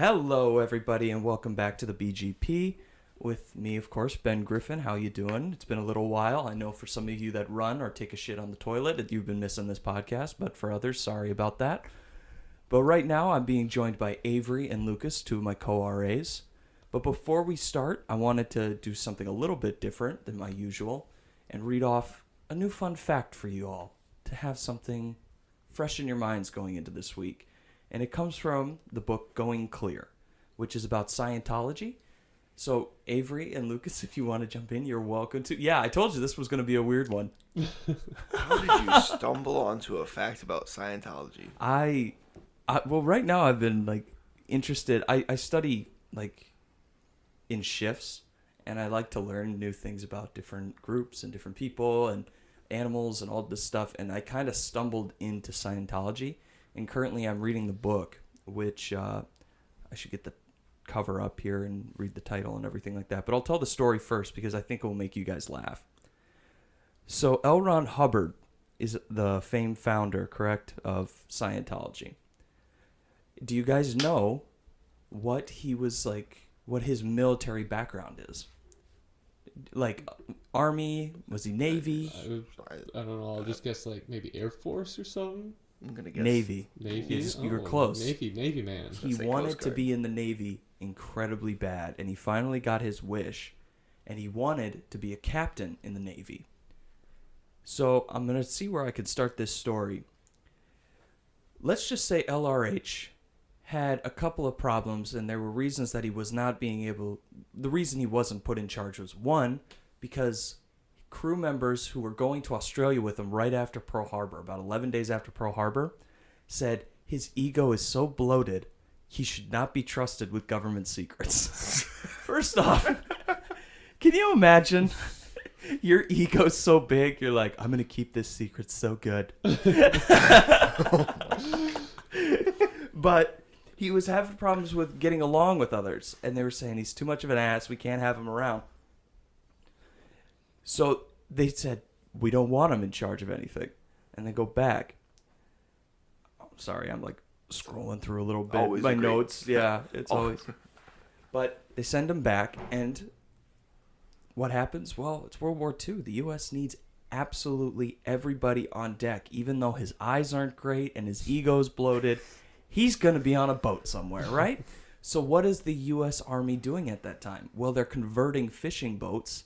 Hello, everybody, and welcome back to the BGP. With me, of course, Ben Griffin. How you doing? It's been a little while. I know for some of you that run or take a shit on the toilet, that you've been missing this podcast, but for others, sorry about that. But right now, I'm being joined by Avery and Lucas, two of my co-RAs. But before we start, I wanted to do something a little bit different than my usual and read off a new fun fact for you all to have something fresh in your minds going into this week. And it comes from the book Going Clear, which is about Scientology. So, Avery and Lucas, if you want to jump in, you're welcome to. Yeah, I told you this was going to be a weird one. How did you stumble onto a fact about Scientology? Well, right now I've been, interested. I study, in shifts, and I like to learn new things about different groups and different people and animals and all this stuff. And I kind of stumbled into Scientology. And currently I'm reading the book, which I should get the cover up here and read the title and everything like that. But I'll tell the story first because I think it will make you guys laugh. So L. Ron Hubbard is the famed founder, correct, of Scientology. Do you guys know what he was like, what his military background is? Like, Army? Was he Navy? I don't know. I'll just guess maybe Air Force or something. I'm gonna guess Navy. Navy. You were close. Navy man. He wanted to be in the Navy incredibly bad, and he finally got his wish, and he wanted to be a captain in the Navy. So I'm going to see where I could start this story. Let's just say LRH had a couple of problems, and there were reasons that he was not being able... The reason he wasn't put in charge was, one, because crew members who were going to Australia with him right after Pearl Harbor, about 11 days after Pearl Harbor, said his ego is so bloated, he should not be trusted with government secrets. First off, can you imagine? Your ego's so big, you're like, I'm going to keep this secret so good. But he was having problems with getting along with others, and they were saying he's too much of an ass, we can't have him around. So they said, we don't want him in charge of anything. And they go back. I'm sorry, I'm scrolling through a little bit. Always my great. Notes. Yeah, it's always. But they send him back, and what happens? Well, it's World War II. The U.S. needs absolutely everybody on deck. Even though his eyes aren't great and his ego's bloated, he's going to be on a boat somewhere, right? So what is the U.S. Army doing at that time? Well, they're converting fishing boats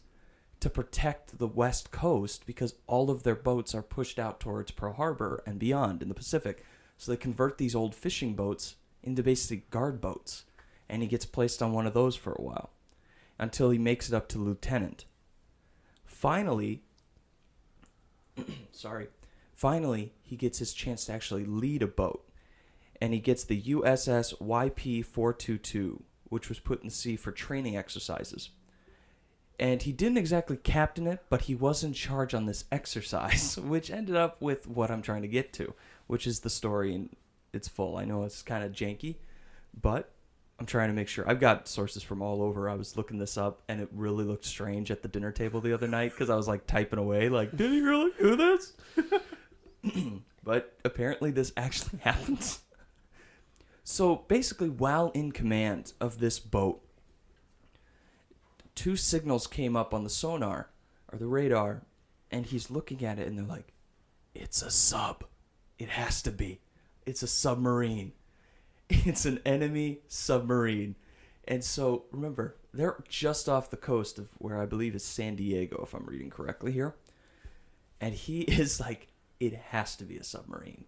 to protect the West Coast because all of their boats are pushed out towards Pearl Harbor and beyond in the Pacific. So they convert these old fishing boats into basically guard boats. And he gets placed on one of those for a while until he makes it up to lieutenant. Finally, he gets his chance to actually lead a boat. And he gets the USS YP-422, which was put in the sea for training exercises. And he didn't exactly captain it, but he was in charge on this exercise, which ended up with what I'm trying to get to, which is the story in its full. I know it's kind of janky, but I'm trying to make sure. I've got sources from all over. I was looking this up, and it really looked strange at the dinner table the other night because I was typing away, did he really do this? But apparently this actually happens. So basically, while in command of this boat, two signals came up on the sonar or the radar, and he's looking at it, and they're like, it's a sub. It has to be. It's a submarine. It's an enemy submarine. And so, remember, they're just off the coast of where I believe is San Diego, if I'm reading correctly here. And he is like, it has to be a submarine.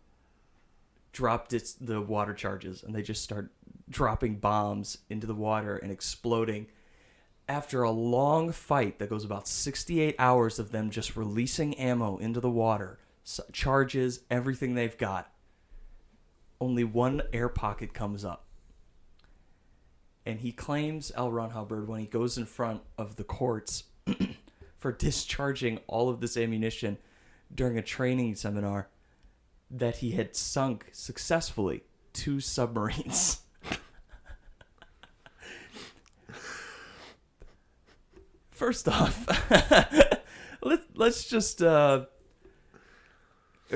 Dropped the water charges, and they just start dropping bombs into the water and exploding. After a long fight that goes about 68 hours of them just releasing ammo into the water, charges, everything they've got, only one air pocket comes up. And he claims, L. Ron Hubbard, when he goes in front of the courts for discharging all of this ammunition during a training seminar, that he had sunk successfully 2 submarines. First off, let's just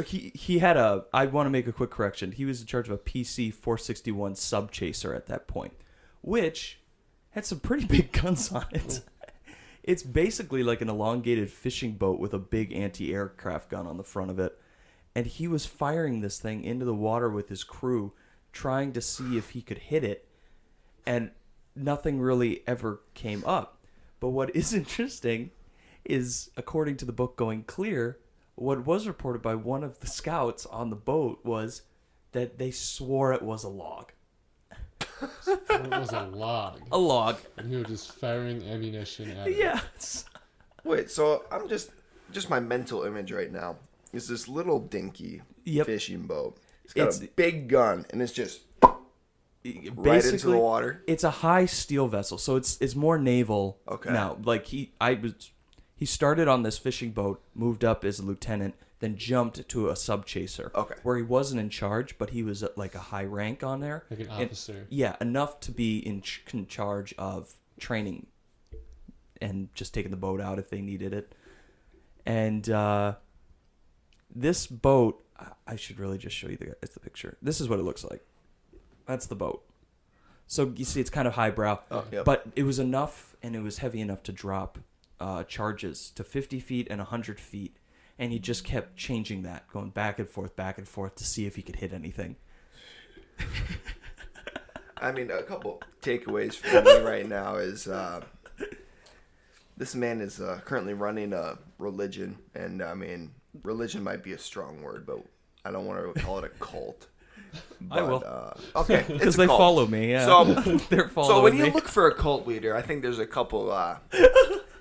He had a. I want to make a quick correction. He was in charge of a PC-461 sub chaser at that point, which had some pretty big guns on it. It's basically like an elongated fishing boat with a big anti-aircraft gun on the front of it. And he was firing this thing into the water with his crew, trying to see if he could hit it. And nothing really ever came up. But what is interesting is, according to the book Going Clear, what was reported by one of the scouts on the boat was that they swore it was a log. It was a log. A log. And you were just firing ammunition at it. Yes. Wait, so I'm just my mental image right now is this little dinky fishing boat. It's got a big gun, and it's just right into the water. It's a high steel vessel, so it's more naval now. Like he started on this fishing boat, moved up as a lieutenant, then jumped to a sub chaser. Okay. Where he wasn't in charge, but he was like a high rank on there. Like an officer. Enough to be in charge of training and just taking the boat out if they needed it. And this boat, I should really just show you the picture. This is what it looks like. That's the boat. So you see, it's kind of highbrow, but it was enough, and it was heavy enough to drop charges to 50 feet and 100 feet. And he just kept changing that, going back and forth to see if he could hit anything. I mean, a couple takeaways for me right now is this man is currently running a religion. And, I mean, religion might be a strong word, but I don't want to call it a cult. But, I will. Okay. Because they follow me, yeah. So, they're following so when me. you look for a cult leader, I think there's a couple...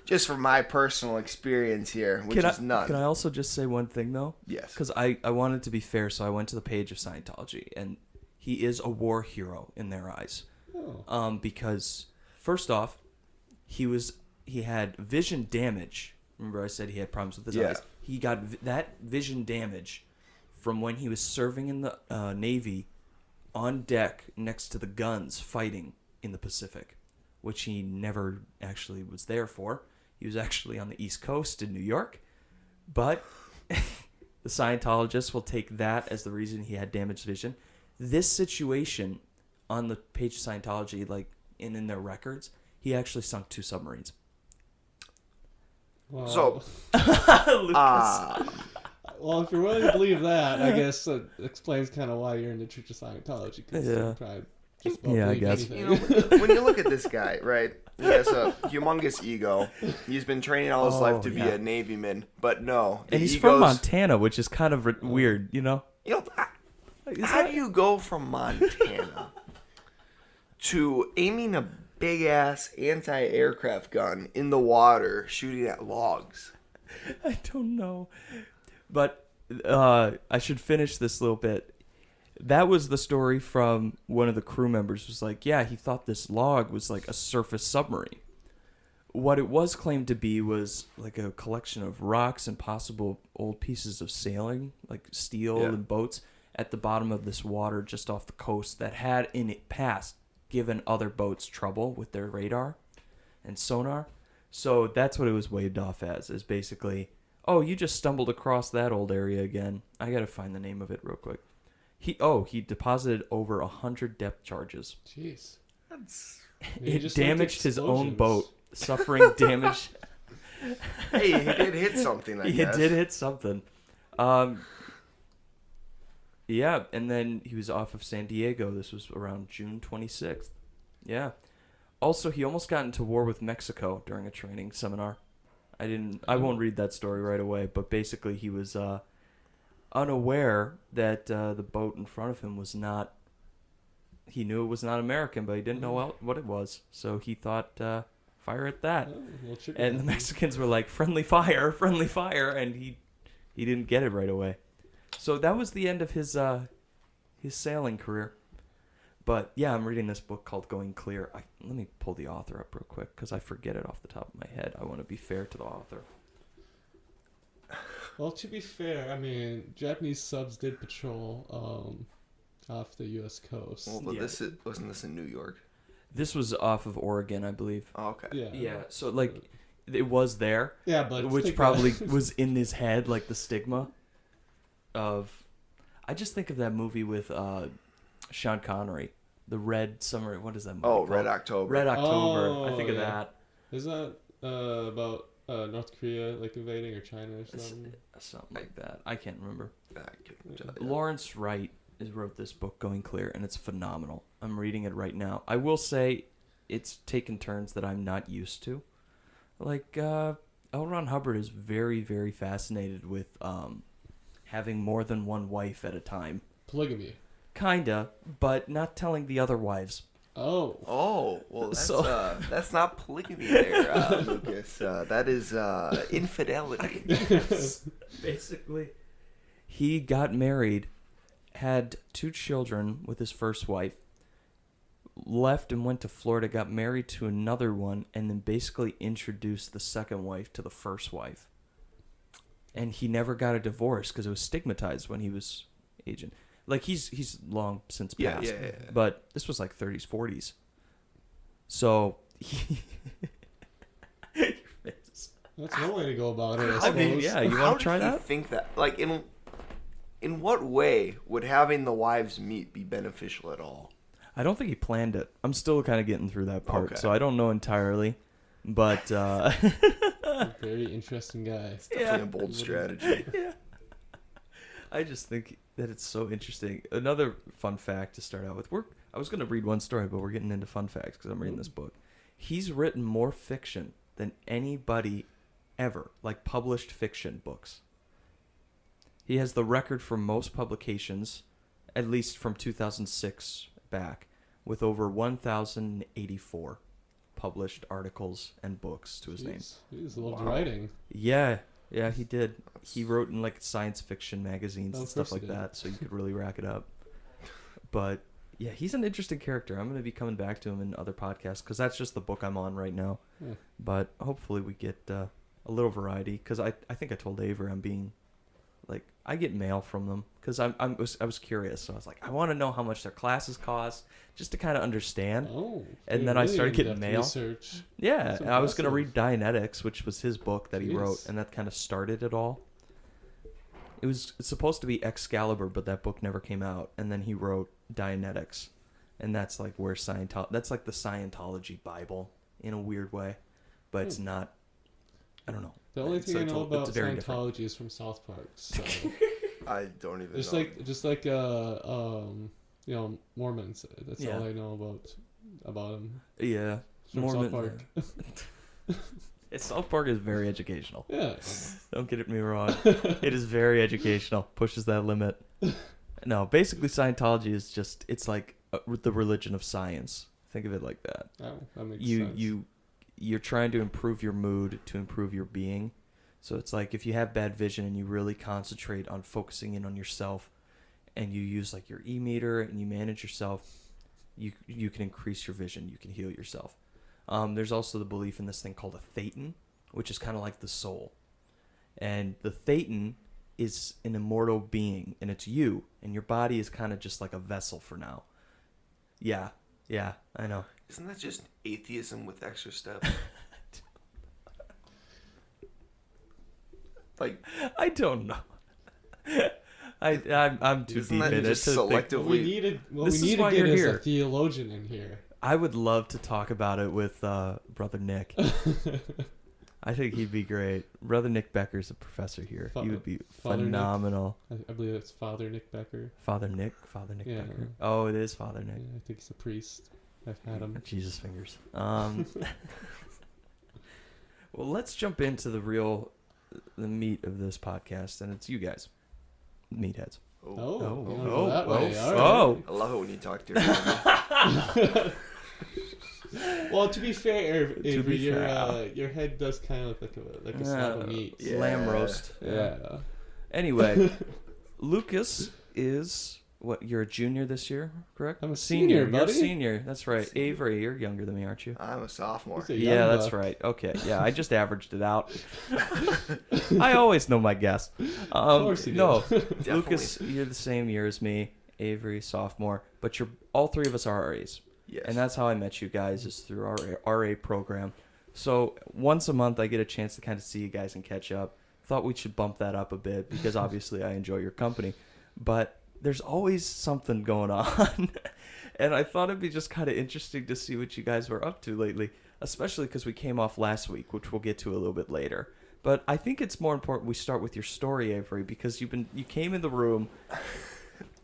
just from my personal experience here, which is none. Can I also just say one thing, though? Yes. Because I wanted to be fair, so I went to the page of Scientology, and he is a war hero in their eyes. Oh. Because, first off, he had vision damage. Remember I said he had problems with his eyes? He got that vision damage from when he was serving in the Navy on deck next to the guns fighting in the Pacific, which he never actually was there for. He was actually on the East Coast in New York, but the Scientologists will take that as the reason he had damaged vision. This situation on the page of Scientology, like in their records, he actually sunk 2 submarines. Wow. So, well, if you're willing to believe that, I guess it explains kind of why you're in the Church of Scientology. Cause you probably just won't I believe guess. anything. when you look at this guy, right? He has a humongous ego. He's been training all his life to be a Navyman, but no. And he's from Montana, which is kind of weird, you know? How do you go from Montana to aiming a big-ass anti-aircraft gun in the water, shooting at logs? I don't know. But I should finish this little bit. That was the story from one of the crew members. Was like, yeah, he thought this log was like a surface submarine. What it was claimed to be was like a collection of rocks and possible old pieces of sailing, like steel and boats, at the bottom of this water just off the coast that had in it past given other boats trouble with their radar and sonar. So that's what it was waved off as, is basically, oh, you just stumbled across that old area again. I got to find the name of it real quick. He deposited over 100 depth charges. Jeez. It damaged his own boat, suffering damage. Hey, he did hit something, I guess. He did hit something. Yeah, and then he was off of San Diego. This was around June 26th. Yeah. Also, he almost got into war with Mexico during a training seminar. I won't read that story right away, but basically he was unaware that the boat in front of him was not... He knew it was not American, but he didn't know what it was. So he thought, fire at that. And the Mexicans were like, friendly fire, and he didn't get it right away. So that was the end of his sailing career. But yeah, I'm reading this book called Going Clear. Let me pull the author up real quick because I forget it off the top of my head. I want to be fair to the author. Well, to be fair, I mean, Japanese subs did patrol off the U.S. coast. Well, but wasn't this in New York? This was off of Oregon, I believe. Oh, okay. Yeah. So like, it was there. Yeah, but which probably was in his head, like the stigma. of. I just think of that movie with Sean Connery, the Red Summer. What is that movie? called? Red October. Red October. Oh, I think of that. Is that about North Korea like invading or China or something? Something like that. I can't remember. Yeah. Lawrence Wright wrote this book, Going Clear, and it's phenomenal. I'm reading it right now. I will say it's taken turns that I'm not used to. Like, L. Ron Hubbard is very, very fascinated with having more than one wife at a time. Polygamy. Kinda, but not telling the other wives. Oh, well, that's not polygamy there, Lucas. That is infidelity. Basically, he got married, had 2 children with his first wife, left and went to Florida, got married to another one, and then basically introduced the second wife to the first wife. And he never got a divorce because it was stigmatized when he was aging. Like, he's long since passed. Yeah. But this was like 30s, 40s. So, your face. That's one way to go about it, I I suppose. mean, yeah, you want to try How did he that? think that? Like, in what way would having the wives meet be beneficial at all? I don't think he planned it. I'm still kind of getting through that part, Okay. so I don't know entirely. But, Very interesting guy. It's definitely a bold strategy. yeah. I just think that it's so interesting. Another fun fact to start out with. I was going to read one story, but we're getting into fun facts because I'm reading this book. He's written more fiction than anybody ever, like published fiction books. He has the record for most publications, at least from 2006 back, with over 1,084 published articles and books to his name. He's loved writing. Yeah, he did. He wrote in like science fiction magazines and stuff like he did. that, so you could really rack it up. But yeah, he's an interesting character. I'm going to be coming back to him in other podcasts because that's just the book I'm on right now. Yeah. But hopefully we get a little variety because I think I told Avery I'm being like I get mail from them because I was curious, so I was like I want to know how much their classes cost just to kind of understand. Oh, And then I started getting mail. Research. Yeah, That's and I was going to impressive. read Dianetics, which was his book that he wrote, Jeez. and that kind of started it all. It's supposed to be Excalibur, but that book never came out, and then he wrote Dianetics, and that's like where that's like the Scientology Bible in a weird way, but it's not. I don't know. The only thing I know about it's very Scientology is from South Park. So I don't even just know. like Mormons. That's all I know about them. Yeah, From South Park. South Park is very educational. Yeah. Don't get me wrong. It is very educational. Pushes that limit. No, basically Scientology is just, it's like the religion of science. Think of it like that. Oh, that makes sense. You're trying to improve your mood to improve your being. So it's like if you have bad vision and you really concentrate on focusing in on yourself and you use like your e-meter and you manage yourself, you can increase your vision. You can heal yourself. There's also the belief in this thing called a thetan, which is kind of like the soul. And the thetan is an immortal being, and it's you, and your body is kind of just like a vessel for now. Yeah, I know. Isn't that just atheism with extra steps? Like, I don't know. I'm too isn't deep that in it. just to think- What we selectively? needed, This is why to get you're is here. a theologian in here. I would love to talk about it with Brother Nick. I think he'd be great. Brother Nick Becker's a professor here. He would be Father Nick. phenomenal. I believe it's Father Nick Becker. Father Nick Yeah. Becker. Oh, it is Father Yeah, Nick. I think he's a priest. I've had him. Jesus fingers. Well, let's jump into the meat of this podcast, and it's you guys, meatheads. Oh, you wanna go that way. All right. Oh. I love it when you talk to Well, to be fair, Avery, be fair. your head does kind of look like a slab of meat. Yeah. Lamb roast. Yeah. Anyway, Lucas is what? You're a junior this year, correct? I'm a senior, You're buddy. a senior. That's right. Avery, you're younger than me, aren't you? I'm a sophomore. He's a young Yeah, that's buck. right. Okay, yeah, I just averaged it out. I always know my guess. Of course you do. No, Definitely. Lucas, you're the same year as me. Avery, sophomore, but all three of us are RAs. Yes. And that's how I met you guys, is through our RA program. So once a month, I get a chance to kind of see you guys and catch up. thought we should bump that up a bit because obviously I enjoy your company, but there's always something going on. And I thought it'd be just kind of interesting to see what you guys were up to lately, especially because we came off last week, which we'll get to a little bit later. But I think it's more important we start with your story, Avery, because you came in the room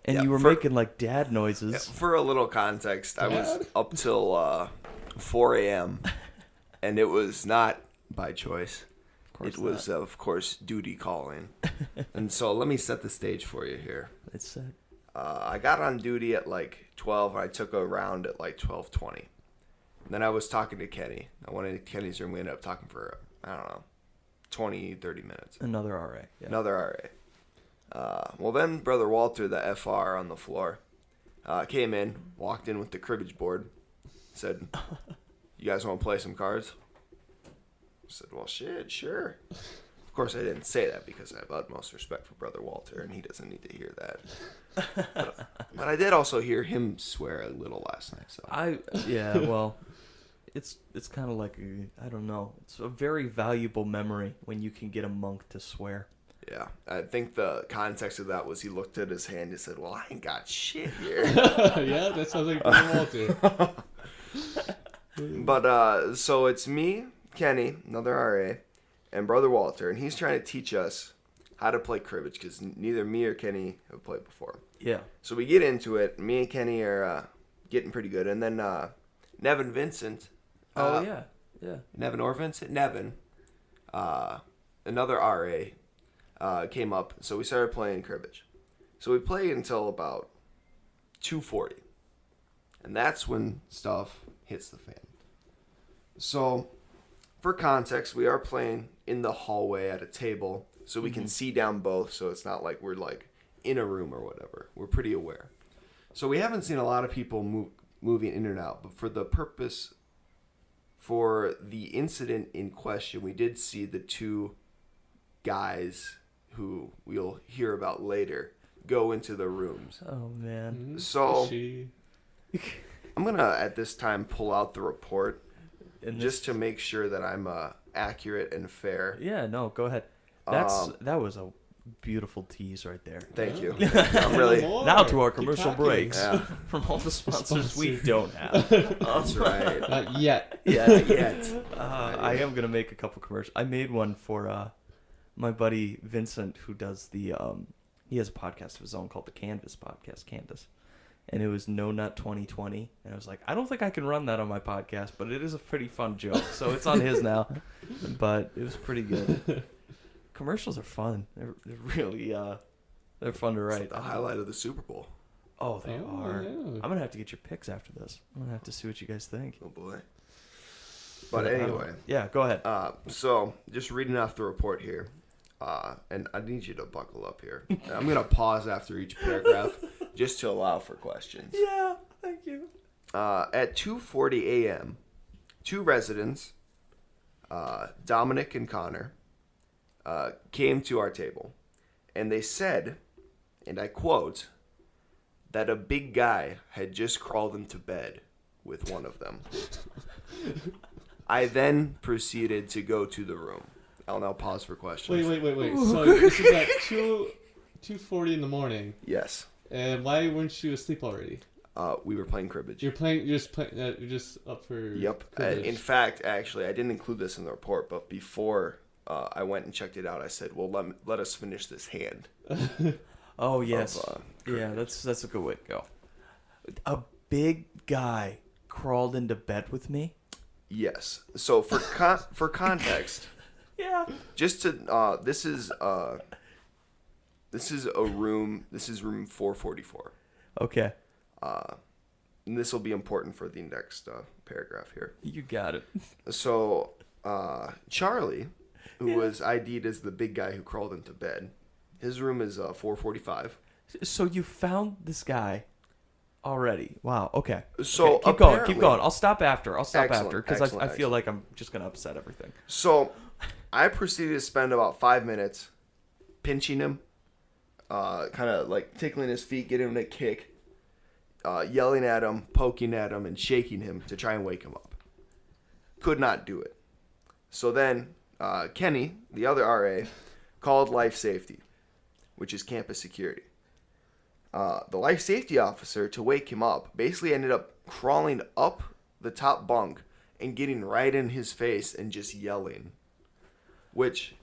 and you were making like dad noises. Yeah, for a little context, I was up till 4 a.m. and it was not by choice. It was, of course, duty calling. And so let me set the stage for you here. It's set. I got on duty at like 12, and I took a round at like 12:20. Then I was talking to Kenny. I went into Kenny's room. We ended up talking for, I don't know, 20, 30 minutes. Another RA. Yeah. Another RA. Well, then Brother Walter, the FR on the floor, came in, walked in with the cribbage board, said, "You guys want to play some cards?" I said, "Well, shit, sure." Of course, I didn't say that because I have utmost respect for Brother Walter, and he doesn't need to hear that. But I did also hear him swear a little last night. So well, it's kind of like I don't know. It's a very valuable memory when you can get a monk to swear. Yeah, I think the context of that was he looked at his hand and said, "Well, I ain't got shit here." Yeah, that sounds like Brother Walter. But so it's me, Kenny, another RA, and Brother Walter, and he's trying to teach us how to play cribbage because neither me or Kenny have played before. Yeah. So we get into it. Me and Kenny are getting pretty good, and then Nevin Vincent. Yeah. Nevin or Vincent? Nevin. Another RA came up, so we started playing cribbage. So we played until about 2:40, and that's when stuff hits the fan. So, for context, we are playing in the hallway at a table, so we can see down both, so it's not like we're like in a room or whatever. We're pretty aware. So we haven't seen a lot of people moving in and out, but for the incident in question, we did see the two guys who we'll hear about later go into the rooms. Oh, man. So I'm going to, at this time, pull out the report just to make sure that I'm accurate and fair. Yeah, no, go ahead. That was a beautiful tease right there. Thank you. I'm really now to our commercial breaks from all the sponsors we don't have. That's right. Not yet. Yeah, not yet. I am gonna make a couple commercials. I made one for my buddy Vincent, who does the he has a podcast of his own called the Canvas Podcast, Candace. And it was No Nut 2020. And I was like, I don't think I can run that on my podcast, but it is a pretty fun joke. So it's on his now. But it was pretty good. Commercials are fun. They're really, they're fun to write. It's the highlight of the Super Bowl. Oh, they are. Yeah. I'm going to have to get your picks after this. I'm going to have to see what you guys think. Oh, boy. But anyway. Yeah, go ahead. So, just reading off the report here. And I need you to buckle up here. I'm going to pause after each paragraph just to allow for questions. Yeah, thank you. At 2:40 a.m., two residents, Dominic and Connor, came to our table. And they said, and I quote, that a big guy had just crawled into bed with one of them. I then proceeded to go to the room. I'll now pause for questions. Wait. So this is at 2:40 in the morning. Yes. And why weren't you asleep already? We were playing cribbage. You're just up for. Yep. Cribbage. In fact, actually, I didn't include this in the report, but before I went and checked it out, I said, "Well, let us finish this hand." Oh yes. Yeah, that's a good way to go. A big guy crawled into bed with me. Yes. So for context. Yeah. Just to this is a room. This is room 444. Okay. And this will be important for the next paragraph here. You got it. So Charlie, who was ID'd as the big guy who crawled into bed, his room is 445. So you found this guy already? Wow. Okay. So okay, keep going. I'll stop after because I feel like I'm just gonna upset everything. So I proceeded to spend about 5 minutes pinching him, kind of like tickling his feet, getting him to kick, yelling at him, poking at him, and shaking him to try and wake him up. Could not do it. So then Kenny, the other RA, called life safety, which is campus security. The life safety officer, to wake him up, basically ended up crawling up the top bunk and getting right in his face and just yelling, which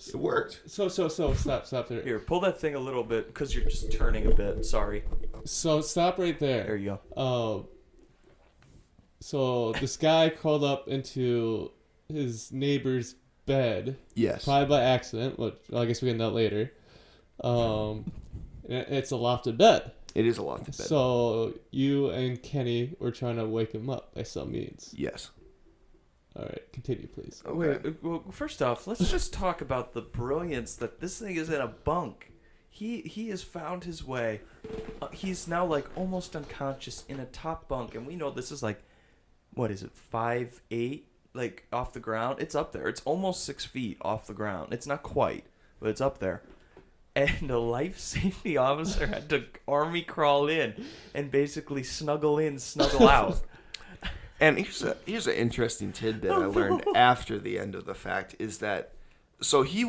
it worked. So stop there. Here, pull that thing a little bit because you're just turning a bit. Sorry. So stop right there. There you go. So this guy crawled up into his neighbor's bed. Yes. Probably by accident, but I guess we can know that later. It's a lofted bed. It is a lofted bed. So you and Kenny were trying to wake him up by some means. Yes. All right, continue, please. Okay. Wait, well, first off, let's just talk about the brilliance that this thing is in a bunk. He has found his way. He's now like almost unconscious in a top bunk, and we know this is like, what is it, 5'8", like off the ground? It's up there. It's almost 6 feet off the ground. It's not quite, but it's up there. And a life safety officer had to army crawl in and basically snuggle in, snuggle out. And here's an interesting tidbit I learned after the end of the fact is that, so he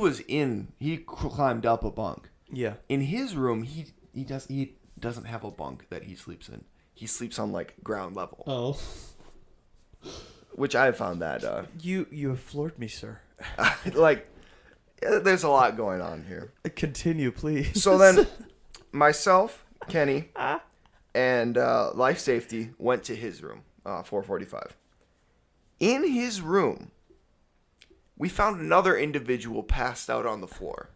climbed up a bunk. Yeah. In his room, he doesn't have a bunk that he sleeps in. He sleeps on like ground level. Oh. Which I found that You have floored me, sir. like there's a lot going on here. Continue, please. So then myself, Kenny, and life safety went to his room, 445. In his room, we found another individual passed out on the floor.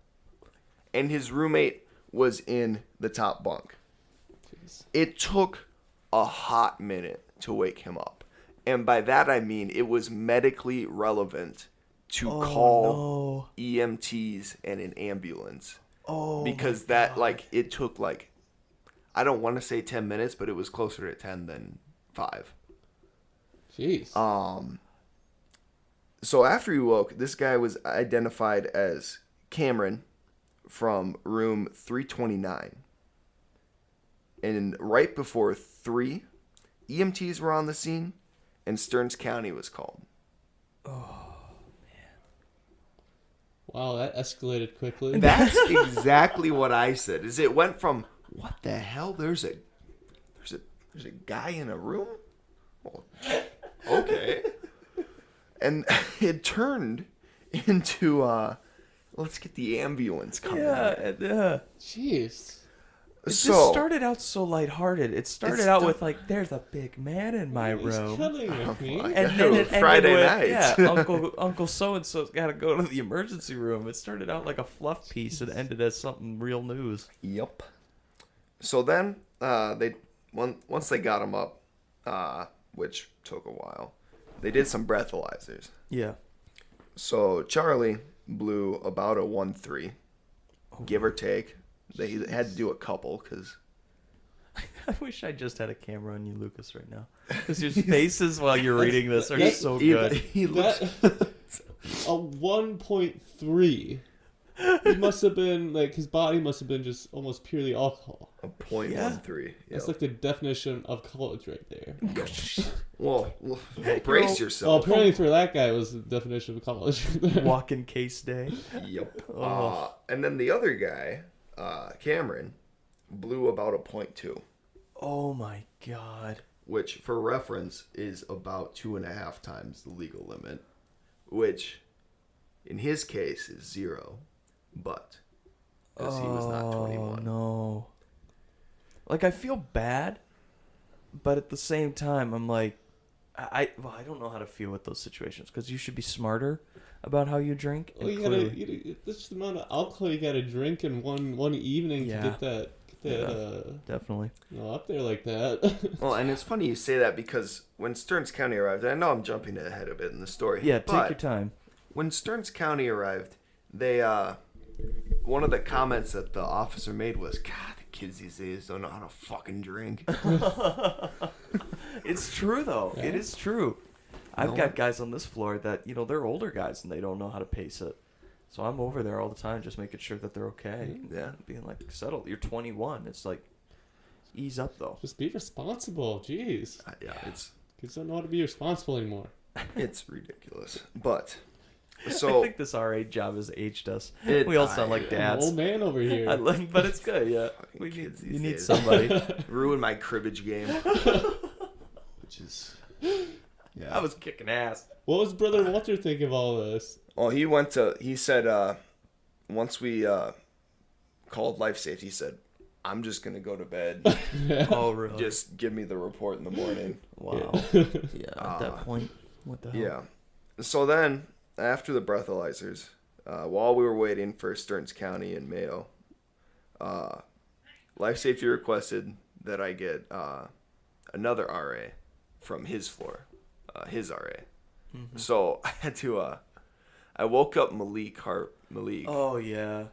And his roommate was in the top bunk. Jeez. It took a hot minute to wake him up. And by that I mean it was medically relevant to call EMTs and an ambulance. Oh, because that, like, it took, like, I don't want to say 10 minutes, but it was closer to 10 than 5. Jeez. So after he woke, this guy was identified as Cameron from room 329. And right before 3, EMTs were on the scene, and Stearns County was called. Wow, that escalated quickly. That's exactly what I said. Is it went from what the hell? There's a guy in a room. Well, okay, and it turned into let's get the ambulance coming. Yeah. Jeez. This So started out so lighthearted. It started out with like, "There's a big man in my He's room," killing with me. my and God, then it Friday ended with, night. yeah, Uncle so and so's got to go to the emergency room. It started out like a fluff piece and ended as something real news. Yep. So then once they got him up, which took a while, they did some breathalyzers. Yeah. So Charlie blew about a 1.3, give or take. They had to do a couple because I wish I just had a camera on you, Lucas, right now. Because your faces while you're reading this are so good. he looks. A 1.3. He must have been, like, his body must have been just almost purely alcohol. A 0.13. That's like the definition of college right there. Well, brace Well, yourself. apparently for that guy, it was the definition of college right there. Walk-in case day. Yep. Oh. And then the other guy, Cameron, blew about a 0.2, Oh my God. which for reference is about 2.5 times the legal limit, which in his case is 0, but because he was not 21. No. Like, I feel bad, but at the same time, I'm like, I don't know how to feel with those situations because you should be smarter about how you drink. Well, and you clearly- this amount of alcohol you gotta drink in one evening Yeah. to get that definitely. up there like that. Well, and it's funny you say that because when Stearns County arrived, and I know I'm jumping ahead a bit in the story. Yeah, take but your time. when Stearns County arrived, they one of the comments that the officer made was, "God, the kids these days don't know how to fucking drink." It's true though. Yeah. It is true. I've No. got guys on this floor that they're older guys and they don't know how to pace it. So I'm over there all the time, just making sure that they're okay. Yeah. Being like, settle. You're 21. It's like, ease up though. Just be responsible. Jeez. Yeah, Kids don't know how to be responsible anymore. it's ridiculous. But So I think this RA job has aged us. It- We all sound like I'm an dads. old man over here. But it's good, yeah. Fucking We kids need, these you need days. somebody. ruined my cribbage game. Which is... I was kicking ass. What was Brother Walter think of all this? Well, he said, once we called life safety, he said, I'm just going to go to bed. Oh, really? Just give me the report in the morning. Wow. Yeah, at that point, what the hell? Yeah. So then, after the breathalyzers, while we were waiting for Stearns County and Mayo, life safety requested that I get another RA from his floor, his RA. Mm-hmm. So I had to, I woke up Malik, Oh, yeah.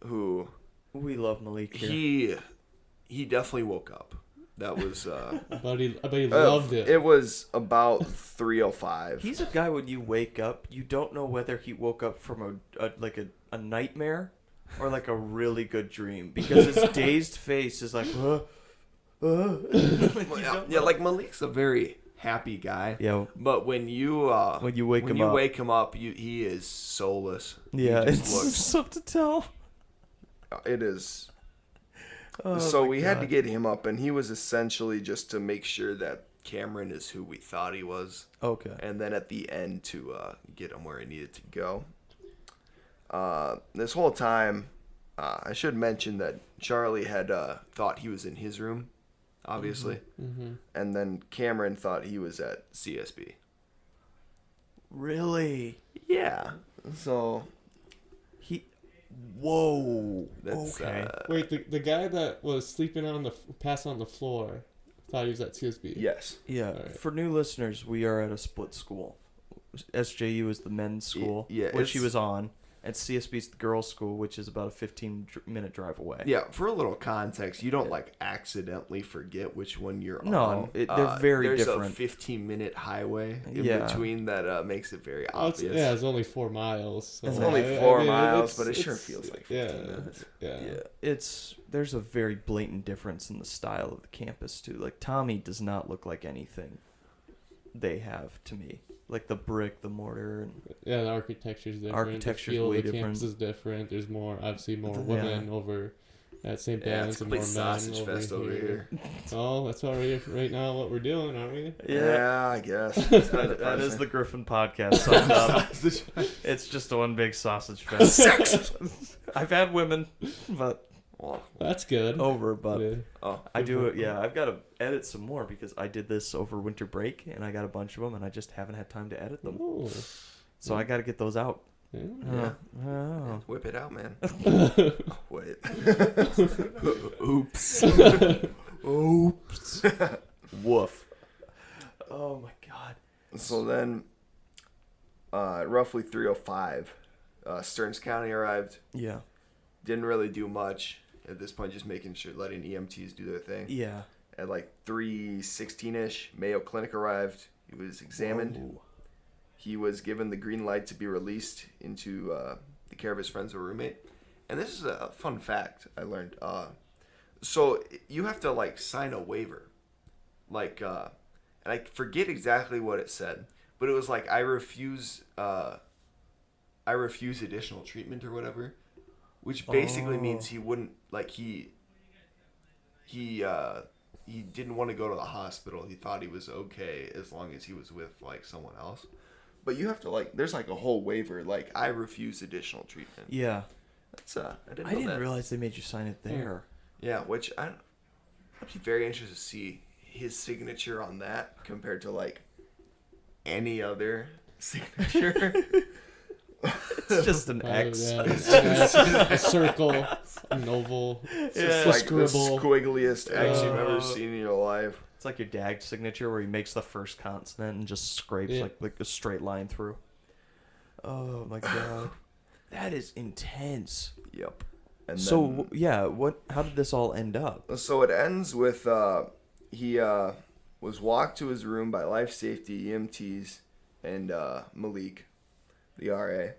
who We love Malik here. he definitely woke up. That was I bet he loved it. It was about 3:05. He's a guy when you wake up, you don't know whether he woke up from a nightmare or like a really good dream because his dazed face is like, Well, yeah, like Malik's a very happy guy. Yeah. But when you wake him up, he is soulless. yeah, He just it's looks. something to tell. It is. Oh, So my we had to God. get him up, and he was essentially just to make sure that Cameron is who we thought he was, Okay. and then at the end to get him where he needed to go. This whole time, I should mention that Charlie had thought he was in his room, obviously, Mm-hmm. and then Cameron thought he was at CSB. Really? Yeah. So Whoa. that's Okay. Wait, the guy that was sleeping passed on the floor thought he was at CSB. yes. Yeah. Alright. For new listeners, we are at a split school. SJU is the men's school, yeah, which he it's- was on, and CSB is the girls' school, which is about a 15-minute drive away. Yeah, for a little context, you don't like accidentally forget which one you're No, on. they're very there's different. a 15-minute highway in Yeah. between that makes it very Oh, obvious. it's only 4 miles. So It's only 4 miles, it's- but it sure it's- feels like yeah, 15 minutes. Yeah. There's a very blatant difference in the style of the campus too. Like Tommy does not look like anything they have to me. Like the brick, the mortar, and Yeah, the architecture's different. Architecture's the feel way of the different. campus is different. There's obviously more Yeah. women over at St. Yeah, Dan's it's a and more complete men sausage fest over here. Oh, that's already right now what we're doing, aren't we? Yeah, I guess. It's kinda that is depressing. the Griffin podcast summed up. It's just one big sausage fest. I've had women, but Well, That's good. over. But Yeah. oh, I do it. Yeah, I've got to edit some more because I did this over winter break, and I got a bunch of them, and I just haven't had time to edit them. Oh, So I got to get those out. yeah. Yeah. Oh. whip it out, man. Wait. Oops. Oops. Woof. Oh my god. So then, roughly 3:05, Stearns County arrived. Yeah. Didn't really do much at this point, just making sure, letting EMTs do their thing. Yeah. At like 3:16ish, Mayo Clinic arrived. He was examined. Whoa. He was given the green light to be released into the care of his friends or roommate. And this is a fun fact I learned. So you have to like sign a waiver, like, and I forget exactly what it said, but it was like I refuse additional treatment or whatever, which basically means he wouldn't like he didn't want to go to the hospital. He thought he was okay as long as he was with like someone else. But you have to like, there's like a whole waiver, like I refuse additional treatment. Yeah. That's I didn't I know didn't that. realize they made you sign it there. Yeah, which I'd be very interested to see his signature on that compared to like any other signature. It's just an X. Yeah, a circle, an oval, It's Yeah. just a like the scribble. squiggliest X you've ever Uh, seen in your life. It's like your dad's signature where he makes the first consonant and just scrapes Yeah. like a straight line through. Oh my god. That is intense. Yep. And So then, yeah, how did this all end up? so it ends with he was walked to his room by life safety EMTs and Malik, the RA,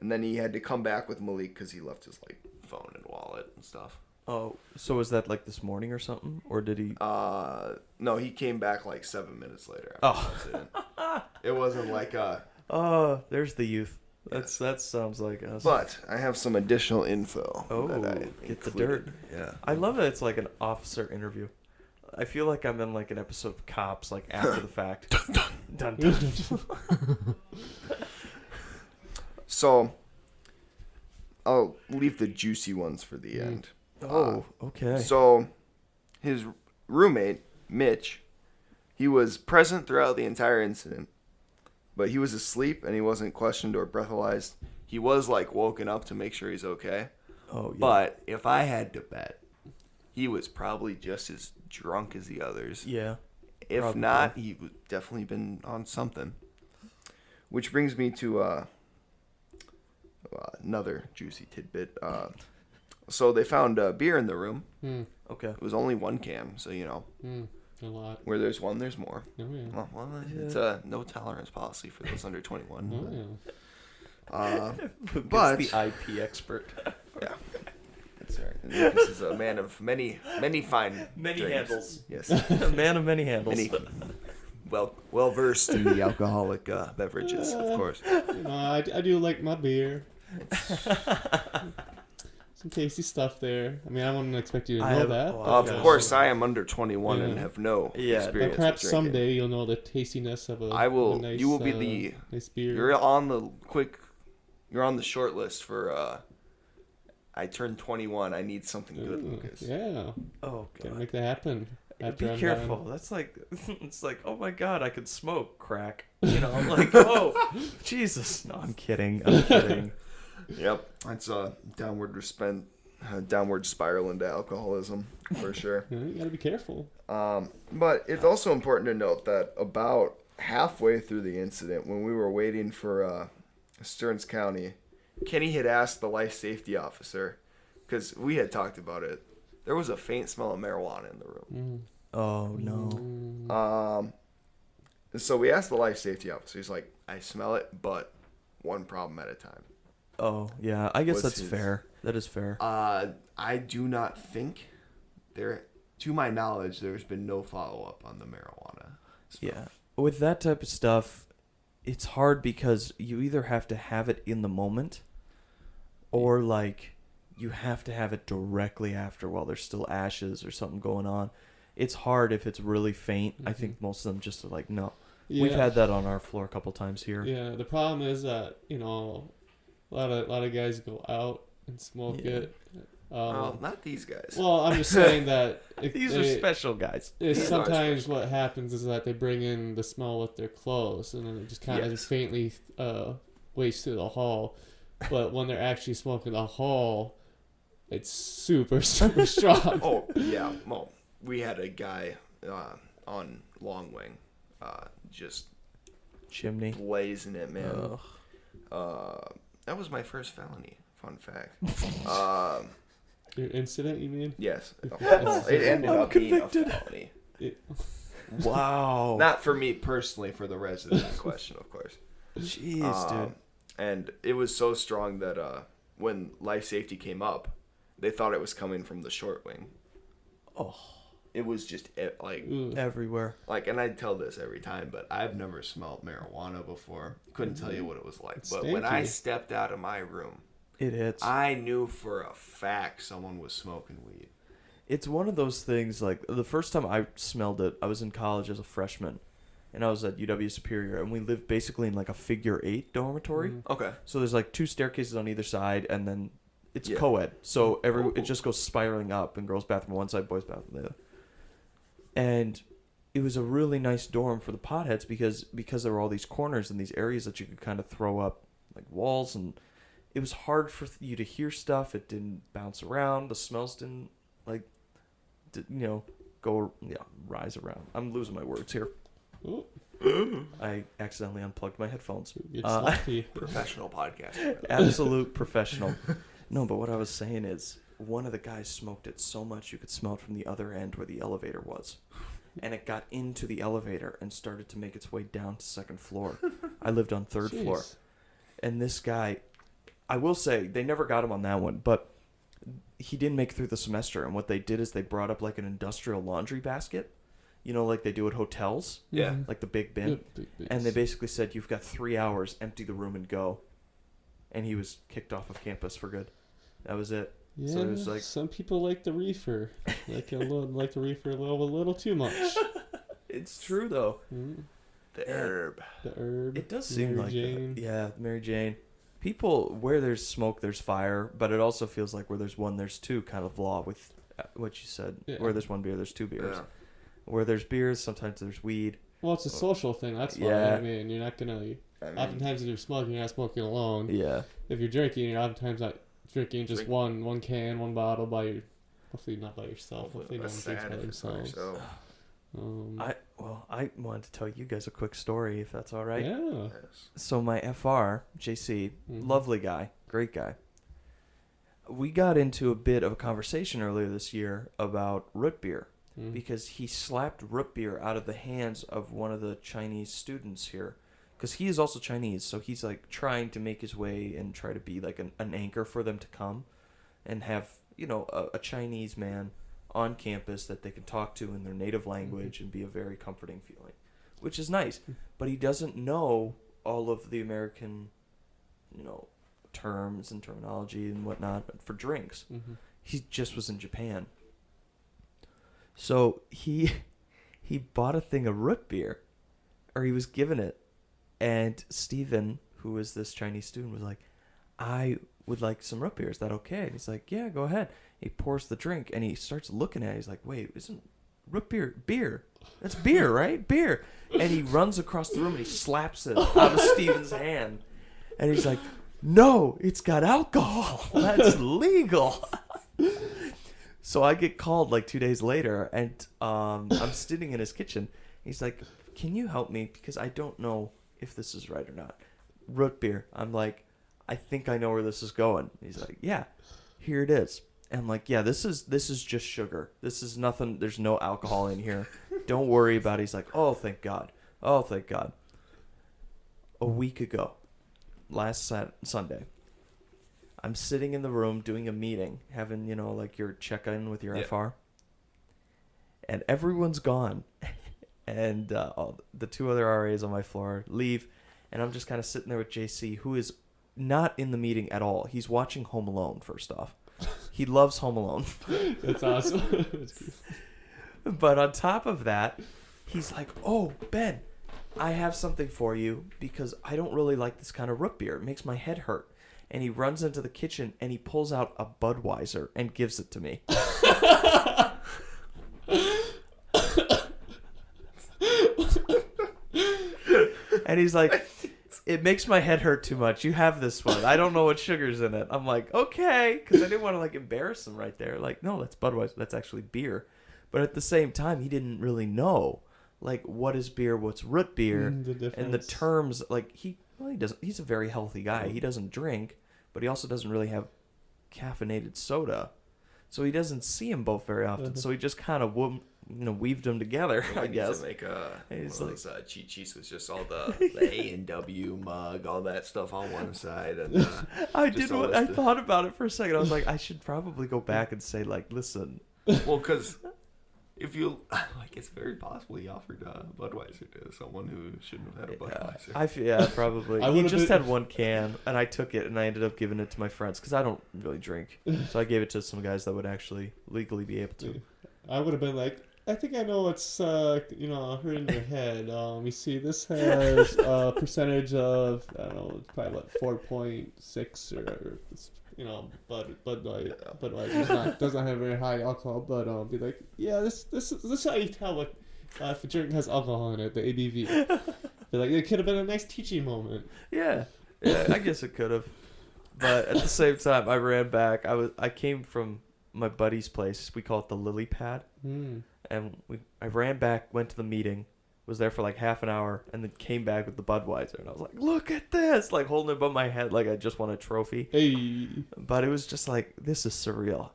and then he had to come back with Malik because he left his like phone and wallet and stuff. Oh, so was that like this morning or something, or did he? No, he came back like 7 minutes later. Oh. After the incident. It wasn't like Oh, there's the youth. That sounds like us. But I have some additional info. Oh, that I get the included. dirt. Yeah. I love that it's like an officer interview. I feel like I'm in like an episode of Cops, like after the fact. Dun, dun. So, I'll leave the juicy ones for the end. Oh, okay. So, his roommate, Mitch, he was present throughout the entire incident, but he was asleep and he wasn't questioned or breathalyzed. He was like woken up to make sure he's okay. Oh, yeah. But if I had to bet, he was probably just as drunk as the others. Yeah. If probably. not, he would definitely been on something. Which brings me to another juicy tidbit. So they found beer in the room. Okay. It was only one can, so you know. A lot. Where there's one, there's more. Oh, yeah. Well, it's a no tolerance policy for those under 21. Oh, yeah. But the IP expert. yeah, that's right. Lucas is a man of many fine Many drinks. handles. Yes, A man of many handles. many well versed in the alcoholic beverages, of course. You know, I do like my beer. Some tasty stuff there. I mean, I wouldn't expect you to know that. but, Of course, I am under 21 and Yeah. have no Yeah, But experience. perhaps with drinking. someday you'll know the tastiness of a. I will. A nice, You will be the. nice beer. You're on the You're on the short list for. I turned 21. I need something good, Ooh, Lucas. Yeah, Oh, gotta God. make that happen. After Be I'm careful. done. That's like, it's like, oh my God, I could smoke crack. You know, I'm like, oh, Jesus. No, I'm kidding. I'm kidding. Yep, it's a downward spiral into alcoholism for sure. Yeah, you gotta be careful. But it's also important to note that about halfway through the incident, when we were waiting for Stearns County, Kenny had asked the life safety officer, because we had talked about it, there was a faint smell of marijuana in the room. Oh, no. So we asked the life safety officer. He's like, I smell it, but one problem at a time. Oh, yeah. I guess Was that's his- fair. That is fair. I do not think to my knowledge, there's been no follow-up on the marijuana. Yeah. With that type of stuff, it's hard because you either have to have it in the moment or like you have to have it directly after while there's still ashes or something going on. It's hard if it's really faint. I think most of them just are like, no. Yeah. We've had that on our floor a couple times here. Yeah, the problem is that a lot of guys go out and smoke Yeah. it. Well, not these guys. Well, I'm just saying that These are special guys. These are sometimes what happens is that they bring in the smell with their clothes, and then it just kind of Yes. faintly wastes through the hall. But when they're actually smoking the hall, it's super strong. Oh, yeah. Well, we had a guy on Long Wing just Chimney. blazing it, man. Ugh. That was my first felony. Fun fact. Your incident, you mean? Yes. Well, It ended I'm up being a convicted. felony. Wow. Not for me personally, for the resident in question, of course. Jeez, dude. And it was so strong that when life safety came up, they thought it was coming from the short wing. Oh, It was just like, Ooh. everywhere. and I tell this every time, but I've never smelled marijuana before. Couldn't tell you what it was like. It's But when I stinky. stepped out of my room, It hits. I knew for a fact someone was smoking weed. It's one of those things, like, the first time I smelled it, I was in college as a freshman, and I was at UW Superior, and we lived basically in, like, a figure-8 dormitory. Okay. So there's, like, 2 staircases on either side, and then it's Yeah. co-ed. So it Ooh. just goes spiraling up, and girls' bathroom on one side, boys' bathroom on the other. And it was a really nice dorm for the potheads because there were all these corners and these areas that you could kind of throw up, like, walls, and it was hard for you to hear stuff. It didn't bounce around. The smells didn't, like, rise around. I'm losing my words here. Ooh, I accidentally unplugged my headphones. it's lucky. Professional podcast. Absolute professional. No, but what I was saying is one of the guys smoked it so much you could smell it from the other end where the elevator was. And it got into the elevator and started to make its way down to second floor. I lived on third floor. Jeez. And this guy, I will say, they never got him on that one, but he didn't make it through the semester. And what they did is they brought up like an industrial laundry basket, like they do at hotels, Yeah. Mhm. like the big bin. Yeah, big bins. And they basically said, you've got 3 hours, empty the room and go. And he was kicked off of campus for good. That was it. Yeah, So it was like, some people like the reefer. Like the reefer a little too much. it's true though. Mm. The herb. The herb. It does seem Mary like Jane. that. Yeah, Mary Jane. People, where there's smoke, there's fire, but it also feels like where there's one, there's two kind of law with what you said. Yeah. Where there's one beer, there's two beers. Yeah. Where there's beers, sometimes there's weed. Well, it's a social thing. That's why. Yeah. I mean, you're not gonna. I mean, Oftentimes, if you're smoking, you're not smoking alone. Yeah. If you're drinking, you're oftentimes not drinking just Drink- one can, one bottle by your. Hopefully not by yourself. Hopefully no that's one drinks sad by if it's by themselves. yourself. I wanted to tell you guys a quick story, if that's all right. Yeah. Yes. So my FR, JC, Mhm. lovely guy, great guy. We got into a bit of a conversation earlier this year about root beer Mm. because he slapped root beer out of the hands of one of the Chinese students here. Because he is also Chinese, so he's like trying to make his way and try to be like an anchor for them to come and have, a Chinese man on campus that they can talk to in their native language and be a very comforting feeling, which is nice. But he doesn't know all of the American, terms and terminology and whatnot for drinks. Mhm. He just was in Japan. So he bought a thing of root beer, or he was given it, and Steven, who is this Chinese student, was like, I would like some root beer. Is that okay? And he's like, yeah, go ahead. He pours the drink, and he starts looking at it. He's like, wait, isn't root beer beer? That's beer, right? Beer. And he runs across the room, and he slaps it out of Steven's hand. And he's like, no, it's got alcohol. That's legal. So I get called like 2 days later, and I'm sitting in his kitchen. He's like, can you help me? Because I don't know if this is right or not. Root beer. I'm like, I think I know where this is going. He's like, yeah, here it is. And I'm like, yeah, this is just sugar. This is nothing. There's no alcohol in here. Don't worry about it. He's like, oh, thank God. Oh, thank God. A week ago, last Sunday, I'm sitting in the room doing a meeting, having, like your check-in with your Yeah. FR. And everyone's gone. And the two other RAs on my floor leave. And I'm just kind of sitting there with JC, who is not in the meeting at all. He's watching Home Alone, first off. He loves Home Alone. That's awesome. That's good. But on top of that, he's like, oh, Ben, I have something for you because I don't really like this kind of root beer. It makes my head hurt. And he runs into the kitchen and he pulls out a Budweiser and gives it to me. And he's like, it makes my head hurt too much. You have this one. I don't know what sugar's in it. I'm like, okay. Because I didn't want to like embarrass him right there. Like, no, that's Budweiser. That's actually beer. But at the same time, he didn't really know, like, what is beer, what's root beer, The difference. and the terms. Like, he doesn't. He's a very healthy guy. He doesn't drink, but he also doesn't really have caffeinated soda, so he doesn't see them both very often. So he just kind of weaved them together, I guess. To make one He's of those cheat sheets with just all the A&W mug, all that stuff on one side. And I just did. all I this thought about it for a second. I was like, I should probably go back and say, like, listen. well, because if you like, it's very possible he offered Budweiser to someone who shouldn't have had a Budweiser. Probably. I He would've just been- had one can, and I took it, and I ended up giving it to my friends because I don't really drink. So I gave it to some guys that would actually legally be able to. I would have been like, I think I know what's hurting your head. You see, this has a percentage of, I don't know, it's probably what, 4.6 or Budweiser doesn't have very high alcohol, but be like, yeah, this is how you tell what if a drink has alcohol in it, the ABV. Be like, it could have been a nice teaching moment. Yeah, I guess it could have. But at the same time, I ran back. I came from my buddy's place. We call it the Lily Pad. Mm. And I ran back, went to the meeting, was there for like half an hour, and then came back with the Budweiser. And I was like, look at this! Like holding it above my head like I just won a trophy. Hey. But it was just like, this is surreal.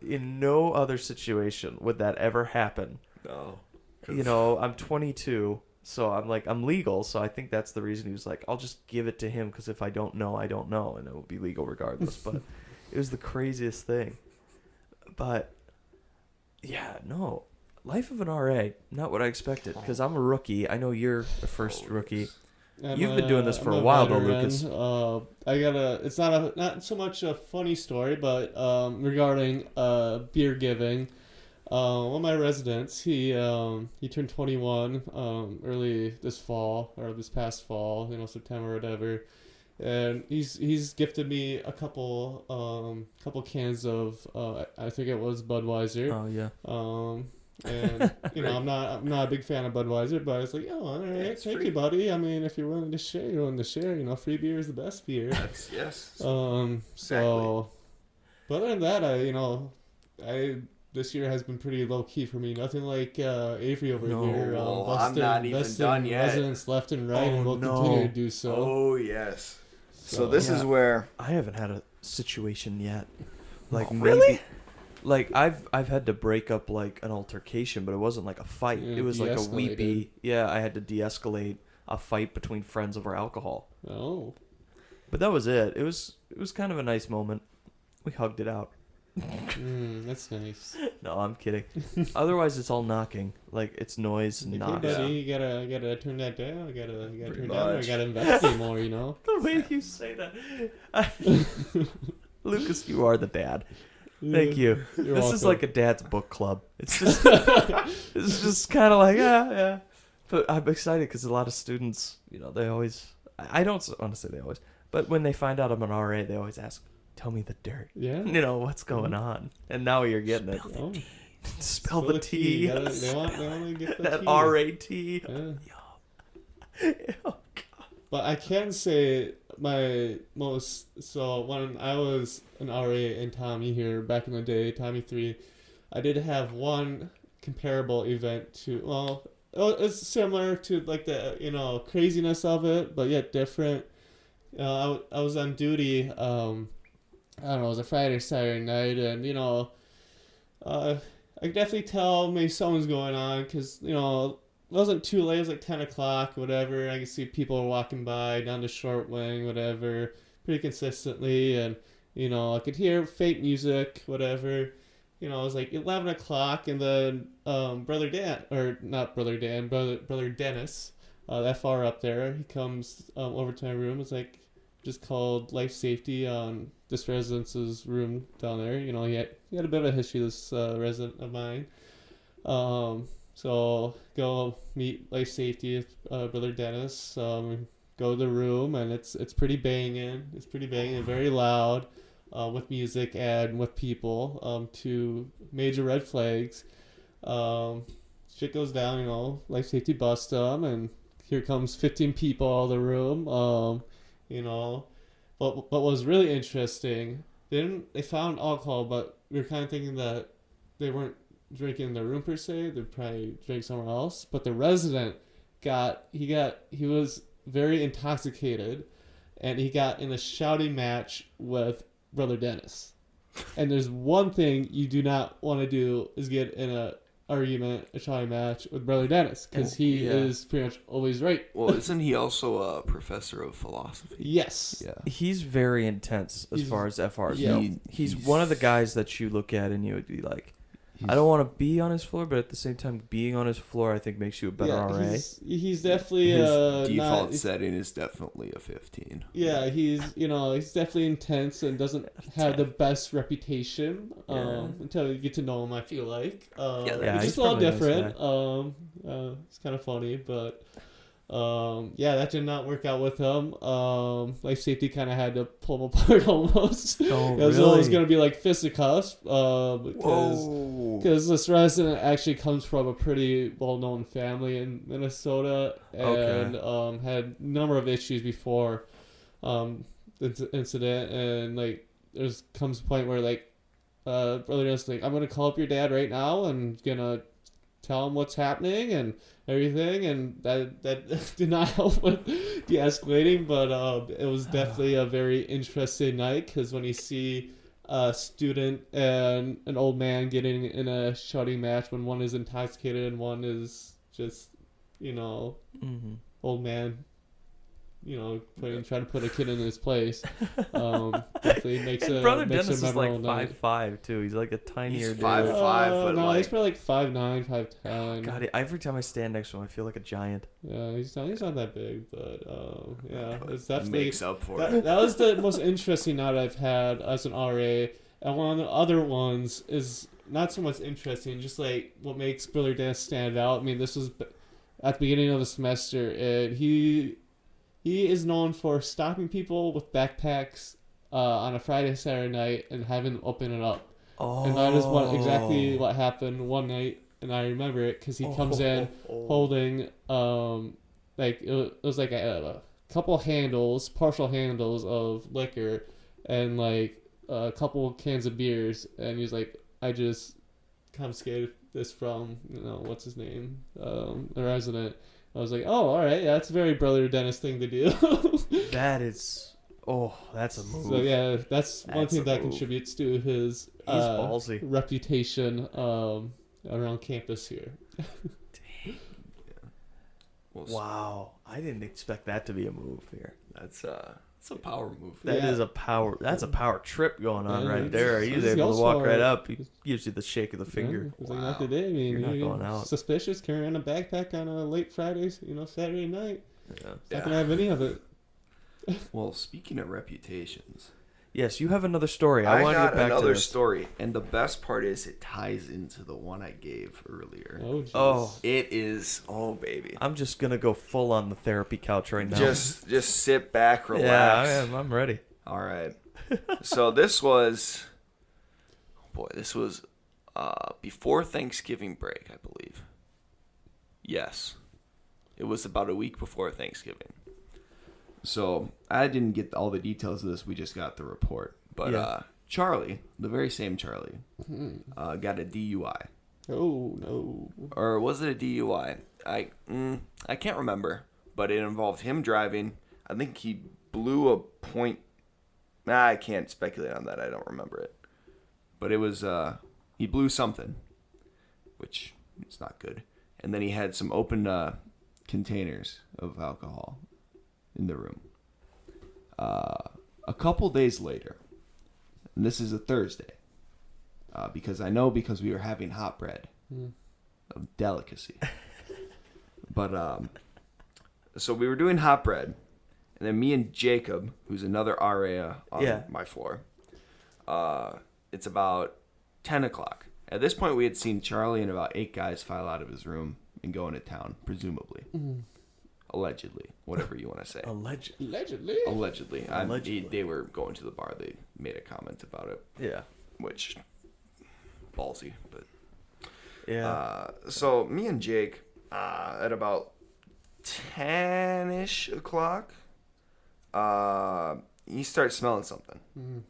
In no other situation would that ever happen. No. I'm 22, so I'm legal, so I think that's the reason he was like, I'll just give it to him, because if I don't know, I don't know, and it will be legal regardless. But it was the craziest thing. But, yeah, no. Life of an RA, not what I expected, because I'm a rookie. I know you're the first rookie. You've been doing this for a while, though, Lucas. It's not so much a funny story, but regarding beer giving. One of my residents, he turned 21 early this fall, or this past fall, September or whatever, and he's gifted me a couple cans of I think it was Budweiser. Oh yeah. And I'm not a big fan of Budweiser, but I was like, oh, all right, thank you, buddy. I mean, if you're willing to share, you're willing to share. Free beer is the best beer. Yes. So, Exactly. but other than that, this year has been pretty low key for me. Nothing like Avery over here. I'm not even done yet. Residents left and right, and we'll no. continue to do so. Oh yes. So this is where I haven't had a situation yet. Like really? maybe, like I've had to break up like an altercation, but it wasn't like a fight. Yeah, It was like a de-escalated. weepy. Yeah, I had to de-escalate a fight between friends over alcohol. Oh. But that was it. It was kind of a nice moment. We hugged it out. That's nice. No, I'm kidding. Otherwise, it's all knocking. Like it's noise and Hey, knocks. buddy, you gotta turn that down. You gotta Pretty turn down. Or much. you gotta investigate more. The way you say that, Lucas, you are the dad. Thank you. You're This is welcome. like a dad's book club. It's just, it's just kind of like yeah. But I'm excited because a lot of students, they always. I don't want to say they always, but when they find out I'm an RA, they always ask, "Tell me the dirt." Yeah. What's going on? And now you're getting it. Oh. Spill the tea. They want to get the That tea. RAT. Yeah. But I can say so when I was an RA in Tommy here back in the day, Tommy 3, I did have one comparable event to, it's similar to like the, craziness of it, but yet different. I was on duty, I don't know, it was a Friday or Saturday night, and, I could definitely tell maybe something's going on because, it wasn't too late. It was like 10 o'clock, whatever. I could see people walking by down the short wing, whatever, pretty consistently. And, I could hear fake music, whatever. It was like 11 o'clock, and then Brother Dennis, that far up there, he comes over to my room. It's like just called life safety on this resident's room down there. He had a bit of a history, this resident of mine. So go meet life safety with Brother Dennis. Go to the room, and it's pretty banging. It's pretty banging, very loud, with music and with people. Two major red flags. Shit goes down. Life safety busts them, and here comes 15 people out of the room. But what was really interesting, they found alcohol, but we were kind of thinking that they weren't drinking in the room per se. They probably drank somewhere else. But the resident he was very intoxicated, and he got in a shouting match with Brother Dennis. And there's one thing you do not want to do is get in a shouting match with Brother Dennis, because he is pretty much always right. Well, isn't he also a professor of philosophy? Yes. Yeah. He's very intense as far as FRs yeah. go. He's one of the guys that you look at and you would be like, I don't want to be on his floor, but at the same time, being on his floor, I think makes you a better RA. He's definitely His default setting is definitely a 15. Yeah, he's definitely intense and doesn't have the best reputation until you get to know him. I feel like it's just a little different. It's kind of funny, but that did not work out with him. Life safety kind of had to pull him apart almost. Oh, It was really? always going to be like fisticuffs because this resident actually comes from a pretty well-known family in Minnesota and had a number of issues before the incident, and like comes a point where brother just like, I'm gonna call up your dad right now and gonna tell him what's happening and everything, and that did not help with de-escalating, but it was definitely a very interesting night, because when you see a student and an old man getting in a shouting match when one is intoxicated and one is just old man trying to put a kid in his place. Definitely makes And a Brother makes Dennis a is like memorable night. 5'5" too. He's like a tinier He's dude. 5'5", but no, like he's probably like 5'9", 5'10". God, every time I stand next to him, I feel like a giant. Yeah, he's not that big, but yeah, it's definitely makes up for it. that was the most interesting night I've had as an RA. And one of the other ones is not so much interesting, just like what makes Brother Dennis stand out. I mean, this was at the beginning of the semester, and he is known for stopping people with backpacks on a Friday, Saturday night and having them open it up. Oh. And that is exactly what happened one night, and I remember it because he comes in holding like it was like a couple handles, partial handles of liquor, and like a couple cans of beers, and he's like, I just confiscated this from what's his name, the resident. I was like, oh, all right, yeah, that's a very Brother Dennis thing to do. That's a move. So yeah, that's one That's thing a that move. contributes to his He's ballsy. reputation around campus here. Well, Wow, I didn't expect that to be a move here. that's a power move. That is Yeah. a power. That's a power trip going on Yeah, right it's- there. He's it's able to also walk right a- up. He gives you the shake of the finger. Yeah, it's like Wow. not today. I mean, You're not going out. Suspicious carrying a backpack on a late Friday, Saturday night. Yeah. Not gonna have any of it. Well, speaking of reputations, Yes, you have another story. I I want to got get back to another this. story, and the best part is it ties into the one I gave earlier. Oh, geez. Oh, It is, baby. I'm just gonna go full on the therapy couch right now. Just sit back, relax. Yeah, I'm ready. All right. So this was before Thanksgiving break, I believe. Yes. It was about a week before Thanksgiving. So I didn't get all the details of this. We just got the report. But Yeah. Charlie, the very same Charlie, got a DUI. Oh no. Or was it a DUI? I can't remember. But it involved him driving. I think he blew a point. I can't speculate on that. I don't remember it. But it was, he blew something, which is not good. And then he had some open containers of alcohol in the room. A couple days later, and this is a Thursday, because we were having hot bread, a delicacy. But, so we were doing hot bread. And then me and Jacob, who's another RA on my floor, it's about 10 o'clock. At this point, we had seen Charlie and about 8 guys file out of his room and go into town, presumably. Allegedly. Whatever you want to say. Allegedly. Allegedly. They were going to the bar. They made a comment about it. Yeah. Which, ballsy. But Yeah. so me and Jake, at about 10-ish o'clock, he starts smelling something.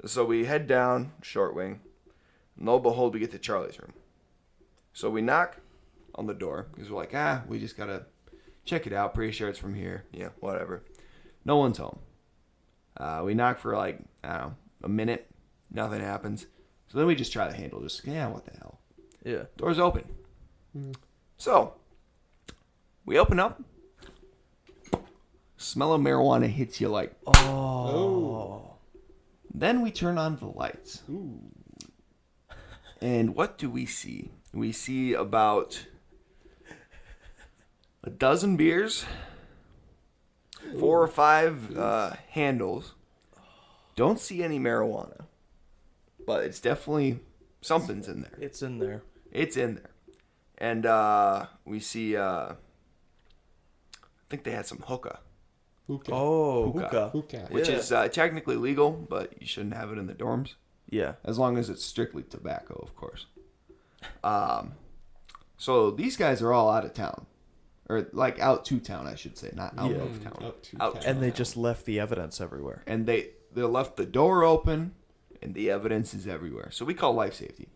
So we head down, short wing. Lo and behold, we get to Charlie's room. So we knock on the door because we're like, we just gotta check it out. Pretty sure it's from here. Yeah, whatever. No one's home. We knock for like, I don't know, a minute. Nothing happens. So then we just try the handle. Just, what the hell? Yeah. Door's open. So we open up. Smell of marijuana hits you like. Oh. Then we turn on the lights. Ooh. And what do we see? We see about a dozen beers, 4 or 5 handles. Don't see any marijuana, but it's definitely something's in there. It's in there. It's in there. And we see, I think they had some hookah, Hookah. Oh, Hookah. Hookah. which Yeah. is technically legal, but you shouldn't have it in the dorms. Yeah. As long as it's strictly tobacco, of course. So these guys are all out of town. Or, like, out to town, I should say. Not out Yeah. of town. Out to Out town. And they just left the evidence everywhere. And they left the door open, and the evidence is everywhere. So we call life safety.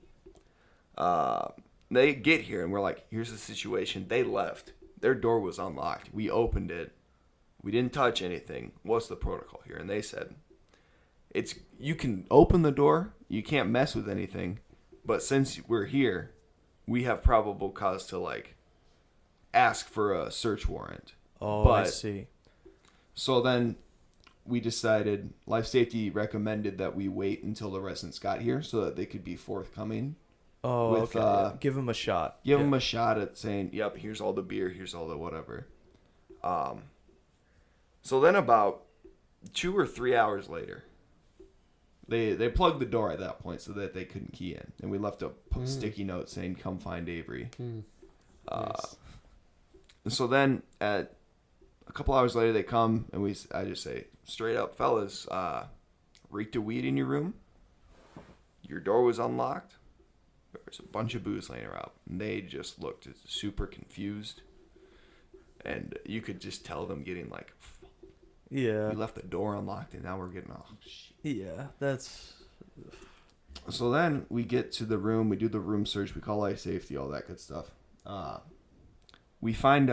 They get here, and we're like, here's the situation. They left. Their door was unlocked. We opened it. We didn't touch anything. What's the protocol here? And they said, you can open the door. You can't mess with anything. But since we're here, we have probable cause to, like, ask for a search warrant. Oh, I But see. So then we decided, life safety recommended that we wait until the residents got here so that they could be forthcoming. Oh, With, okay. Yeah. Give him a shot. Give them a shot at saying, yep, here's all the beer, here's all the whatever. So then about 2 or 3 hours later, they plugged the door at that point so that they couldn't key in. And we left a sticky note saying, come find Avery. Nice. So then at a couple hours later, they come and I just say, straight up, fellas, reeked of weed in your room. Your door was unlocked. There was a bunch of booze laying around. And they just looked super confused. And you could just tell them getting like, Yeah. we left the door unlocked and now we're getting off. Yeah, that's... So then we get to the room. We do the room search. We call life safety, all that good stuff. We find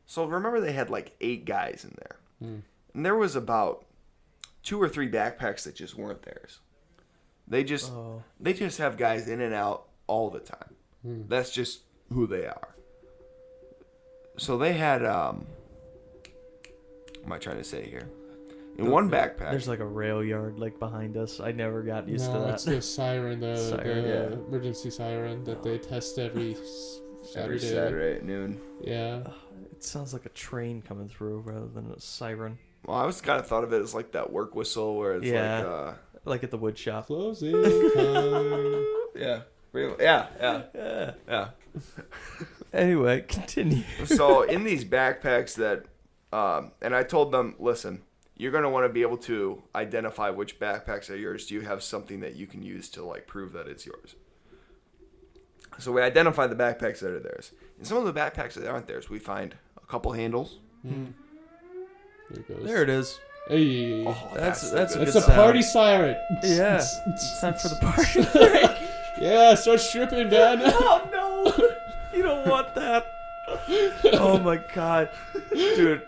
So remember they had like 8 guys in there. And there was about 2 or 3 backpacks that just weren't theirs. They just have guys in and out all the time. That's just who they are. So they had what am I trying to say here? In one backpack, There's like a rail yard like behind us. I never got used to that. It's the siren, Siren, the emergency siren that they test every Saturday. Saturday at noon. Yeah. It sounds like a train coming through rather than a siren. Well, I was kind of thought of it as like that work whistle where it's like at the wood shop. Closing time. Yeah. Anyway, continue. So in these backpacks that, and I told them, listen, you're going to want to be able to identify which backpacks are yours. Do you have something that you can use to like prove that it's yours? So we identify the backpacks that are theirs. And some of the backpacks that aren't theirs, we find a couple handles. There it goes. There it is. Hey. Oh, That's the a It's good a sound. party siren. Yeah. It's time for the party. Yeah, start stripping, man. Oh no! You don't want that. Oh my god, dude.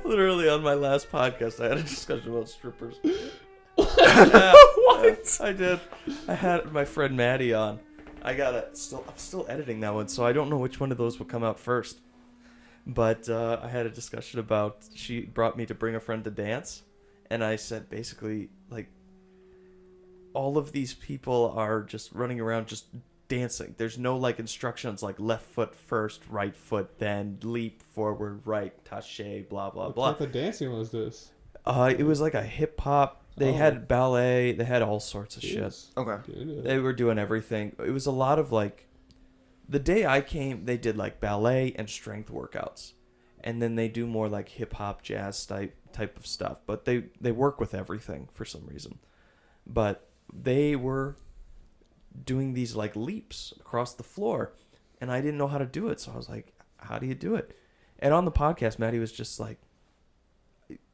Literally on my last podcast, I had a discussion about strippers. What? I did. I had my friend Maddie on. I'm still editing that one, so I don't know which one of those will come out first. But I had a discussion about, she brought me to bring a friend to dance, and I said basically, like, all of these people are just running around just dancing. There's no, like, instructions like left foot first, right foot, then leap forward, right, tache, blah, blah, blah. What type of dancing was this? It was like a hip-hop. They had ballet. They had all sorts of shit. Okay. They were doing everything. It was a lot of, like, the day I came, they did like ballet and strength workouts, and then they do more like hip hop, jazz type of stuff. But they work with everything for some reason. But they were doing these like leaps across the floor, and I didn't know how to do it. So I was like, "How do you do it?" And on the podcast, Maddie was just like,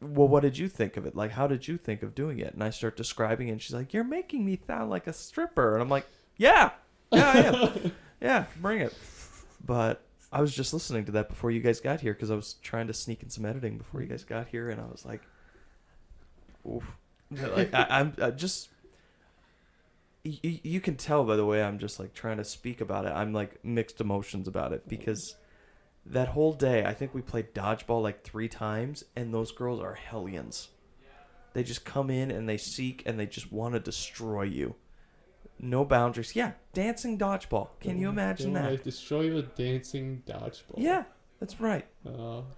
"Well, what did you think of it? Like, how did you think of doing it?" And I start describing it, and she's like, "You're making me sound like a stripper," and I'm like, "Yeah, I am." Yeah, bring it. But I was just listening to that before you guys got here because I was trying to sneak in some editing before you guys got here, and I was like, "Oof!" Like I'm just. You can tell by the way I'm just like trying to speak about it. I'm like mixed emotions about it because that whole day I think we played dodgeball like 3 times, and those girls are hellions. They just come in and they seek and they just want to destroy you. No boundaries. Yeah, dancing dodgeball. Can you imagine that? I destroy you with dancing dodgeball. Yeah, that's right.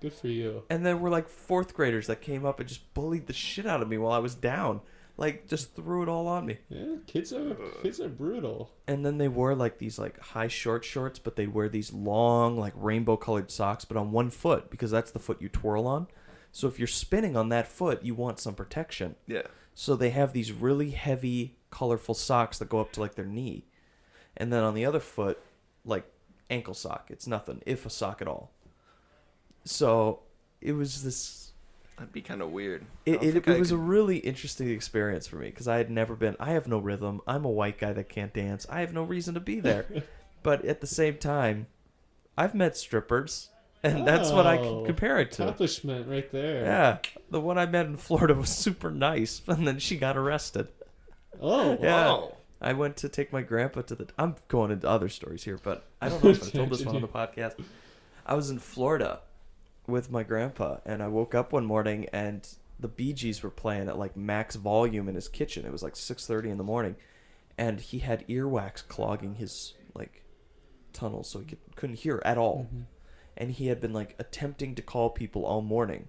Good for you. And there were like 4th graders that came up and just bullied the shit out of me while I was down. Like, just threw it all on me. Yeah, kids are brutal. And then they wore like these like high shorts, but they wear these long like rainbow colored socks, but on one foot because that's the foot you twirl on. So if you're spinning on that foot, you want some protection. Yeah. So they have these really heavy, colorful socks that go up to like their knee. And then on the other foot, like ankle sock. It's nothing, if a sock at all. So it was this... That'd be kind of weird. It was a really interesting experience for me because I had never been... I have no rhythm. I'm a white guy that can't dance. I have no reason to be there. But at the same time, I've met strippers. And that's what I can compare it to. Accomplishment right there. Yeah. The one I met in Florida was super nice. And then she got arrested. Oh, Yeah. Wow. I went to take my grandpa to the... I'm going into other stories here, but I don't know if I told this one on the podcast. I was in Florida with my grandpa, and I woke up one morning and the Bee Gees were playing at like max volume in his kitchen. It was like 6:30 in the morning, and he had earwax clogging his like tunnels, so he couldn't hear at all. Mm-hmm. And he had been like attempting to call people all morning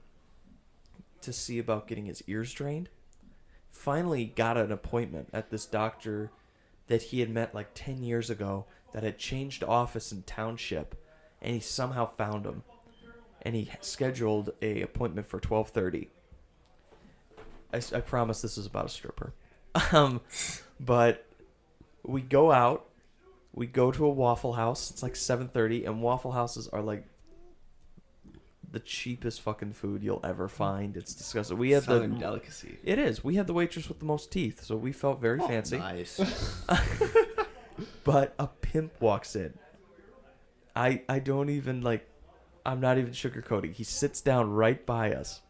to see about getting his ears drained. Finally got an appointment at this doctor that he had met like 10 years ago that had changed office and township, and he somehow found him. And he scheduled a appointment for 12:30. I promise this is about a stripper. But we go out. We go to a Waffle House. It's like 7:30, and Waffle Houses are like the cheapest fucking food you'll ever find. It's disgusting. We had Southern delicacy. It is. We had the waitress with the most teeth, so we felt very fancy. Nice. But a pimp walks in. I don't even like. I'm not even sugarcoating. He sits down right by us,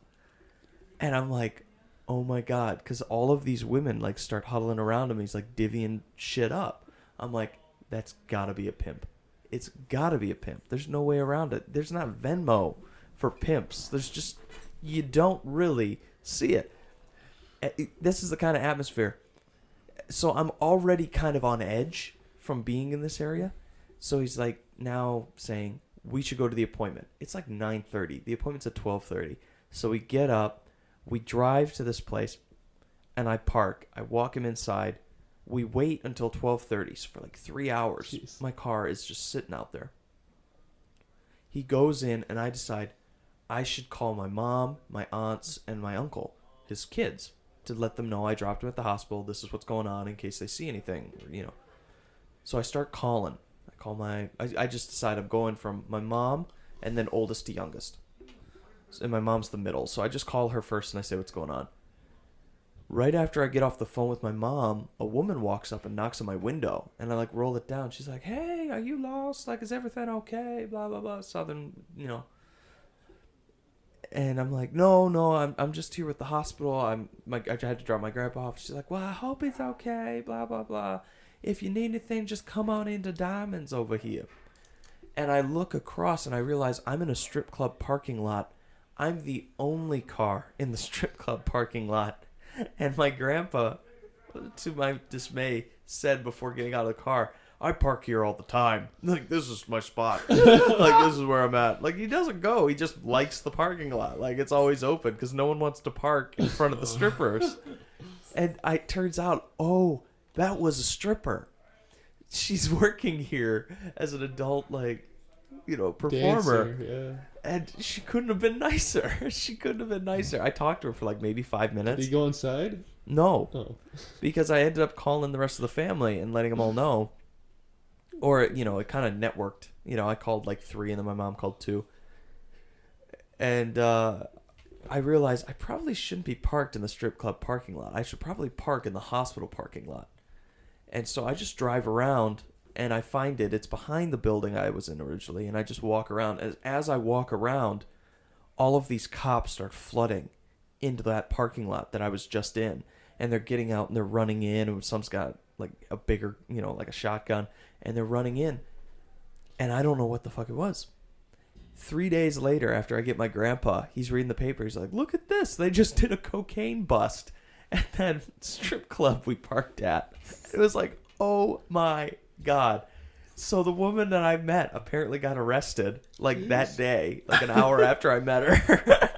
and I'm like, oh my god, because all of these women like start huddling around him. He's like divvying shit up. I'm like, that's gotta be a pimp. It's gotta be a pimp. There's no way around it. There's not Venmo for pimps. There's just, you don't really see it. This is the kind of atmosphere. So I'm already kind of on edge from being in this area. So he's like now saying we should go to the appointment. It's like 9:30. The appointment's at 12:30. So we get up, we drive to this place, and I park. I walk him inside. We wait until 12:30, so for like 3 hours. Jeez. My car is just sitting out there. He goes in, and I decide I should call my mom, my aunts, and my uncle, his kids, to let them know I dropped him at the hospital. This is what's going on in case they see anything, you know. So I start calling. I just decide I'm going from my mom and then oldest to youngest. And my mom's the middle. So I just call her first and I say what's going on. Right after I get off the phone with my mom, a woman walks up and knocks on my window. And I like roll it down. She's like, hey, are you lost? Like, is everything okay? Blah, blah, blah. Southern, you know. And I'm like, no, I'm just here with the hospital. I had to drop my grandpa off. She's like, well, I hope he's okay. Blah, blah, blah. If you need anything, just come on into Diamonds over here. And I look across and I realize I'm in a strip club parking lot. I'm the only car in the strip club parking lot. And my grandpa, to my dismay, said before getting out of the car, I park here all the time. Like, this is my spot. Like, this is where I'm at. Like, he doesn't go. He just likes the parking lot. Like, it's always open because no one wants to park in front of the strippers. And it turns out, oh, that was a stripper. She's working here as an adult, like, you know, performer. Dancer, yeah. And she couldn't have been nicer. I talked to her for like maybe 5 minutes. Did he go inside? No. Oh. Because I ended up calling the rest of the family and letting them all know. Or, you know, it kind of networked. You know, I called like 3 and then my mom called 2. And I realized I probably shouldn't be parked in the strip club parking lot. I should probably park in the hospital parking lot. And so I just drive around and I find it. It's behind the building I was in originally. And I just walk around. As I walk around, all of these cops start flooding into that parking lot that I was just in. And they're getting out and they're running in. And some's got like a bigger, you know, like a shotgun. And they're running in. And I don't know what the fuck it was. 3 days later, after I get my grandpa, he's reading the paper. He's like, look at this. They just did a cocaine bust at that strip club we parked at. It was like, oh my God. So the woman that I met apparently got arrested like that day, like an hour after I met her.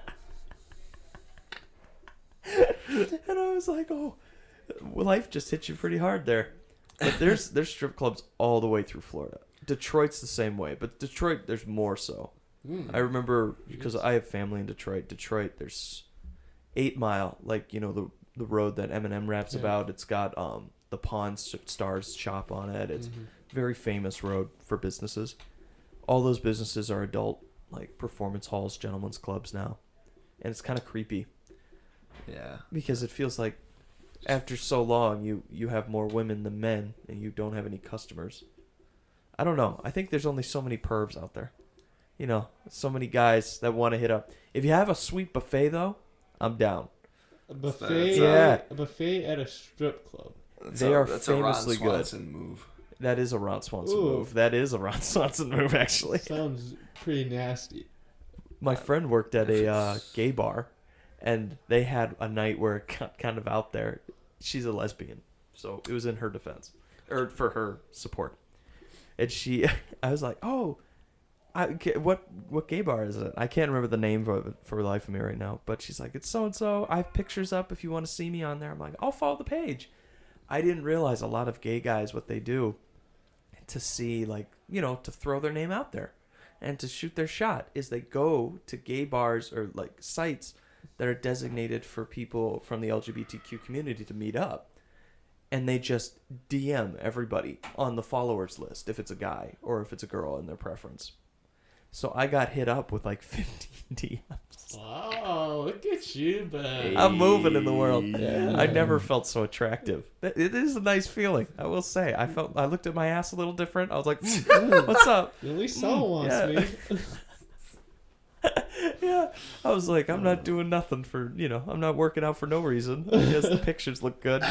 And I was like, oh, life just hit you pretty hard there. But there's strip clubs all the way through Florida. Detroit's the same way, but Detroit, there's more so. I remember because I have family in Detroit. There's 8 Mile, like, you know, the road that Eminem raps about. It's got the Pawn Stars shop on it. It's very famous road for businesses. All those businesses are adult, like, performance halls, gentlemen's clubs now. And it's kind of creepy. Yeah. Because it feels like after so long, you have more women than men, and you don't have any customers. I don't know. I think there's only so many pervs out there. You know, so many guys that want to hit up. If you have a sweet buffet, though, I'm down. A buffet, Yeah. a buffet at a strip club. They are famously a Ron good. Swanson move. That is a Ron Swanson Ooh. move. That is a Ron Swanson move, actually. Sounds pretty nasty. My friend worked at a gay bar, and they had a night where it got kind of out there. She's a lesbian, so it was in her defense, or for her support. And I was like, oh, what gay bar is it? I can't remember the name of it for the life of me right now. But she's like, it's so and so. I have pictures up if you want to see me on there. I'm like, I'll follow the page. I didn't realize a lot of gay guys what they do to see, like, you know, to throw their name out there and to shoot their shot is they go to gay bars or like sites that are designated for people from the LGBTQ community to meet up. And they just DM everybody on the followers list if it's a guy or if it's a girl in their preference. So I got hit up with like 15 DMs. Wow, look at you, man. I'm moving in the world. Yeah. I never felt so attractive. It is a nice feeling, I will say. I looked at my ass a little different. I was like, what's up? At least someone wants me. Yeah. I was like, I'm not doing nothing for, you know, I'm not working out for no reason. I guess the pictures look good.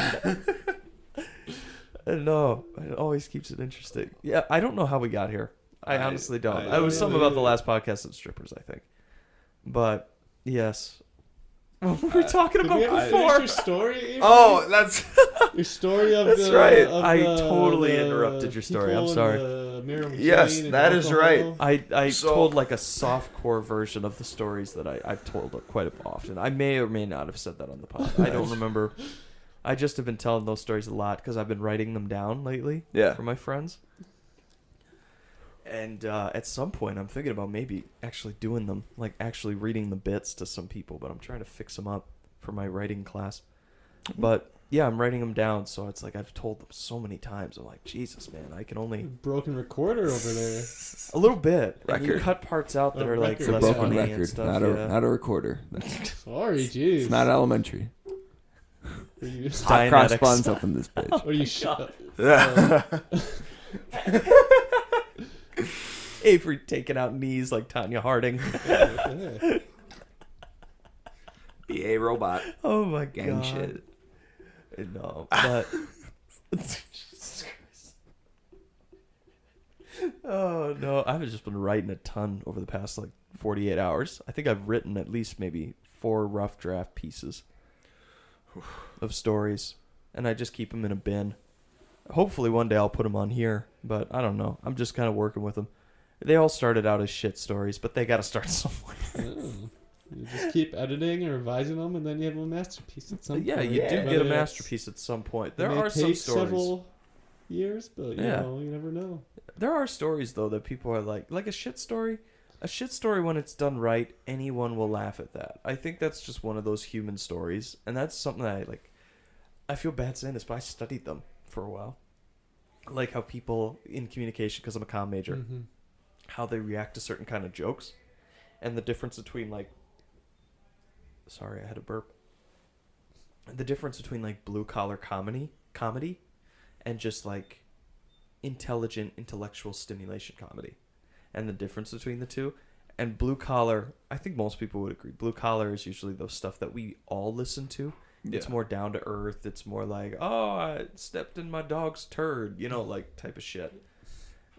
No, it always keeps it interesting. Yeah, I don't know how we got here. I honestly don't. It was something about the last podcast of strippers, I think. But, yes. What were we talking about before? Your story, Avery? Oh, that's Your story of That's the... right. of I the- totally the interrupted your story. I'm people in sorry. the marijuana Yes, and that is alcohol. right. I So- told like a soft core version of the stories that I've told quite often. I may or may not have said that on the pod. I don't remember. I just have been telling those stories a lot because I've been writing them down lately for my friends. And at some point, I'm thinking about maybe actually doing them, like actually reading the bits to some people, but I'm trying to fix them up for my writing class. But yeah, I'm writing them down, so it's like I've told them so many times. I'm like, Jesus, man, I can only... Broken recorder over there. A little bit. And you Record. cut parts out that A are like record. less Broken funny and record, stuff. not yeah. a recorder. Sorry, jeez. It's not elementary. Are you, Hot cross Dianetics. buns up in this bitch. are you shut? Avery taking out knees like Tanya Harding. be a robot. Oh my Gang god. shit. No, but Jesus Christ. Oh no, I've just been writing a ton over the past like 48 hours. I think I've written at least maybe 4 rough draft pieces of stories, and I just keep them in a bin. Hopefully one day I'll put them on here, but I don't know. I'm just kind of working with them. They all started out as shit stories, but they got to start somewhere. Oh. You just keep editing and revising them, and then you have a masterpiece at some Yeah, point. you do get a Whether masterpiece at some point. There it may are some take stories. several years, but you Yeah. know, you never know. There are stories though that people are like a shit story. A shit story, when it's done right, anyone will laugh at that. I think that's just one of those human stories, and that's something that I feel bad saying this, but I studied them for a while. Like how people in communication, because I'm a comm major, Mm-hmm. how they react to certain kind of jokes, and the difference between like, sorry, I had a burp. The difference between like blue collar comedy, and just like intelligent, intellectual stimulation comedy, and the difference between the two. And blue collar, I think most people would agree. Blue collar is usually those stuff that we all listen to. It's more down to earth. It's more like, oh, I stepped in my dog's turd, you know, like type of shit.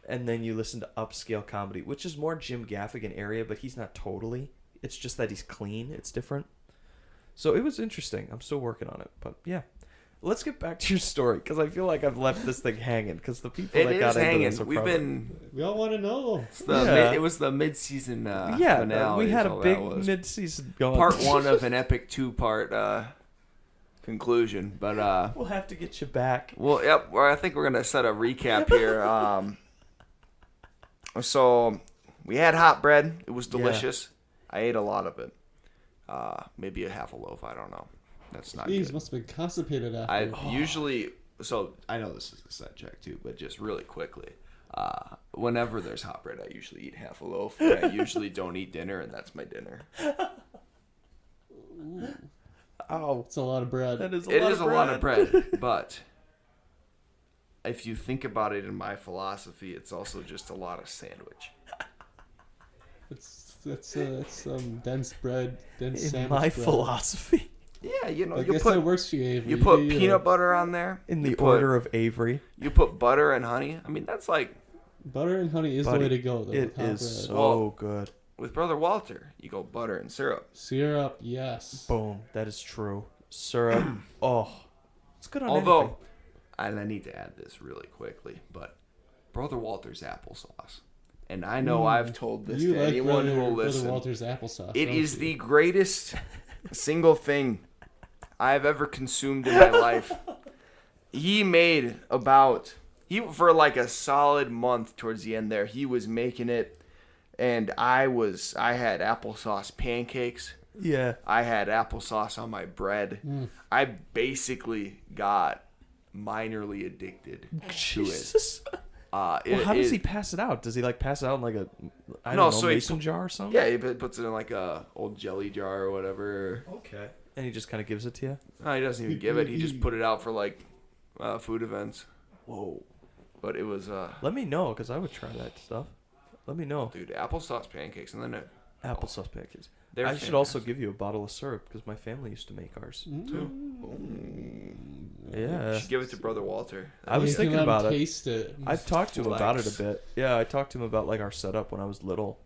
And then you listen to upscale comedy, which is more Jim Gaffigan area, but he's not totally. It's just that he's clean. It's different. So it was interesting. I'm still working on it, but yeah. Let's get back to your story, because I feel like I've left this thing hanging, because the people It that is got into hanging. this are We've probably... been. We all want to know. It's the Yeah. it was the mid-season yeah, finale. we had is a all big that was. mid-season going. Part 1 of an epic 2-part conclusion. But We'll have to get you back. well, yep. Well, I think we're gonna set a recap here. So we had hot bread. It was delicious. I ate a lot of it. Maybe a half a loaf. I don't know. That's not Jeez, good. must have been constipated after. I usually, so I know this is a set check too, but just really quickly, whenever there's hot bread, I usually eat half a loaf. And I usually don't eat dinner, and that's my dinner. Ow. It's a lot of bread. That is a It lot is of a lot of bread. bread, but if you think about it in my philosophy, it's also just a lot of sandwich. It's some dense bread, dense In sandwich my bread. philosophy. Yeah, you know, I you guess that put works for you, Avery. you put do peanut butter on there. In the You put- order of Avery. You put butter and honey. I mean, that's like Butter and honey is Buddy, the way to go, though. It with hot is bread. so Well- good. with Brother Walter. You go butter and syrup. Syrup, yes. Boom. That is true. Syrup. Oh. It's good on Although, anything. and I need to add this really quickly, but Brother Walter's applesauce. And I know I've told this You to like anyone who will Brother listen. Walter's applesauce. It don't is you? the greatest single thing I've ever consumed in my life. He made for like a solid month towards the end there, he was making it, and I had applesauce pancakes. Yeah. I had applesauce on my bread. I basically got minorly addicted to it. Jesus. Well, Well, how does he pass it out? Does he like pass it out in like a I No, don't know, so he mason jar or something? Yeah, he puts it in like a old jelly jar or whatever. Okay. And he just kind of gives it to you? No, he doesn't even give it. He just put it out for like food events. Whoa. But it was Let me know, because I would try that stuff. Let me know. dude, applesauce pancakes, and then Applesauce pancakes. they're I should also give you a bottle of syrup, because my family used to make ours. too. Yeah. You should give it to Brother Walter. I was You can thinking let him about it. taste it. I've talked to him about it Flex. a bit. Yeah, I talked to him about like our setup when I was little,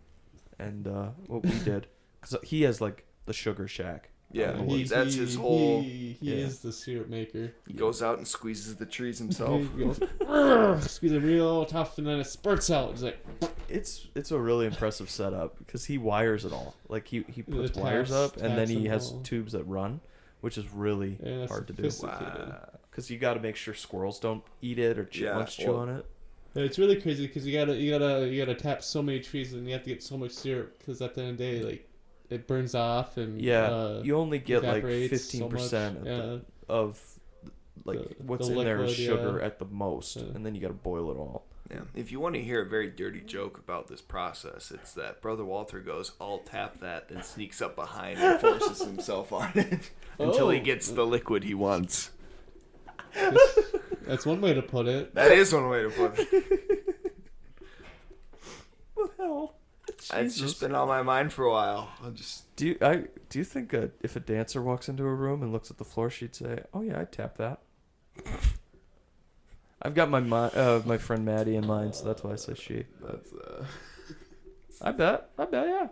and what we did, because he has like the sugar shack. Yeah, He- that's he- his whole. He Yeah. is the syrup maker. He goes out and squeezes the trees himself. He goes, "Urgh," squeeze it real tough, and then it spurts out. It's like It's a really impressive setup because he wires it all. Like he puts The wires taps- up, and then taps he and has all. tubes that run, which is really yeah, that's hard to do. sophisticated. Because you got to make sure squirrels don't eat it or chipmunks chew well- on it. Yeah, it's really crazy because you gotta tap so many trees and you have to get so much syrup because at the end of the day, like it burns off and Yeah, you only get like evaporates so 15% much. of like The- what's the in there is liquid, sugar yeah. at the most, Yeah. and then you got to boil it all. Yeah. If you want to hear a very dirty joke about this process, it's that Brother Walter goes, "I'll tap that," then sneaks up behind and forces himself on it until he Oh. gets the liquid he wants. That's one way to put it. That is one way to put it. What the hell? It's just been on my mind for a while. Do you think if a dancer walks into a room and looks at the floor, she'd say, "Oh yeah, I'd tap that." I've got my friend Maddie in mind, so that's why I say she. That's I bet, yeah.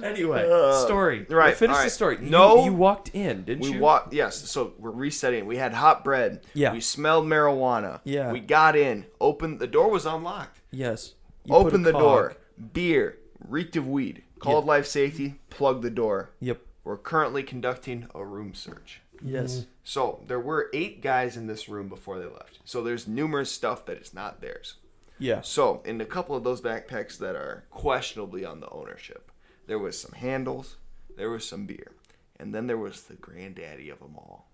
Anyway, story. right, Finish the alright. story. No. You walked in, didn't we you? walked. Yes. So we're resetting. We had hot bread. Yeah. We smelled marijuana. Yeah. We got in. Opened the door was unlocked. Yes. You put a Opened the cog. door. Beer. Reeked of weed. Called life safety. Plugged the door. Yep. We're currently conducting a room search. Yes. So there were 8 guys in this room before they left. So there's numerous stuff that is not theirs. Yeah. So in a couple of those backpacks that are questionably on the ownership, there was some handles, there was some beer, and then there was the granddaddy of them all.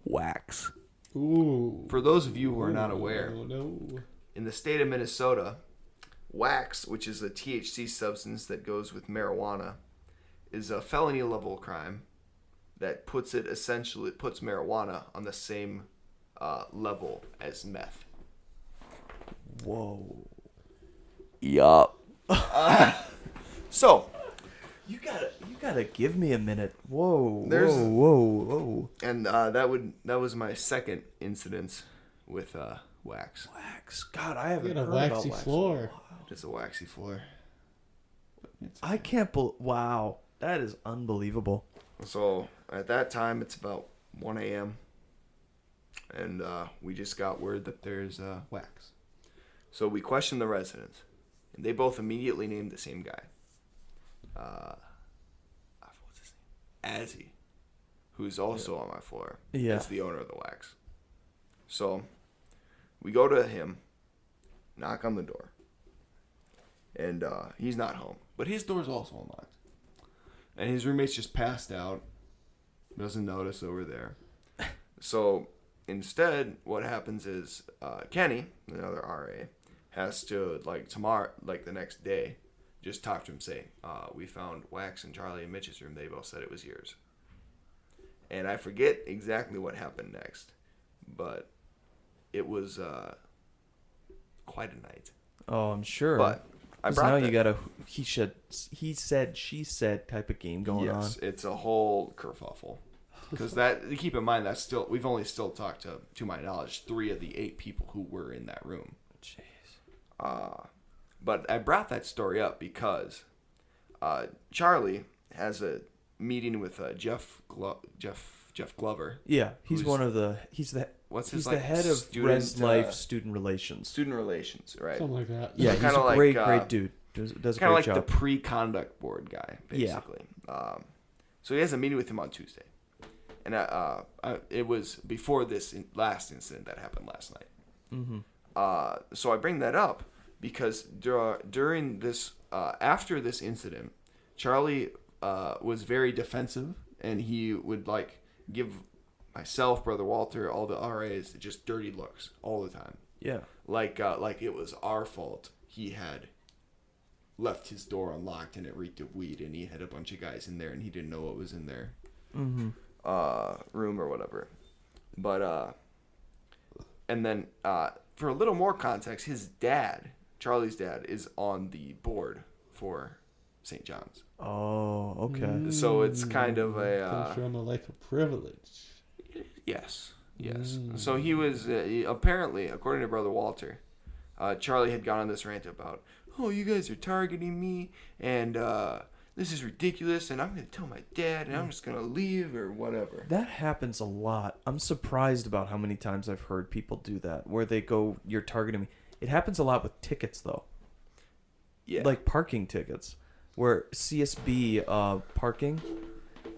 Wax. Ooh. For those of you who are not aware, No. in the state of Minnesota, wax, which is a THC substance that goes with marijuana, is a felony level crime that puts marijuana on the same level as meth. Whoa. Yup. So, You gotta give me a minute. Whoa. There's- Whoa. and that was my second incident with wax. Wax. God, I You haven't got a heard about waxy wax. floor. Just a waxy floor. I can't believe. Wow, that is unbelievable. So at that time, it's about 1 a.m. And we just got word that there's wax. So we questioned the residents, and they both immediately named the same guy. What's his name? Azzy, who's also on my floor. Yeah. Is the owner of the wax. So we go to him, knock on the door, and he's not home. But his door's also unlocked. And his roommate's just passed out. Doesn't notice over there. So instead, what happens is Kenny, another RA, has to tomorrow, the next day, just talk to him. Say, we found wax in Charlie and Mitch's room. They both said it was yours. And I forget exactly what happened next, but it was quite a night. Oh, I'm sure. But I 'Cause brought now that. you got a he said, she said type of game going on. Yes, it's a whole kerfuffle. Because keep in mind, that's still, we've only still talked to my knowledge, 3 of the 8 people who were in that room. Jeez. But I brought that story up because Charlie has a meeting with Jeff Glover. Yeah, he's Who's- one of the What's he's his the like, head of student, Res Life Student Relations. student relations, right? Something like that. Yeah, So he's kinda a great like, dude. Does a Kind of great like job. the pre-conduct board guy, basically. So he has a meeting with him on Tuesday, and it was before this last incident that happened last night. Mm-hmm. So I bring that up because during this, after this incident, Charlie was very defensive, and he would like give myself, Brother Walter, all the RAs just dirty looks all the time. Yeah. Like it was our fault. He had left his door unlocked and it reeked of weed, and he had a bunch of guys in there and he didn't know what was in their room or whatever. But and then for a little more context, his dad, Charlie's dad, is on the board for St. John's. Oh, okay. So it's kind of Comes from a life of privilege. Yes. So he was apparently, according to Brother Walter, Charlie had gone on this rant about, oh, you guys are targeting me, and this is ridiculous, and I'm going to tell my dad, and I'm just going to leave or whatever. That happens a lot. I'm surprised about how many times I've heard people do that, where they go, you're targeting me. It happens a lot with tickets, though. Yeah. Like parking tickets, where CSB parking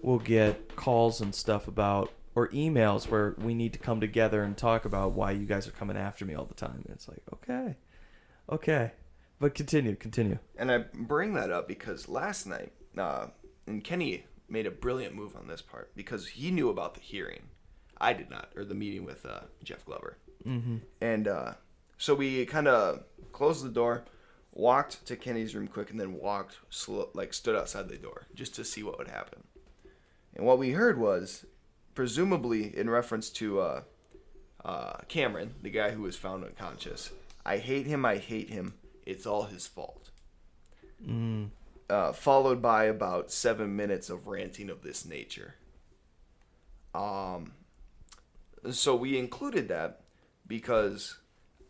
will get calls and stuff about, or emails where we need to come together and talk about why you guys are coming after me all the time. And it's like, okay. But continue. And I bring that up because last night, and Kenny made a brilliant move on this part because he knew about the hearing. I did not, or the meeting with Jeff Glover. Mm-hmm. And so we kind of closed the door, walked to Kenny's room quick, and then stood outside the door just to see what would happen. And what we heard was, presumably in reference to Cameron, the guy who was found unconscious, I hate him, it's all his fault. Followed by about 7 minutes of ranting of this nature. So we included that because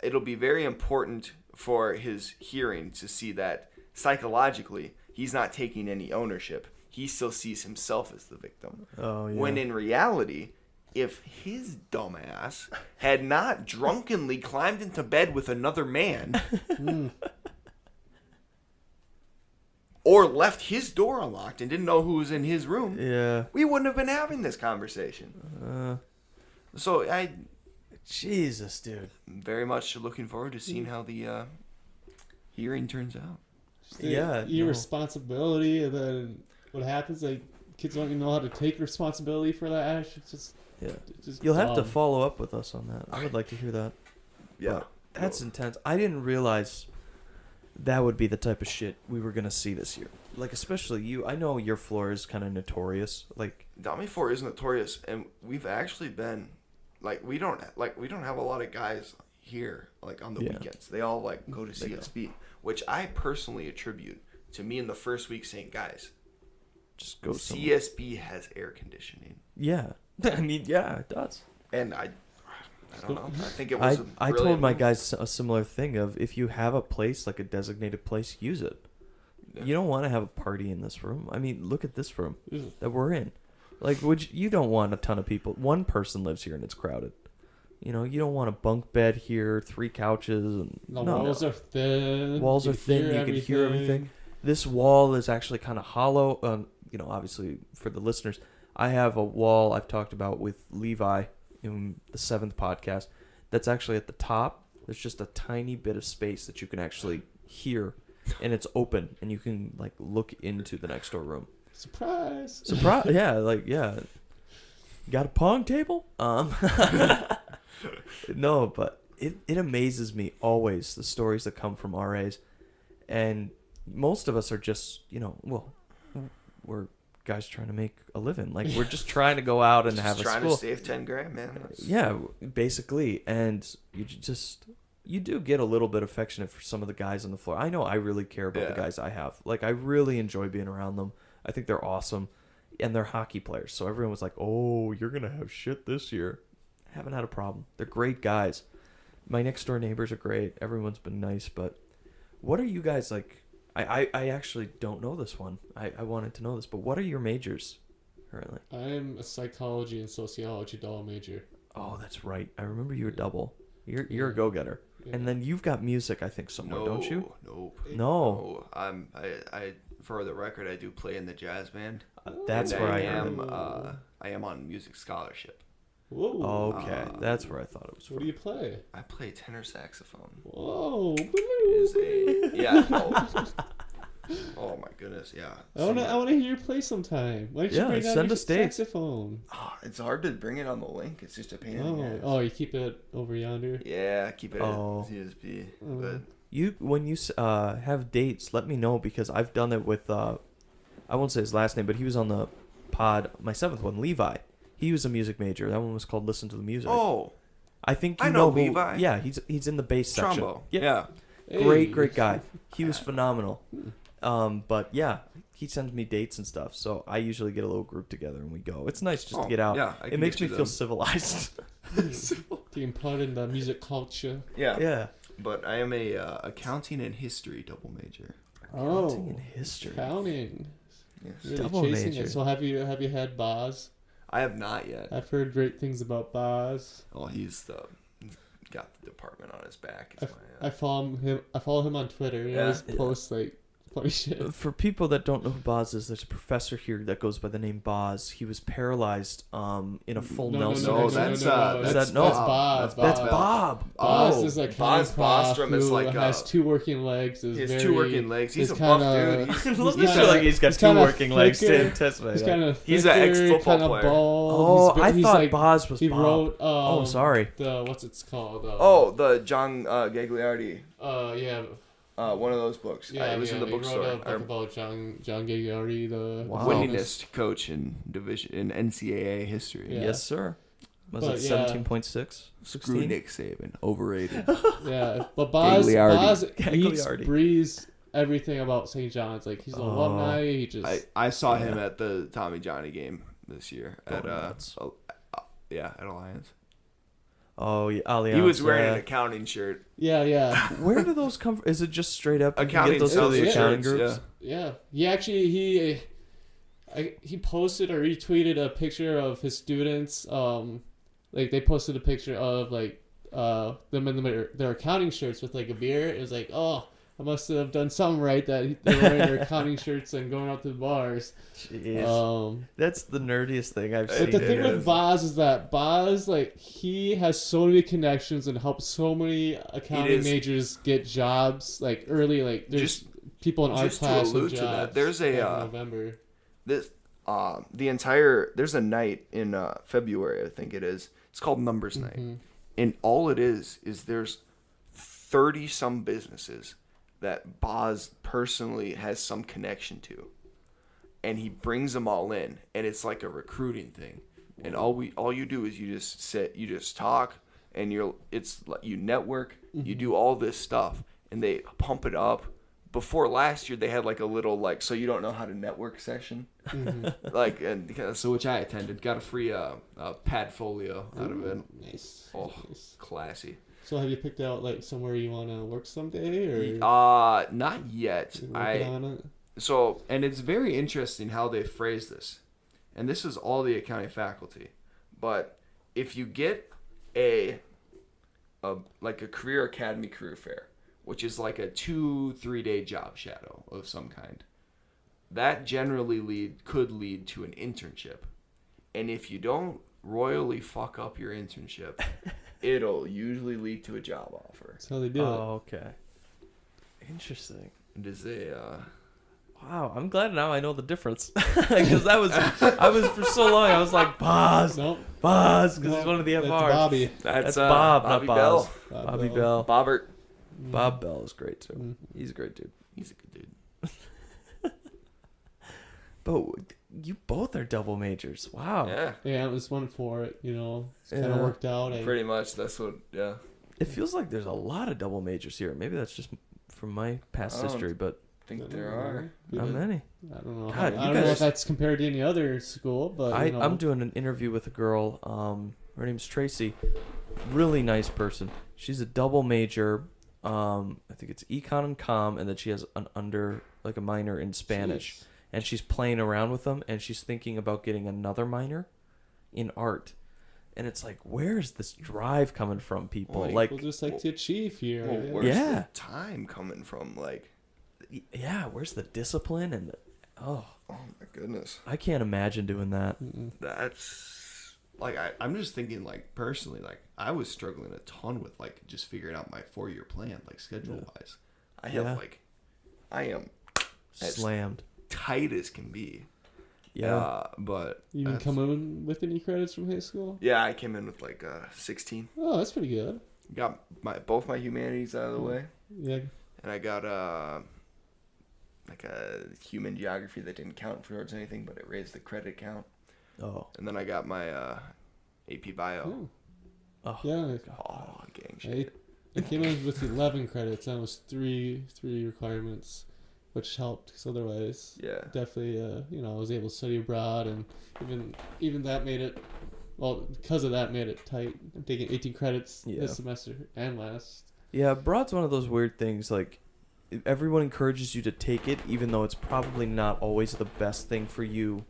it'll be very important for his hearing to see that psychologically he's not taking any ownership. He still sees himself as the victim. Oh, yeah. When in reality, if his dumbass had not drunkenly climbed into bed with another man or left his door unlocked and didn't know who was in his room, Yeah. we wouldn't have been having this conversation. So Jesus, dude. very much looking forward to seeing how the hearing turns out. Yeah, Irresponsibility, and then what happens? Like, kids don't even know how to take responsibility for that. It's just, You'll have to dumb. follow up with us on that. I would like to hear that. Yeah. But that's intense. I didn't realize that would be the type of shit we were going to see this year. Like, especially you. I know your floor is kind of notorious. Like, Domi 4 is notorious, and we've actually been, we don't have a lot of guys here, on the weekends. They all, go to CSB, which I personally attribute to me in the first week saying, guys, just go somewhere. CSB has air conditioning. Yeah. I mean, yeah, it does. And I don't know. I think it was I told my guys a similar thing of, if you have a place, like a designated place, use it. Yeah. You don't want to have a party in this room. I mean, look at this room that we're in. Like, you don't want a ton of people. One person lives here and it's crowded. You don't want a bunk bed here, 3 couches, and walls are thin. Walls are thin. You can hear everything. This wall is actually kind of hollow. Obviously for the listeners, I have a wall I've talked about with Levi in the 7th podcast. That's actually at the top. There's just a tiny bit of space that you can actually hear, and it's open, and you can look into the next door room. Surprise! Yeah. Got a pong table? No, but it amazes me always, the stories that come from RAs. And most of us are just, we're guys trying to make a living. We're just trying to go out and have a school. Trying to save $10,000, man. Yeah, basically. And you just, you do get a little bit affectionate for some of the guys on the floor. I know I really care about the guys I have. Like, I really enjoy being around them. I think they're awesome. And they're hockey players. So everyone was like, oh, you're going to have shit this year. Haven't had a problem. They're great guys. My next door neighbors are great. Everyone's been nice. But what are you guys like? I actually don't know this one. I wanted to know this. But what are your majors currently? I'm a psychology and sociology double major. Oh, that's right. I remember you were double. You're a go-getter. Yeah. And then you've got music, I think, somewhere, don't you? Nope. No. I for the record, I do play in the jazz band. That's and where I I am. heard. I am on music scholarship. Whoa. Okay, that's where I thought it was What from. do you play? I play tenor saxophone. Whoa. Is a yeah. Oh my goodness, yeah. I wanna hear you play sometime. Why don't you Yeah, bring out send your us dates. saxophone? It's hard to bring it on the link. It's just a pain in the ass. Oh, you keep it over yonder. Yeah, keep it Oh. at CSP. Oh. But When you have dates, let me know because I've done it with I won't say his last name, but he was on the pod, my 7th one, Levi. He was a music major. That one was called Listen to the Music. oh, I think you I know who, Levi. Yeah, he's in the bass section. Trumbo. Yep. Yeah. Great, Hey. great guy. He was phenomenal. But yeah, he sends me dates and stuff. So I usually get a little group together and we go. It's nice just to get out. Yeah, I It can makes get me you feel them. civilized. Taking part in the music culture. Yeah. Yeah. But I am a accounting and history double major. Accounting Oh, and history. counting. Yes. Really Double chasing major. it. So have you had Boz? I have not yet. I've heard great things about Boz. Oh, he's got the department on his back. I follow him on Twitter. He Yeah. always Yeah. posts like funny shit. For people that don't know who Boz is, there's a professor here that goes by the name Boz. He was paralyzed in a full Nelson. no, accident. that's Is that- no, that's Bob. That's Bob. Boz Oh, is a Boz counting prof Bostrom who is like has two working legs. he has two working legs. He's he's a buff kinda- dude. He's, Look he's at kinda- you like he's got he's two kinda working legs to thicker. anticipate He's that. kind of He's an ex-football kind of player. bald. I he's thought like, Boz was he Bob. wrote. Oh, sorry. The what's it's called? the John Gagliardi. Yeah. One of those books. Yeah, it was in the he bookstore. wrote a book about John Gagliardi, the Wow. winningest coach in NCAA history. Yeah. Yes, sir. Was But, it yeah. 17.6? Screw 16? Nick Saban, overrated. Yeah, but Boz Gagliardi. eats, breathes everything about St. John's. Like he's an alumni. He just I saw him at the Tommy Johnny game this year at nuts. at Alliance. Oh, yeah. Allianz, He was wearing yeah. an accounting shirt. yeah. Where do those come from? Is it just straight up? You can Accounting get those through the sells accounting shirts, groups? Yeah, he actually he posted or retweeted a picture of his students. Like they posted a picture of like them in their accounting shirts with like a beer. It was like, oh, I must have done something right that they're wearing their accounting shirts and going out to the bars. Jeez. That's the nerdiest thing I've seen. But the thing it with is. Boz is that Boz, like, he has so many connections and helps so many accounting is. majors get jobs, like, early, like, there's Just- people in our just to class with allude jobs. to that, there's a, back in uh, November. This there's a night in February, I think it is. It's called Numbers Night, and all it is there's 30 some businesses that Boz personally has some connection to, and he brings them all in, and it's like a recruiting thing. And all you do is you just sit, you just talk, and you network, you do all this stuff, and they pump it up. Before last year, they had like a little like so you don't know how to network session, like and so which I attended. Got a free Padfolio out of it. Nice. Oh, Nice. classy. So have you picked out, like, somewhere you want to work someday, or Not yet. you working on it? So and it's very interesting how they phrase this, and this is all the accounting faculty, but if you get a career academy career fair, which is like a 2-3 day job shadow of some kind, that generally could lead to an internship. And if you don't royally fuck up your internship, it'll usually lead to a job offer. That's how they do it. Oh, okay. Interesting. It is Wow, I'm glad now I know the difference. Because I was for so long, I was like, Boz, Nope. because he's Nope. one of the That's FRs. Bobby. That's Bob, Bobby not Bell. Boz. Bobby Bell. Bobbert. Bob Bell is great, too. Mhm. He's a great dude. He's a good dude. But you both are double majors. Wow. Yeah, Yeah, it was one for it, you know. It's kind Yeah. of worked out. pretty much. That's what. Yeah. It feels like there's a lot of double majors here. Maybe that's just from my past I don't history, but I think there are. not many. I don't know. God, I you don't know guys- if that's compared to any other school, but I'm doing an interview with a girl. Her name's Tracy. Really nice person. She's a double major. I think it's econ and comm, and then she has a minor in Spanish. Jeez. And she's playing around with them, and she's thinking about getting another minor in art. And it's like, where's this drive coming from, people? Well, like, People just like to achieve here. Well, yeah. where's Yeah. the time coming from? Like, yeah, where's the discipline and the, oh my goodness. I can't imagine doing that. That's like I'm just thinking like personally, like I was struggling a ton with like just figuring out my 4-year plan, like schedule wise. I am as Slammed. tight as can be. Yeah. But You didn't come in with any credits from high school? yeah, I came in with like 16. Oh, that's pretty good. Got both my humanities out of the way, Yeah. and I got like a human geography that didn't count towards anything, but it raised the credit count. Oh. And then I got my AP Bio. Oh. Oh. Yeah. Oh, gang shit. I came in with 11 credits, and it was three requirements, which helped, because otherwise, Yeah. definitely, I was able to study abroad, and even that made it, well, because of that made it tight. I'm taking 18 credits this semester and last. Yeah, abroad's one of those weird things, like, everyone encourages you to take it, even though it's probably not always the best thing for you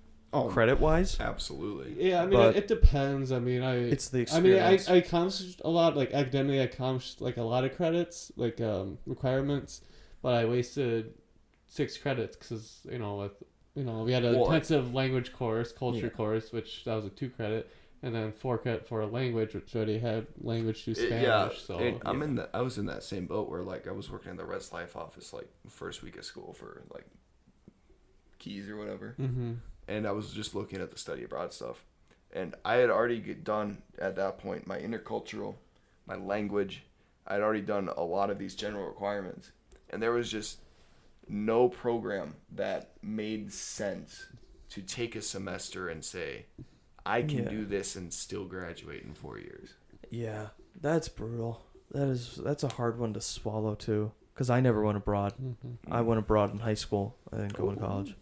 credit-wise. Absolutely. Yeah, I mean, But it depends. I mean, it's the I mean, experience. I accomplished a lot, like, academically, I accomplished, like, a lot of credits, like, requirements, but I wasted 6 credits, because, we had an intensive language course, culture course, which that was a 2 credit, and then 4 credit for a language, which already had language to Spanish. I was in that same boat where like I was working in the Res Life office like first week of school for like keys or whatever, and I was just looking at the study abroad stuff, and I had already done at that point my intercultural, my language. I'd already done a lot of these general requirements, and there was just no program that made sense to take a semester and say, I can do this and still graduate in 4 years. Yeah, that's brutal. That's a hard one to swallow too. Because I never went abroad. I went abroad in high school. I didn't go in college,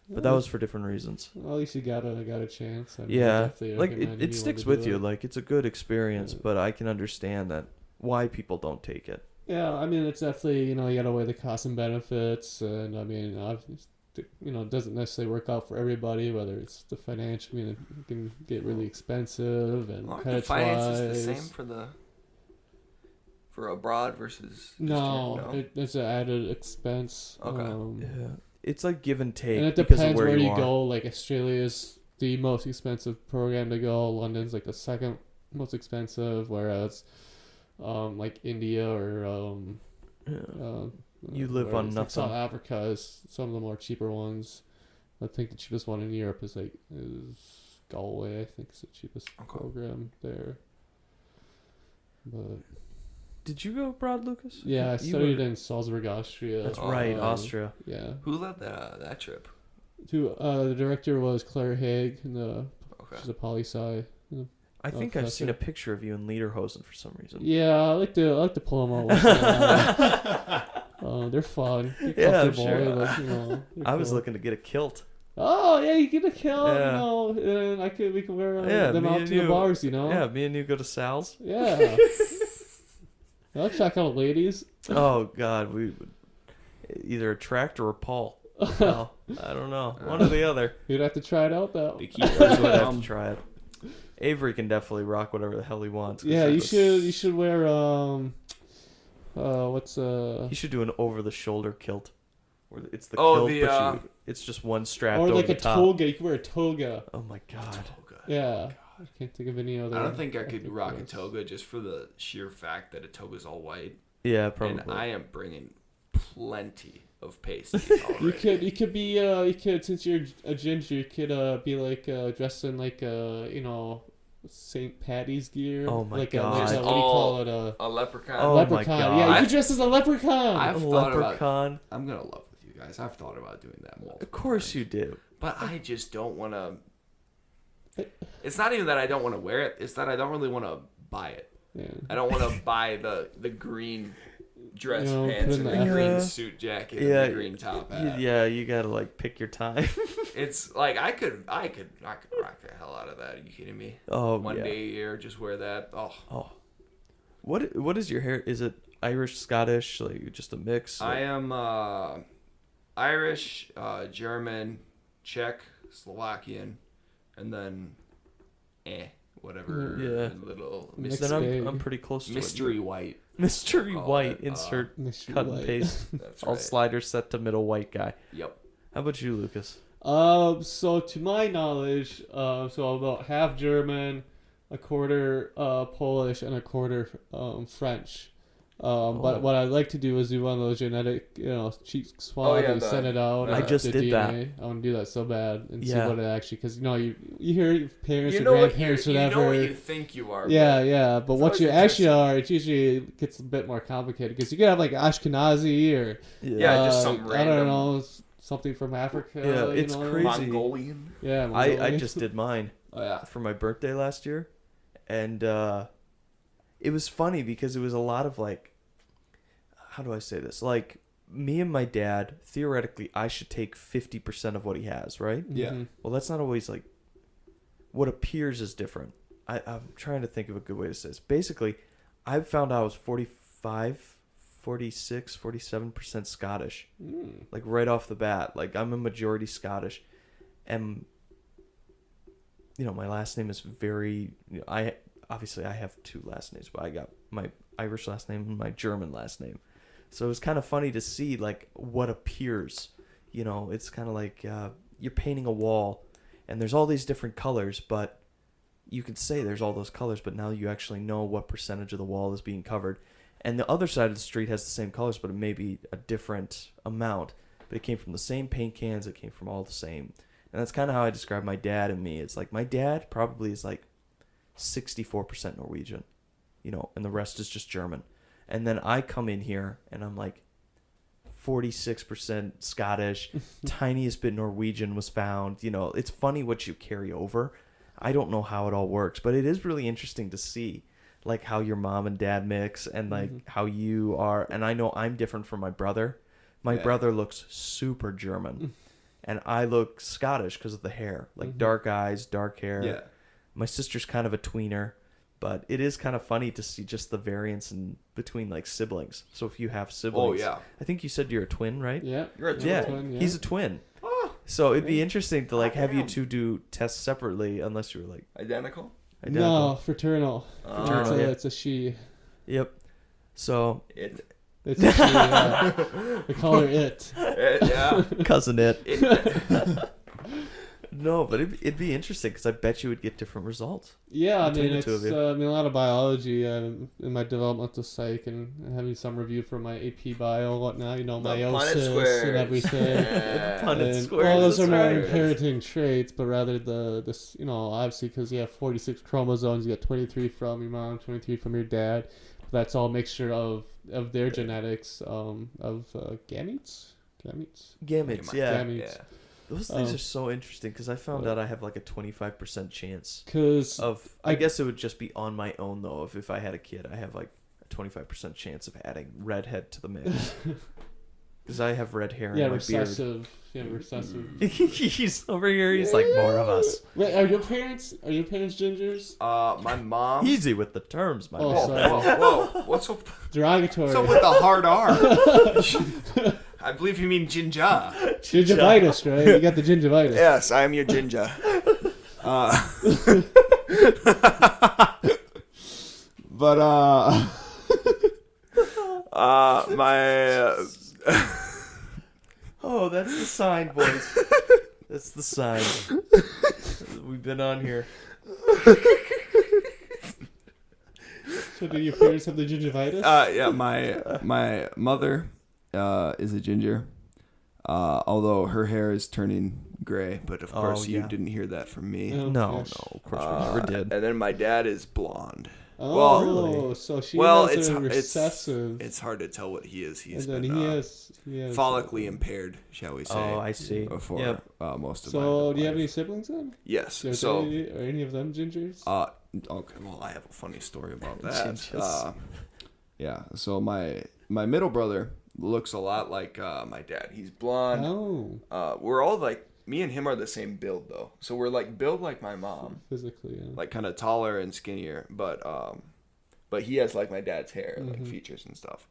but that was for different reasons. Well, at least you got a chance. I mean, Yeah, definitely like recommend it anyone sticks to with do you. it. Like it's a good experience, but I can understand that why people don't take it. Yeah, I mean, it's definitely, you gotta weigh the costs and benefits, and I mean, it doesn't necessarily work out for everybody, whether it's the financial, it can get really expensive, and Aren't the credits finances the wise. same for abroad versus No, it's an added expense. Okay. Yeah, it's like give and take. And it because of depends where where you are. go. Like, Australia's the most expensive program to go. London's like the second most expensive, whereas like India or You live on nothing. South Africa is some of the more cheaper ones. I think the cheapest one in Europe is Galway. I think is the cheapest program there. But Did you go abroad, Lucas? yeah, I You studied were- in Salzburg, Austria. That's right, Um, Austria. Yeah. Who led that trip? The director was Claire Haig, and Okay. she's a poli-sci. I think I've seen a picture of you in Lederhosen for some reason. Yeah, I like to pull them out. Once in a while. They're fun. They're Yeah, I'm comfortable. sure. They look, they're I was cool. looking to get a kilt. Oh yeah, you get a kill. Yeah. And we can wear Yeah, them me out and to the you. bars. Yeah, me and you go to Sal's. Yeah. I'll check out ladies. Oh God, we would either attract or repel. Well, I don't know, one or the other. You'd have to try it out though. They keep I would have to try it. Avery can definitely rock whatever the hell he wants. Yeah, you should wear what's He should do an over-the-shoulder kilt, where it's the Oh, kilt, but it's just one strap or over like the a top. toga. You can wear a toga. Oh my God. Yeah. I can't think of any other. I don't think I could rock a ones. toga just for the sheer fact that a toga's all white. Yeah, probably. And I am bringing plenty of pasty You already. could be since you're a ginger, you could be like dressed in like St. Patty's gear. Oh my like God. what do you call it? A leprechaun. Oh my Leprechaun. God. Yeah, you could dress as a leprechaun. I've A thought about. leprechaun. I'm gonna love with you guys. I've thought about doing that multiple Of course times. you do. But I just don't want to. It's not even that I don't want to wear it. It's that I don't really want to buy it. Yeah. I don't want to buy the green dress You know, pants put and in the the green effort. suit jacket Yeah, and the green top hat. Yeah, you gotta like pick your time. It's like I could rock the hell out of that. Are you kidding me? Oh, One yeah. day a year, just wear that. Oh, Oh, what is your hair? Is it Irish, Scottish, like just a mix? I am Irish, German, Czech, Slovakian, and then whatever. Yeah. Little Mixed Then bag. I'm pretty close to mystery white. it. Mystery Call white. it, Insert Mystery cut and white. paste. That's All right. sliders set to middle white guy. Yep. How about you, Lucas? So to my knowledge, so about half German, a quarter Polish, and a quarter French. But what I like to do is do one of those genetic, cheek swab yeah, and send it out. I just did that. I want to do that so bad and see Yeah. what it actually, because you hear your parents You or know what grandparents, you whatever. know what you think you are. Yeah, but It's what always you actually interesting. are, it usually gets a bit more complicated because you could have like Ashkenazi or Yeah, just some I don't random- know, something from Africa. Yeah, it's crazy. Mongolian. Yeah, I Mongolian. just did mine Oh, yeah. for my birthday last year, and it was funny because it was a lot of like, how do I say this? Like me and my dad, theoretically, I should take 50% of what he has, right? Yeah. Mhm. Well, that's not always like what appears is different. I'm trying to think of a good way to say this. Basically, I found out I was 45, 46, 47% Scottish. Mm. Like right off the bat. Like I'm a majority Scottish. And, my last name is very... I have two last names, but I got my Irish last name and my German last name. So it was kind of funny to see like what appears. It's kind of like you're painting a wall and there's all these different colors, but you could say there's all those colors, but now you actually know what percentage of the wall is being covered. And the other side of the street has the same colors, but it may be a different amount. But it came from the same paint cans. It came from all the same. And that's kind of how I describe my dad and me. It's like my dad probably is like 64% Norwegian, and the rest is just German. And then I come in here and I'm like 46% Scottish, tiniest bit Norwegian was found. It's funny what you carry over. I don't know how it all works, but it is really interesting to see like how your mom and dad mix and like how you are. And I know I'm different from my brother. My brother looks super German and I look Scottish because of the hair, like dark eyes, dark hair. Yeah. My sister's kind of a tweener, but it is kind of funny to see just the variance in between like siblings. So if you have siblings, yeah. I think you said you're a twin, right? Yeah. You're a Yeah, twin, yeah. he's a twin. Oh, So it'd be interesting to like have you damn. two do tests separately, unless you were like identical. identical. No, fraternal. Fraternal, yeah. It's a she. Yep. So It. It's a she. Yeah. They call her it. Yeah. cousin it. It. No, but it'd be interesting because I bet you would get different results. Yeah, Between the it's two of you. a lot of biology in my developmental psych and having some review for my AP bio and whatnot. The Punnett Meiosis squares. and everything. Yeah. Punnett And, squares, well, those that's are not right. inheriting traits, but rather this obviously because you have 46 chromosomes, you got 23 from your mom, 23 from your dad. That's all mixture of their genetics of gametes. Gametes, yeah. Gametes. Yeah. Those things are so interesting because I found out I have like a 25% chance Because of. I guess it would just be on my own though. If I had a kid, I have like a 25% chance of adding redhead to the mix. Because I have red hair in my recessive. Yeah, recessive. beard. He's over here. He's like more of us. Wait, are your parents gingers? My mom. Easy with the terms, my Oh, man. sorry. Whoa. What's up? Derogatory. What's up with the hard R? I believe you mean ginger. Gingivitis, right? You got the gingivitis. Yes, I am your ginger. But my Oh, that's the sign, boys. That's the sign. We've been on here. So do your parents have the gingivitis? yeah, my mother is a ginger. Although her hair is turning gray, but of course you yeah. didn't hear that from me. Oh, No, gosh. of course we never did. And then my dad is blonde. Oh, really? so she Well, has it's a recessive. it's hard to tell what he is. and He's then been he has follically impaired, shall we say? Oh, I see. For Yep. most of So my do you have life. any siblings then? Yes. Are So any of them gingers? Okay, well, I have a funny story about that. Gingers. Yeah, so my middle brother looks a lot like my dad. He's blonde. Oh. We're all like, me and him are the same build though. So we're like built like my mom, Physically, yeah. like kind of taller and skinnier, but he has like my dad's hair, like Mhm. features and stuff.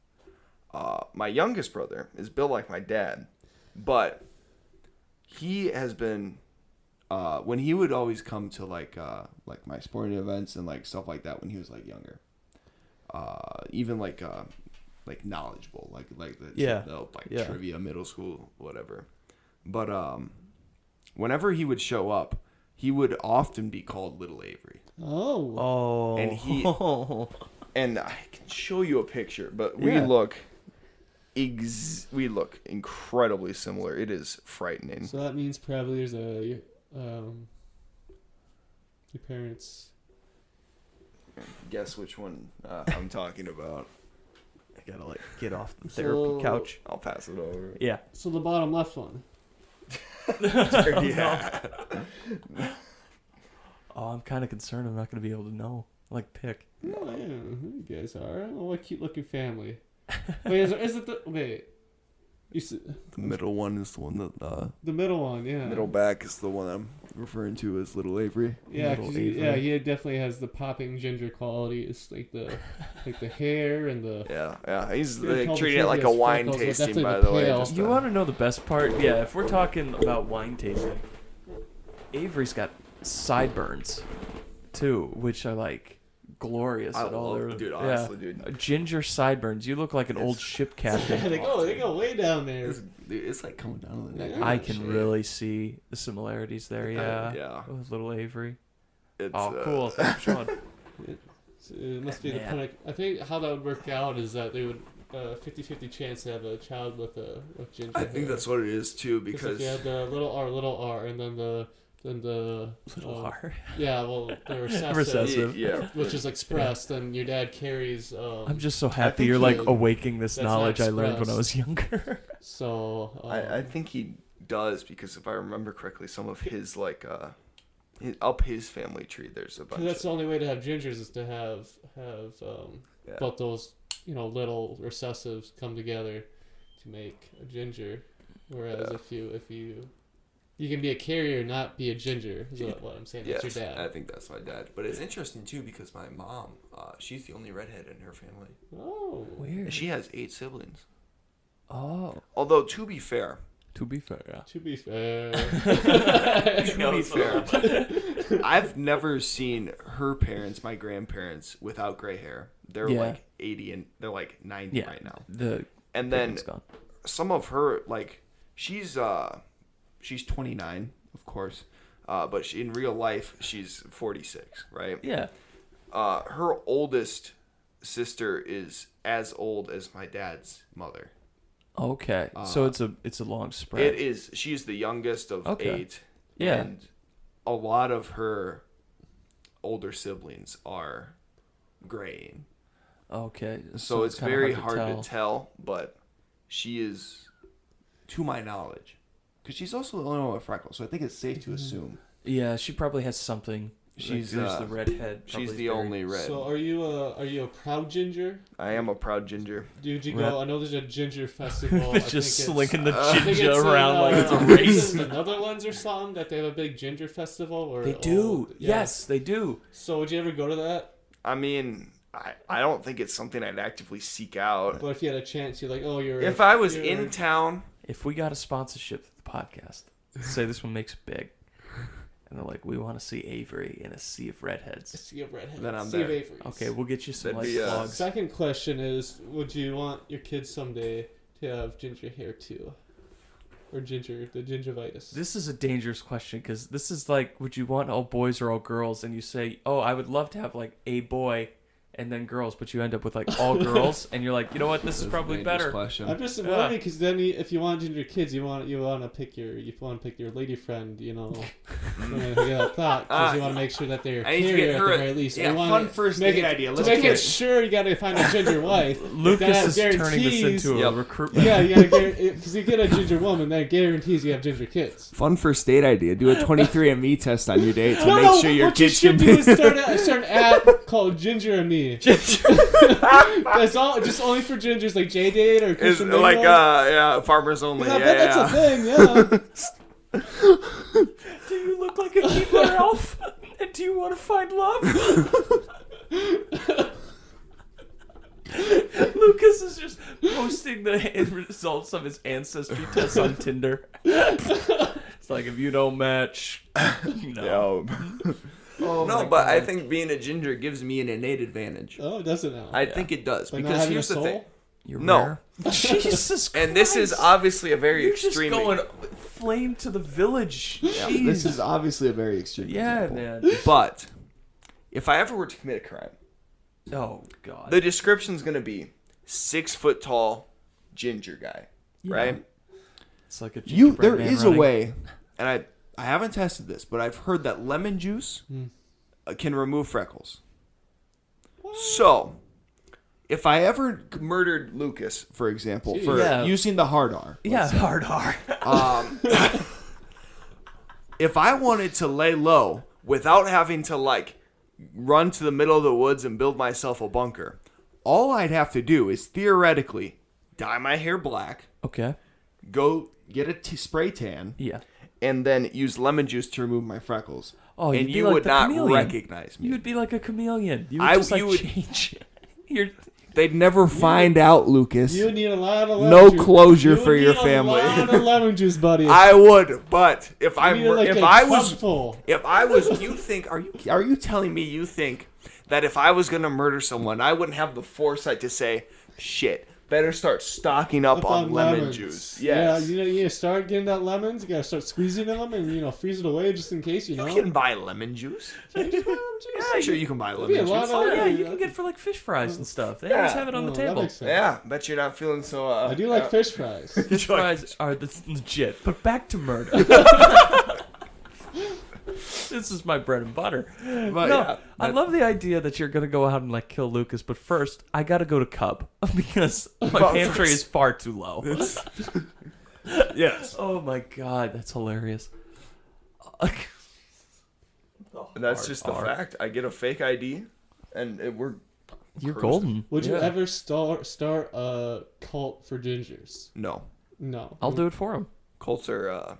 My youngest brother is built like my dad, but he has been when he would always come to like my sporting events and like stuff like that when he was like younger. Even like knowledgeable, like the trivia, middle school, whatever. But whenever he would show up, he would often be called Little Avery. Oh. And he and I can show you a picture, but we Yeah. look incredibly similar. It is frightening. So that means probably there's your parents. Guess which one I'm talking about. I gotta like get off the therapy couch. I'll pass it over. Yeah. So the bottom left one. Yeah. Oh, I'm kind of concerned. I'm not gonna be able to know. Like pick. No, yeah, you guys are. Oh, what a cute looking family. Wait, is it the wait? The middle one is the one that The middle one, yeah. middle back is the one I'm referring to as Little Avery. Yeah, Little 'cause Avery. he definitely has the popping ginger quality. It's like the hair and the. Yeah. He's You can tell the treating it like a previous wine freckles, but tasting, definitely by the the way. pale. Just, You want to know the best part? Yeah, if we're talking about wine tasting, Avery's got sideburns too, which are like glorious I at all. love, Their- dude. Honestly, dude. Ginger sideburns. You look like an old ship captain. they go way down there. It's like coming down to the neck. Yeah. I can really see the similarities there. Yeah. Yeah. With little Avery. It's, Oh, cool. Thanks, Sean. It must be the Man. kind of. I think how that would work out is that they would 50-50 chance to have a child with ginger. I think that's what it is too, because because if you have the little r, and then the Little R. yeah, well the recessive, Recessive. yeah, which is expressed, and your dad carries. I'm just so I happy think you're like he- awaking this that's not knowledge I learned when I expressed. was younger. So I think he does, because if I remember correctly, some of his like up his family tree, there's a bunch. that's the only way to have gingers is to have Yeah. both those little recessives come together to make a ginger. Whereas Yeah. if you can be a carrier, not be a ginger. Is what I'm saying. Yes, That's your I dad. think that's my dad. But it's interesting too, because my mom, she's the only redhead in her family. Oh, Weird. She has 8 siblings. Oh. Although to be fair, To be fair, yeah. to be fair. to be fair, I've never seen her parents, my grandparents, without gray hair. They're Yeah. like 80 and they're like 90 Yeah. right now. The And then parent's gone. some of her, like, she's 29, of course, but in real life she's 46, right? Yeah. Her oldest sister is as old as my dad's mother. Okay. So it's a long spread. It is. She's the youngest of Okay. 8. Yeah. And a lot of her older siblings are graying. Okay. So it's kinda very hard to tell, but she is, to my knowledge, because she's also the only one with freckles, so I think it's safe to assume. Yeah, she probably has something. She's, there's the redhead. She's probably the very- only red. So are you a proud ginger? I am a proud ginger. Dude, you Rep. go. I know there's a ginger festival. I It's just think slinging the I think ginger it's in, around like it's a I think it's race. in the Netherlands or something that they have a big ginger festival. Or They do. yeah. Yes, they do. So would you ever go to that? I mean, I don't think it's something I'd actively seek out. But if you had a chance, you're like, oh, you're. If I was you're- in town, If we got a sponsorship for the podcast, say this one makes it big, and they're like, we want to see Avery in a sea of redheads. Sea of redheads. Then I'm Sea of there. Averys. Okay, we'll get you some That'd like be, vlogs. Second question is, would you want your kids someday to have ginger hair too, or the gingivitis? This is a dangerous question because this is like, would you want all boys or all girls? And you say, oh, I would love to have like a boy and then girls, but you end up with like all girls, and you're like, you know what, this is probably better. Question. I'm just worried because then if you want ginger kids, you want to pick your lady friend, you know. Thought because you want to make sure that they're I need to carrier get at her the very least. yeah, You wanna fun first make date it, idea. To Let's make do it it. sure, you got to find a ginger wife. Lucas That is turning this guarantees- into a recruitment. Yeah, you gotta because you get a ginger woman, that guarantees you have ginger kids. Fun first date idea. Do a 23andMe test on your date to No, make sure your what you kids should can do be. is start an app called Ginger and Me. That's all, just only for gingers, like J-Date or Is Christian like Mingle. farmers only. I Yeah, bet that's a thing, yeah. Do you look like a Keebler elf? And do you want to find love? Lucas is just posting the results of his ancestry tests on Tinder. It's like, if you don't match, no. Oh no, but I think being a ginger gives me an innate advantage. Oh, does it now? I think it does By not because having here's a the soul? thing. You're No. rare. Jesus Christ. And this is obviously a very You're extreme. just going flame to the village. Jeez. This is obviously a very extreme yeah, example. man. But if I ever were to commit a crime, Oh, God. the description's gonna be 6 foot tall ginger guy, Yeah. right? It's like a There man is running. a way, and I haven't tested this, but I've heard that lemon juice can remove freckles. So, if I ever murdered Lucas, for example, for Yeah. using the hard R, Yeah, hard R. if I wanted to lay low without having to like run to the middle of the woods and build myself a bunker, all I'd have to do is theoretically dye my hair black, Okay. go get a spray tan, Yeah. and then use lemon juice to remove my freckles. Oh, and you'd be you like would the not chameleon. recognize me. You would be like a chameleon. You would I- just like you would- change. You're They'd never find out, Lucas. You need a lot of lemon No juice. closure You for need your a family. lot of lemon juice, buddy. I would, but if I You need were, like if a I was, cupful. you think, are you telling me you think that if I was gonna murder someone, I wouldn't have the foresight to say, shit, better start stocking up on lemon lemons. juice. Yeah, Yes. you need to start getting that lemons. You gotta start squeezing them and freeze it away just in case. You know. You can buy lemon juice. Yeah, sure, you can buy be a lemon lot juice. of- Oh yeah, Yeah, you yeah. can get for like fish fries and stuff. They Yeah. always have it on the Oh, that table. makes sense. Yeah, bet you're not feeling so. I do like fish fries. Fish fries are the legit. But back to murder. This is my bread and butter. But No, yeah, I love the idea that you're gonna go out and like kill Lucas, but first I gotta go to Cub because my But pantry first- is far too low. yes. Oh my god, that's hilarious. And that's just the R. fact. I get a fake ID, and we're. You're cruising. golden. Would you Yeah. ever start a cult for gingers? No. No. I'll do it for him. Colts are.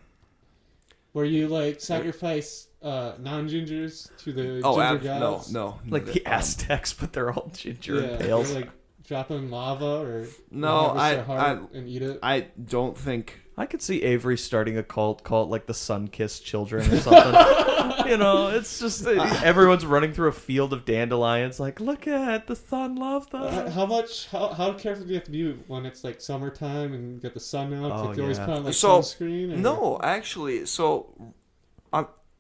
Where you like sacrifice non-gingers to the Oh, ginger no, gods? no. Like the Aztecs, but they're all ginger Yeah, and they, pales. like drop in lava or No, harvest their heart and eat it. I don't think. I could see Avery starting a cult like the Sun-Kissed Children or something. You know, it's just everyone's running through a field of dandelions. Like, look at the sun, love them. How careful do you have to be when it's like summertime and you got the sun out? Oh, Like, you always yeah. put on like So, sunscreen? Or... No, actually, so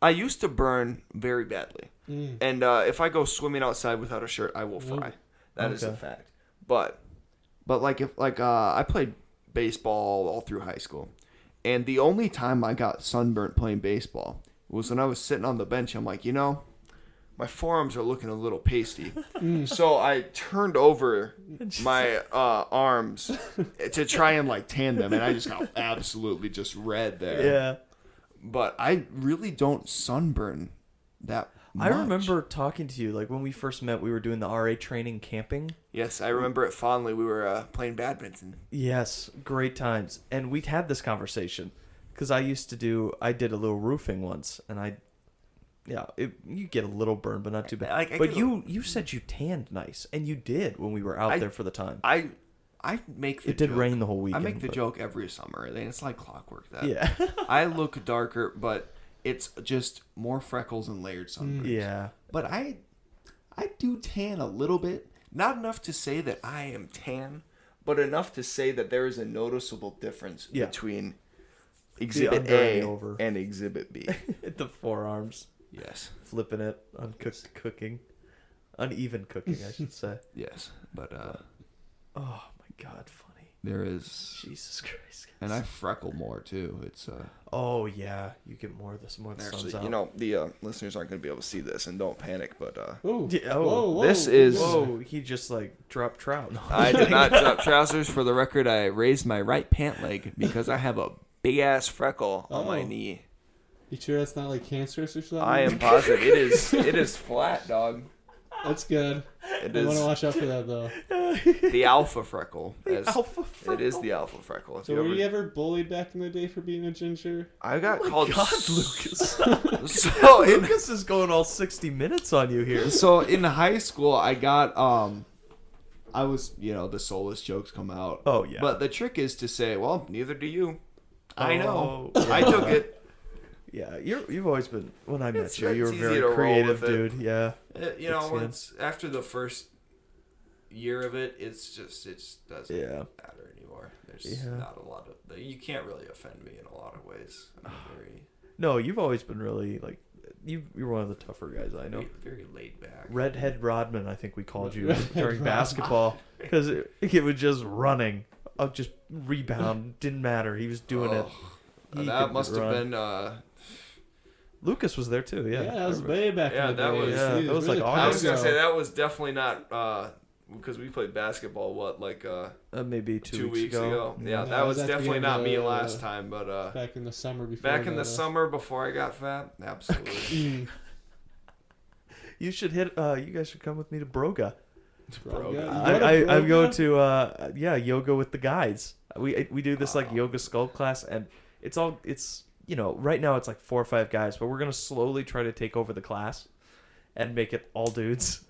I used to burn very badly, and if I go swimming outside without a shirt, I will fry. That is a Okay. fact. But I played baseball all through high school, and the only time I got sunburnt playing baseball was when I was sitting on the bench. I'm like, my forearms are looking a little pasty, so I turned over my arms to try and like tan them, and I just got absolutely just red there. Yeah. But I really don't sunburn that much. I remember talking to you, like when we first met, we were doing the RA training camping. Yes, I remember it fondly. We were playing badminton. Yes, great times. And we'd had this conversation because I did a little roofing once, and you get a little burn, but not too bad. I But get you said you tanned nice, and you did when we were out there for the time. I make the It did joke. rain the whole I weekend. make the but- joke every summer, and it's like clockwork. That Yeah. I look darker, but it's just more freckles and layered sunburns. Yeah. But I do tan a little bit. Not enough to say that I am tan, but enough to say that there is a noticeable difference Yeah. between Exhibit under and A the over. and Exhibit B. The forearms, Yes. flipping it on cooking. Uneven cooking, I should say. Yes, but Oh my God, funny. there is, Jesus Christ. and I freckle more too. It's Oh yeah, you get more of this more of the sun's Actually, out. the listeners aren't going to be able to see this, and don't panic, but Ooh. Yeah, oh, Whoa, this is- Whoa, he just like dropped trout. No. I did not drop trousers. For the record, I raised my right pant leg because I have a big ass freckle on my Oh. knee. You sure that's not like cancerous or something? I am positive it is flat, dog. That's good. It I want to is watch out for that though. the alpha freckle. Alpha It is the alpha freckle. If So you were ever, you ever bullied back in the day for being a ginger? I got called God, Lucas. So in Lucas is going all 60 minutes on you here. So in high school, I got I was, the soulless jokes come out. Oh, yeah. But the trick is to say, well, neither do you. I know. Oh, I took it. Yeah, you've always been. When I met It's- you, you were it's easy very to roll creative, with it. dude. Yeah. You know, It's once after the first year of it, it just doesn't Yeah. matter anymore. There's Yeah. not a lot of you can't really offend me in a lot of ways. I'm very No, you've always been really like you're one of the tougher guys I know. very laid back. Redhead Rodman, I think we called you Redhead during Rodman. basketball because it was just running, just rebound, didn't matter. He was doing it. He That could must have run. been. Lucas was there too. Yeah, that was way back Yeah, in the that day. was- Yeah, He that was like really I was August. gonna say ago. that was definitely not because we played basketball. What maybe 2 weeks ago? Yeah, Yeah, that it was was at the definitely beginning not of me the- last time, but Back in the summer before. back I in the got summer before I got fat, absolutely. Mm. You should hit. You guys should come with me to Broga. Bro, Yeah, you go to I go Broga? to yoga with the guides. We do this like yoga sculpt class, and it's right now it's like 4 or 5 guys, but we're gonna slowly try to take over the class and make it all dudes.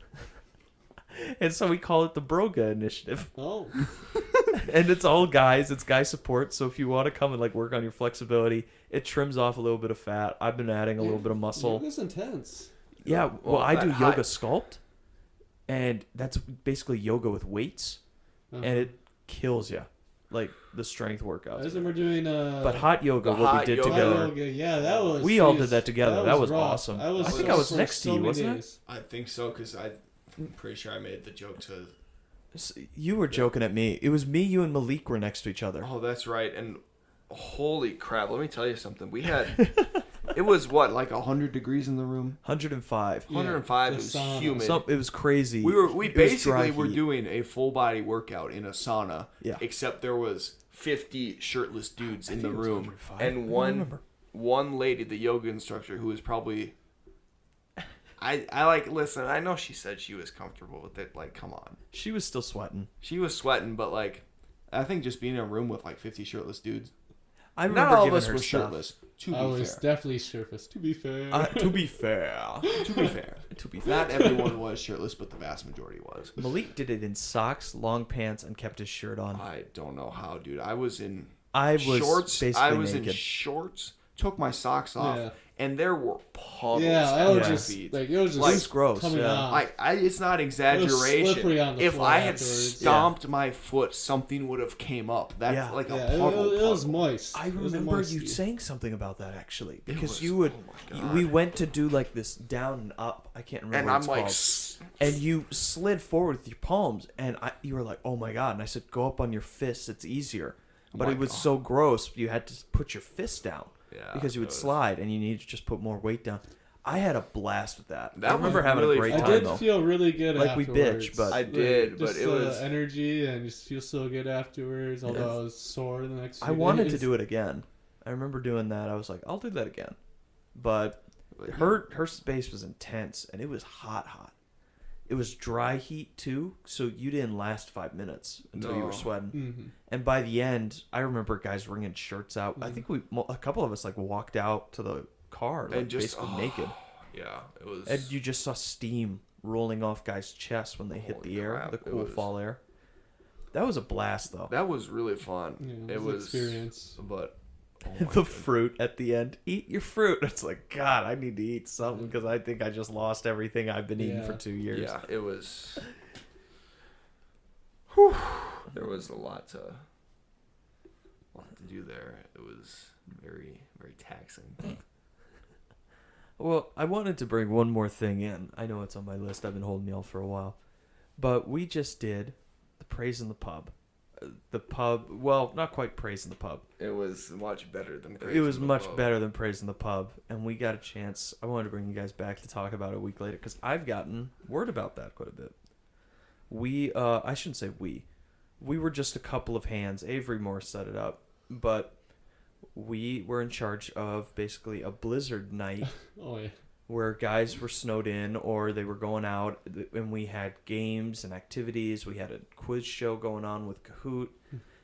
And so we call it the Broga Initiative, Oh, and it's all guys. It's guy support. So if you want to come and like work on your flexibility, it trims off a little bit of fat. I've been adding a little bit of muscle. yoga's intense. Yeah, well, Well, I that do high- yoga sculpt, and that's basically yoga with weights, and it kills you, like the strength I workouts. remember doing But hot yoga, The what we hot did yoga. together, yoga. Yeah, that was. We all did that together. That was rough. awesome. I think I was for next to you, many wasn't I? days. I think so because I'm pretty sure I made the joke to. You were joking at me. It was me, you, and Malik were next to each other. Oh, that's right. And holy crap! Let me tell you something. We had. It was what like 100 degrees in the room. 105. 105. the It was sauna. humid. It was crazy. We It was basically dry were heat. doing a full body workout in a sauna. Yeah. Except there was 50 shirtless dudes in the think it was room, 105. I and don't one remember. one lady, the yoga instructor, who was probably. I like listen. I know she said she was comfortable with it. Like, come on, She was still sweating. she was sweating, but like, I think just being in a room with like 50 shirtless dudes. I remember Not all of giving us her were stuff. shirtless. To I be was fair. definitely surface. To be fair. To be fair, To be fair. to be fair, Not everyone was shirtless, but the vast majority was. Malik did it in socks, long pants, and kept his shirt on. I don't know how, dude. I was in I was shorts. basically I was naked. in shorts. Took my socks off, Yeah. and there were puddles. Yeah, I at was my just feet. like it was just Like, it's gross, coming yeah. off. It's not slippery exaggeration. on the If floor I had afterwards. stomped my foot, something would have came up. That's Yeah. like a Yeah, it, puddle. it was puddle. moist. I It was a remember moist you tea. saying something about that actually It because was- you would. oh my God. We went to do like this down and up. I can't remember. And what I'm it's like, called. And you slid forward with your palms, and you were like, "Oh my god!" And I said, "Go up on your fists. It's easier." But my it was God. so gross. You had to put your fist down yeah, because you it would was- slide, and you needed to just put more weight down. I had a blast with that. That I remember was having really a great I time did though. feel really good Like, we afterwards. bitched, but- I did, but just it was. energy and just feel so good afterwards. Although Yes. I was sore the next. I few wanted days. to do it again. I remember doing that. I was like, I'll do that again. But But her space was intense, and it was hot. It was dry heat too, so you didn't last 5 minutes until you No. were sweating. Mhm. And by the end, I remember guys wringing shirts out. I think a couple of us like walked out to the car like And just basically naked, Yeah, it was. and you just saw steam rolling off guys' chests when they hit Holy the air, crap, the it cool was- fall air. That was a blast though. That was really fun. Yeah, it an was experience. but oh my The goodness. fruit at the end. Eat your fruit. It's like, God, I need to eat something because I think I just lost everything I've been eating Yeah. for 2 years. Yeah, it was. Whew, there was a lot to do there. It was very, very taxing. Well, I wanted to bring one more thing in. I know it's on my list. I've been holding y'all for a while. But we just did the Praise in the Pub. The pub, well, not quite Praise in the Pub. It was much better than Praise It was in the much Pub. better than Praise in the Pub. And we got a chance. I wanted to bring you guys back to talk about it a week later because I've gotten word about that quite a bit. I shouldn't say we. We were just a couple of hands. Avery Moore set it up. But we were in charge of basically a blizzard night Oh yeah. where guys were snowed in or they were going out, and we had games and activities. We had a quiz show going on with Kahoot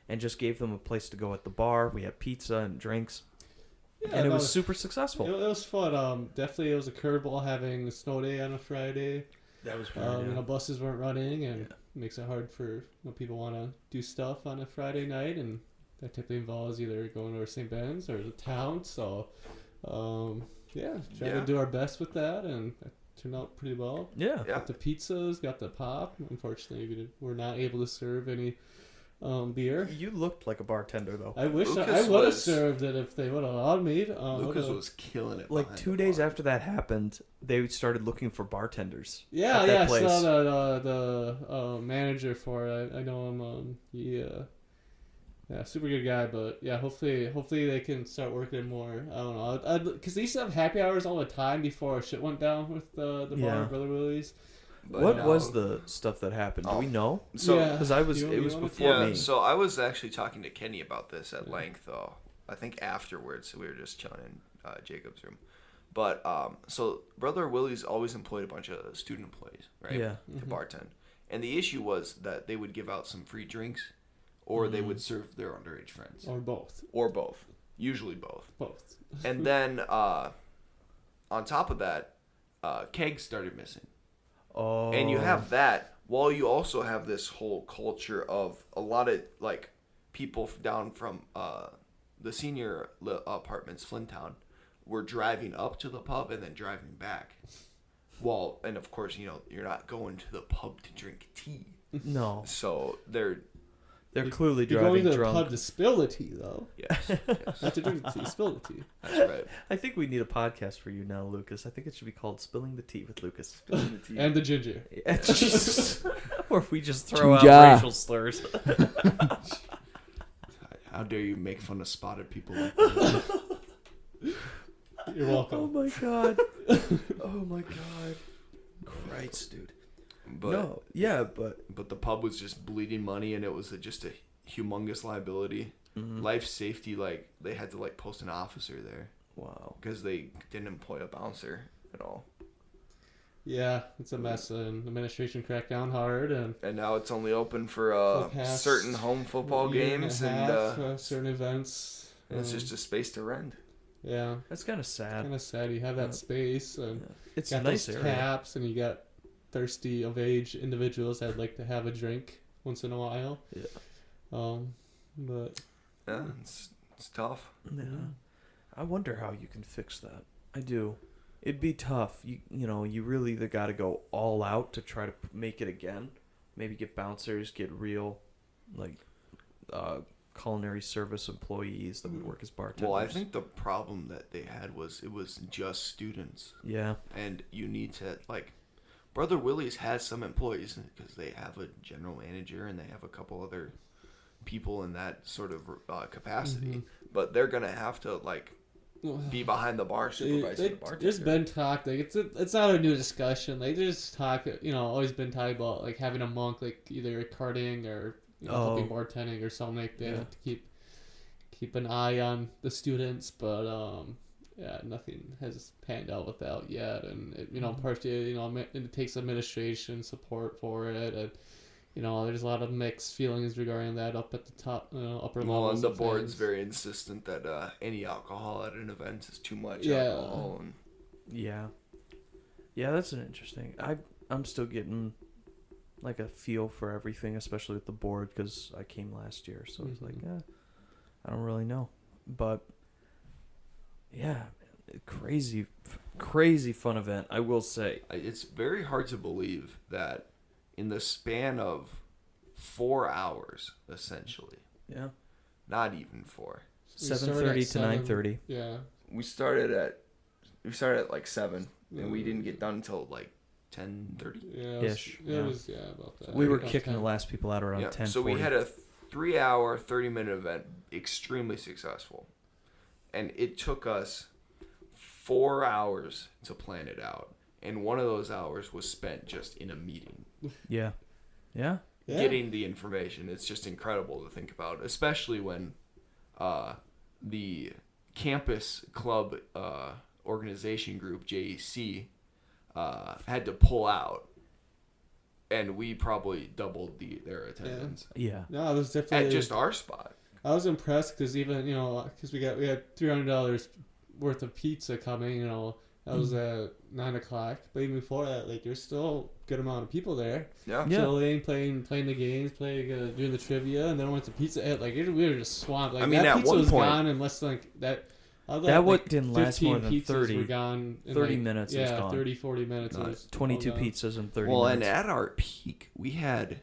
and just gave them a place to go at the bar. We had pizza and drinks, Yeah, and it no, was super successful. It was fun. Definitely, it was a curveball having a snow day on a Friday. That was Buses weren't running, and it makes it hard for people want to do stuff on a Friday night, and that typically involves either going to St. Ben's or the town. So, trying to do our best with that, and it turned out pretty well. Yeah. Got the pizzas, got the pop. Unfortunately, we're not able to serve any beer. You looked like a bartender, though. I wish Lucas I would have was- served it if they would have allowed me. Lucas was killing it. Like behind 2 the days bar. after that happened, they started looking for bartenders. Yeah, at that yeah. I place. saw the manager for it. I know him. Super good guy. But yeah, hopefully they can start working more. I don't know, because they used to have happy hours all the time before shit went down with the bar Yeah. at Brother Willie's. But What now- was the stuff that happened? Do we know? So Yeah. Because it was wanna- before me. So I was actually talking to Kenny about this at length, though. I think afterwards, so we were just chilling in Jacob's room. But so Brother Willie's always employed a bunch of student employees, right? Yeah. To bartend, and the issue was that they would give out some free drinks, or they would serve their underage friends, Or both. or both. Usually both. Both. And then on top of that, kegs started missing. Oh. And you have that while you also have this whole culture of a lot of like people down from the senior apartments, Flinttown, were driving up to the pub and then driving back. Well, and of course, you're not going to the pub to drink tea. No. So they're clearly You're driving going to the drunk. pub to spill the tea, though. yes, Not to drink the tea, spill the tea. that's right. I think we need a podcast for you now, Lucas. I think it should be called Spilling the Tea with Lucas. And the ginger. Yeah, Jesus. Or if we just throw Ginger. out racial slurs. How dare you make fun of spotted people like that? You're Oh welcome. my god. Oh my god. Christ, dude. But No, yeah, but the pub was just bleeding money, and it was just a humongous liability. Mm-hmm. Life safety, like they had to like post an officer there wow. because they didn't employ a bouncer at all. Yeah, it's a mess, and administration cracked down hard, and And now it's only open for the past certain home football year games, a and half, certain events. it's just a space to rent. Yeah, That's kind of sad. kind of sad. You have that space, and Yeah. It's got a nice those area. taps, and you got thirsty of age individuals that'd like to have a drink once in a while. Yeah. But Yeah, it's tough. Yeah. I wonder how you can fix that. I do. It'd be tough. You really either got to go all out to try to make it again. Maybe get bouncers, get real, like, culinary service employees that would work as bartenders. Well, I think the problem that they had was it was just students, Yeah. and you need to like. Brother Willie's has some employees because they have a general manager and they have a couple other people in that sort of capacity, but they're gonna have to like be behind the bar supervising the bartender. there's been talk, like it's not a new discussion. Like there's talk, always been talk about like having a monk, like either carting or helping bartending or something like that, Yeah. to keep an eye on the students. But nothing has panned out with that yet, and partially it takes administration support for it, and there's a lot of mixed feelings regarding that up at the top, upper Well, levels. and the of board's things. very insistent that any alcohol at an event is too much Yeah. alcohol. And Yeah. Yeah, that's an interesting. I'm still getting like a feel for everything, especially with the board, because I came last year, so it's like, I don't really know, but yeah, crazy fun event, I will say. it's very hard to believe that in the span of 4 hours, essentially, Yeah. not even 4. We started 7:30 at to 9:30. Yeah. We started at We started at like 7, and we didn't get done until like 10:30. Yeah, Ish, it was about that. We were About kicking 10. the last people out around 10:40. So we had a 3-hour, 30-minute event, extremely successful, and it took us 4 hours to plan it out, and one of those hours was spent just in a meeting. Yeah. Getting the information. It's just incredible to think about, especially when the campus club organization group, JEC, had to pull out, and we probably doubled their attendance. Yeah. No, it was definitely At just our spot. I was impressed because even because we had $300 worth of pizza coming. That was at 9:00. But even before that, like there's still a good amount of people there. Yeah. Chilling, playing the games, doing the trivia, and then went to Pizza Hut. Like we were just swamped. Like I mean, that at pizza one was point- gone in less than like that. That like, didn't last more 15 than pizzas 30 were gone in 30 like, minutes. It was gone. 30, 40 minutes. It was 22 all gone. pizzas in 30 Well, and minutes. at our peak, we had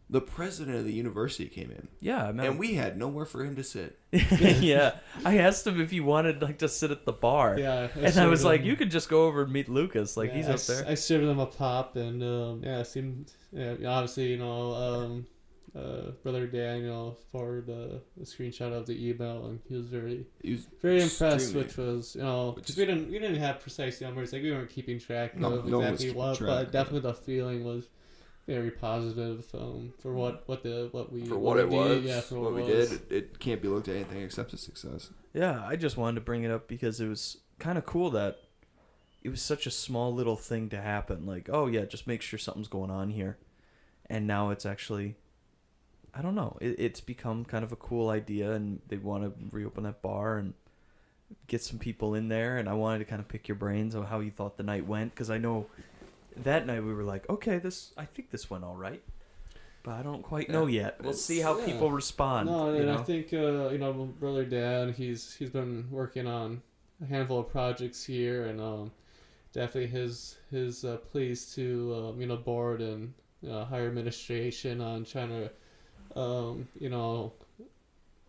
the president of the university came in, Yeah, I mean, and we had nowhere for him to sit. yeah. I asked him if he wanted like to sit at the bar. Yeah, And I was like, you could just go over and meet Lucas. Like, yeah, he's up there. I served them a pop, and it seemed obviously Brother Dan forwarded a screenshot of the email, and he was very impressed, extremely- which was because we didn't have precise numbers, like we weren't keeping track of No one was exactly keeping what, track, but definitely the feeling was very positive for what we For what we it did, was, yeah, for what we it was. did, it can't be looked at anything except a success. Yeah, I just wanted to bring it up because it was kind of cool that it was such a small little thing to happen. Like, oh yeah, just make sure something's going on here. And now it's actually, I don't know, it's become kind of a cool idea, and they want to reopen that bar and get some people in there. And I wanted to kind of pick your brains on how you thought the night went, because I know that night we were like, okay, I think this went all right. But I don't quite know yet. We'll see how people respond. No, and you know? I think Brother Dan, he's been working on a handful of projects here, and definitely his pleas to board and higher administration on trying to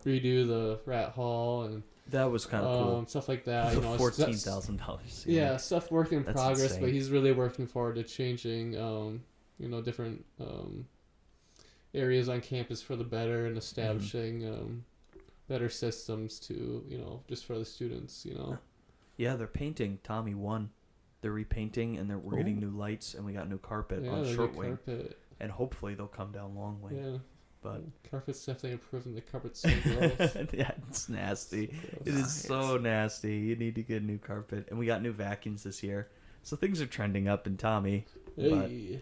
redo the rat hall and That was kind of cool. stuff like that. The $14,000. Yeah, stuff work in That's progress, insane. but he's really working forward to changing different areas on campus for the better and establishing better systems to just for the students. Yeah, they're painting Tommy 1. They're repainting, and we're getting new lights, and we got new carpet Yeah, on the short new wing, carpet. and hopefully they'll come down long wing. Yeah, But carpet's definitely improving. The carpet's so gross. yeah, it's nasty. It Nice. is so nasty. You need to get new carpet, and we got new vacuums this year, so things are trending up in Tommy. But Hey.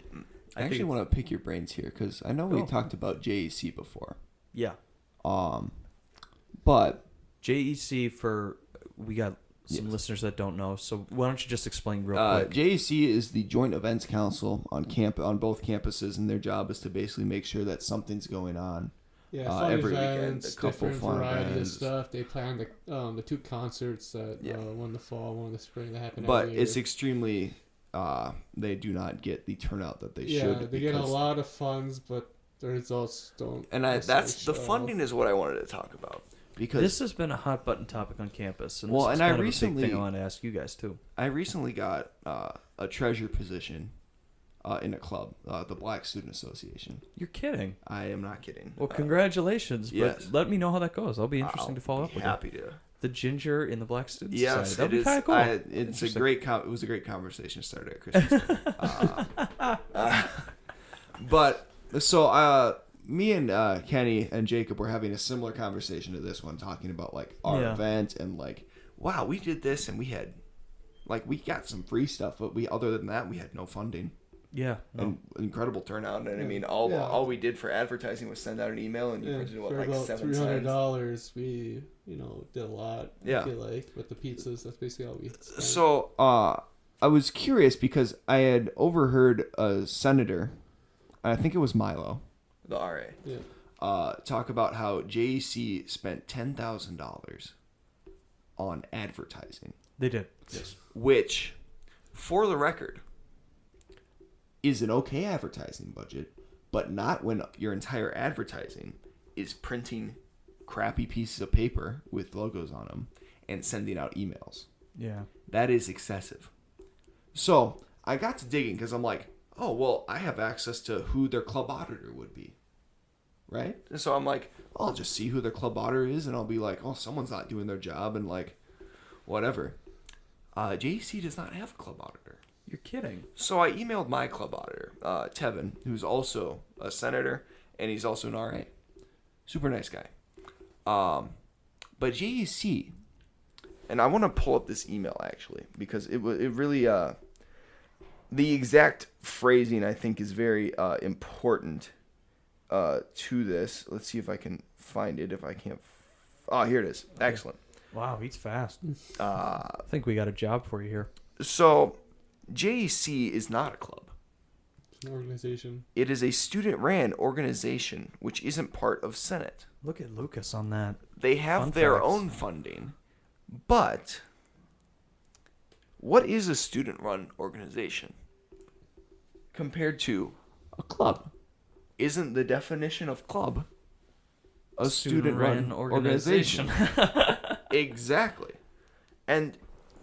I actually think want to pick your brains here because I know we Go. talked about JEC before. yeah, But JEC we got some Yes. listeners that don't know, so why don't you just explain real quick? JEC is the Joint Events Council on both campuses, and their job is to basically make sure that something's going on. Yeah, fun every weekend, events, a couple different fun variety events. of stuff. They plan the 2 concerts that Yeah. one in the fall, one in the spring that happen. But every it's year. extremely, they do not get the turnout that they yeah, should. they get a because- lot of funds, but the results don't. And necessarily that's the show. funding is what I wanted to talk about because This has been a hot button topic on campus, and Well, this is and I kind of a big recently- thing I want to ask you guys too. I recently got a treasurer position in a club, the Black Student Association. You're kidding. I am not kidding. Well, congratulations, but yes. let me know how that goes. That'll be interesting to follow up with. Happy to. The ginger in the Black Student Yes, Society. That'd it be is. kind of cool. It's a Interesting. great. It was a great conversation started at Christmas time. But so me and Kenny and Jacob were having a similar conversation to this one, talking about like our Yeah. event and like, wow, we did this and we had, like, we got some free stuff, but other than that, we had no funding. Yeah. No. And incredible turnout, and I Yeah. mean, all Yeah. all we did for advertising was send out an email, and you Yeah, printed what, for like about 7 $300, signs. we did a lot. Yeah. I feel like with the pizzas, that's basically all we. Spent. So I was curious because I had overheard a senator, I think it was Milo, The RA, yeah, talk about how JEC spent $10,000 on advertising, They did. Yes. which, for the record, is an okay advertising budget, but not when your entire advertising is printing crappy pieces of paper with logos on them and sending out emails. Yeah. That is excessive. So I got to digging because I'm like, oh, well, I have access to who their club auditor would be. Right? And so I'm like, I'll just see who their club auditor is, and I'll be like, oh, someone's not doing their job, and like, whatever. JEC does not have a club auditor. You're kidding. So I emailed my club auditor, Tevin, who's also a senator, and he's also an RA. Super nice guy. But JEC, and I want to pull up this email, actually, because it really, the exact phrasing, I think, is very important to this. Let's see if I can find it. If I can't... here it is. Excellent. Wow, he's fast. I think we got a job for you here. So, JEC is not a club. It's an organization. It is a student-ran organization, which isn't part of Senate. Look at Lucas on that. They have Fun their facts. own funding, but what is a student-run organization compared to a club? Isn't the definition of club a student-run organization? Exactly. And,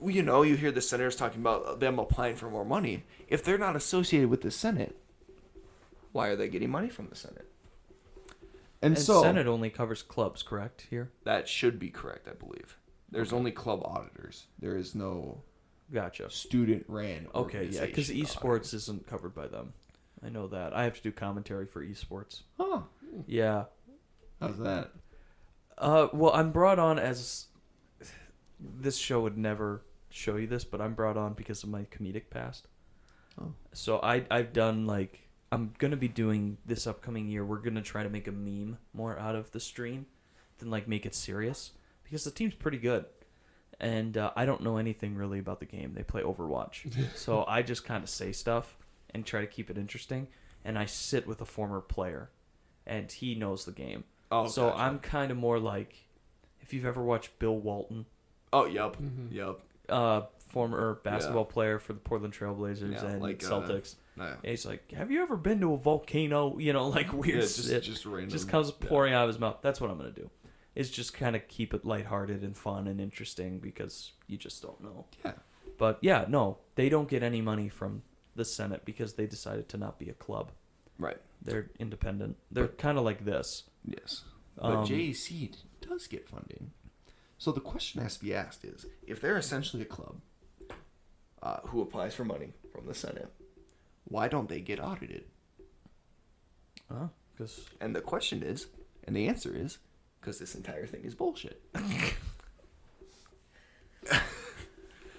you know, you hear the senators talking about them applying for more money. If they're not associated with the Senate, why are they getting money from the Senate? And Senate only covers clubs, correct, here? That should be correct, I believe. There's only club auditors. There is no Gotcha. student-ran Okay, yeah, because organization esports auditor. isn't covered by them. I know that. I have to do commentary for esports. Huh. Yeah. How's that? Well, I'm brought on as... This show would never show you this, but I'm brought on because of my comedic past. Oh. So I've done, like... I'm going to be doing this upcoming year. We're going to try to make a meme more out of the stream than, like, make it serious. Because the team's pretty good. And I don't know anything really about the game. They play Overwatch. So I just kind of say stuff and try to keep it interesting. And I sit with a former player. And he knows the game. Oh, so gotcha. I'm kind of more like... If you've ever watched Bill Walton... Oh, yep. Mm-hmm. Yep. Former basketball player for the Portland Trailblazers Yeah, and like, Celtics. No. And he's like, have you ever been to a volcano? You know, like weird shit. Just random. Just comes pouring out of his mouth. That's what I'm going to do. Is just kind of keep it lighthearted and fun and interesting because you just don't know. Yeah. But yeah, no, they don't get any money from the Senate because they decided to not be a club. Right. They're independent. They're kind of like this. Yes. But Um, JEC does get funding. So the question has to be asked is, if they're essentially a club who applies for money from the Senate, why don't they get audited? Because And the question is, and the answer is, because this entire thing is bullshit.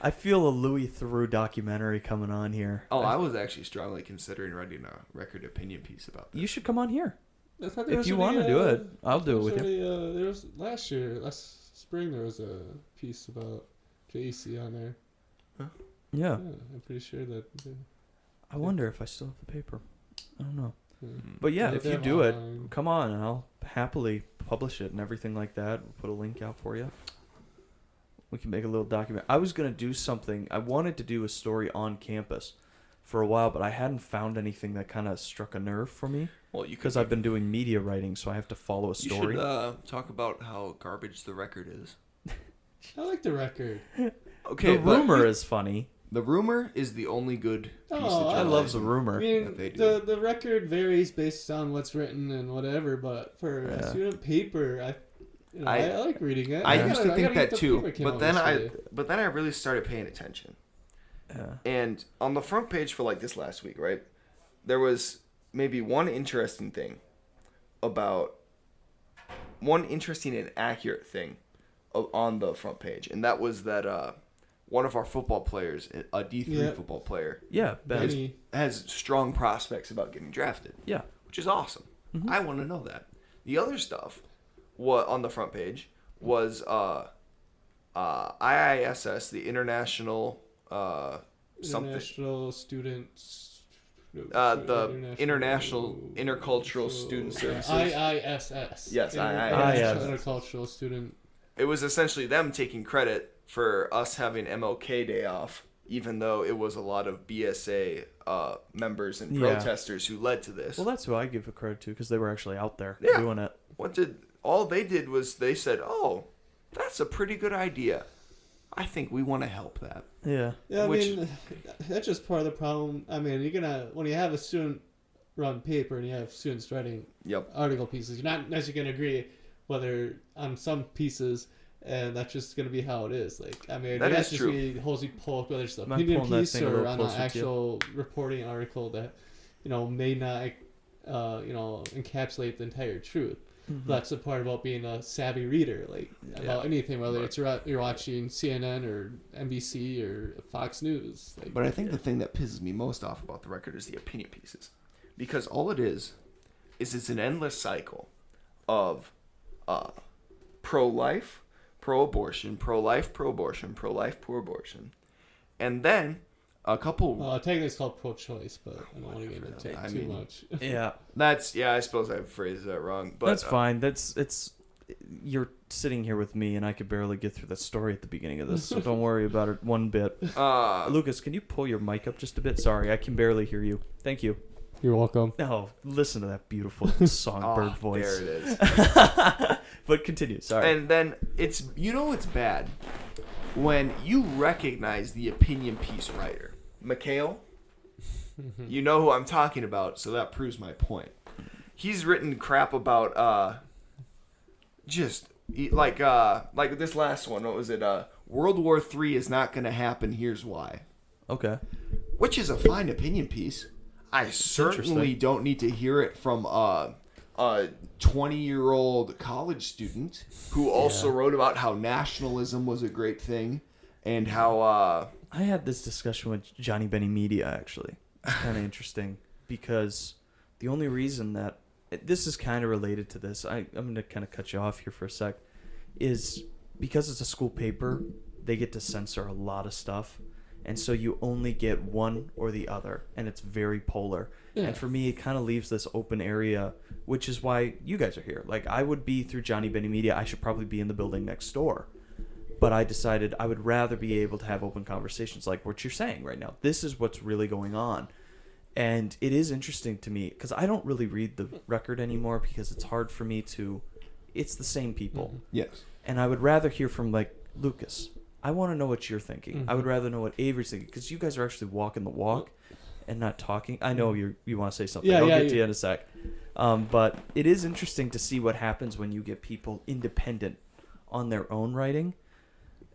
I feel a Louis Theroux documentary coming on here. Oh, I was actually strongly considering writing a record opinion piece about this. You should come on here. I thought there If was you already, want to do it, I'll do it with you. There was last spring there was a piece about JEC on there. Yeah. I'm pretty sure that. I wonder if I still have the paper. I don't know. Yeah. But yeah, They if you have do it, online. come on and I'll happily publish it and everything like that. We'll put a link out for you. We can make a little document. I was going to do something. I wanted to do a story on campus for a while, but I hadn't found anything that kind of struck a nerve for me. Well, you Because I've been doing media writing, so I have to follow a story. You should talk about how garbage the record is. I like the record. Okay, The rumor is funny. The rumor is the only good piece of Oh, I love the journalism. rumor. I mean, that they do. the record varies based on what's written and whatever, but for Yeah. a student paper, I like reading it. I Yeah. used to gotta think read that the too, paper came but out then yesterday. I really started paying attention. Yeah. And on the front page for like this last week, right, there was maybe one interesting and accurate thing on the front page, and that was that one of our football players, a D3 Yeah. football player, Yeah, Ben. Benny. has strong prospects about getting drafted, Yeah. which is awesome. Mhm. I want to know that. The other stuff on the front page was IISS, the International something. International Students. The International Intercultural Student Services. IISS. Yes, International IISS. Intercultural Student. It was essentially them taking credit for us having MLK Day off, even though it was a lot of BSA members and Yeah. protesters who led to this. Well, that's who I give a credit to because they were actually out there Yeah. doing it. All they did was they said, "Oh, that's a pretty good idea. I think we want to help that. Yeah. Yeah, I Which- mean, that's just part of the problem. I mean, when you have a student-run paper and you have students writing Yep. article pieces, you're not necessarily going to agree whether on some pieces, and that's just going to be how it is. Like, I mean, That that's is just be hosey poke, whether it's the Am I opinion pulling that piece thing a or little on an closer to you? actual reporting article that, may not, encapsulate the entire truth. Mm-hmm. That's the part about being a savvy reader, like about anything, whether it's you're watching CNN or NBC or Fox News. Like, But I think the thing that pisses me most off about the record is the opinion pieces. Because all it is it's an endless cycle of pro-life, pro-abortion, pro-life, pro-abortion, pro-life, pro-abortion. And then a couple... technically it's called pro-choice, but I don't want to get into it too much. Yeah. I suppose I phrased that wrong. But That's fine. You're sitting here with me, and I could barely get through the story at the beginning of this, so don't worry about it one bit. Lucas, can you pull your mic up just a bit? Sorry, I can barely hear you. Thank you. You're welcome. Oh, listen to that beautiful songbird voice. There it is. But continue. Sorry. And then it's bad when you recognize the opinion piece writer. Mikhail, you know who I'm talking about, so that proves my point. He's written crap about like this last one. What was it? World War III is not going to happen. Here's why. Okay. Which is a fine opinion piece. I certainly interesting. don't need to hear it from a 20-year-old college student who also wrote about how nationalism was a great thing and how... I had this discussion with Johnny Benny Media, actually. It's kind of interesting because the only reason that... This is kind of related to this. I'm going to kind of cut you off here for a sec. Is because it's a school paper, they get to censor a lot of stuff. And so you only get one or the other, and it's very polar. Yeah. And for me, it kind of leaves this open area, which is why you guys are here. Like, I would be through Johnny Benny Media. I should probably be in the building next door. But I decided I would rather be able to have open conversations like what you're saying right now. This is what's really going on. And it is interesting to me, because I don't really read the record anymore because it's hard for me to... It's the same people. Mm-hmm. Yes. And I would rather hear from, like, Lucas. I want to know what you're thinking. Mm-hmm. I would rather know what Avery's thinking, because you guys are actually walking the walk and not talking. I know you want to say something. I'll get to you in a sec. But it is interesting to see what happens when you get people independent on their own writing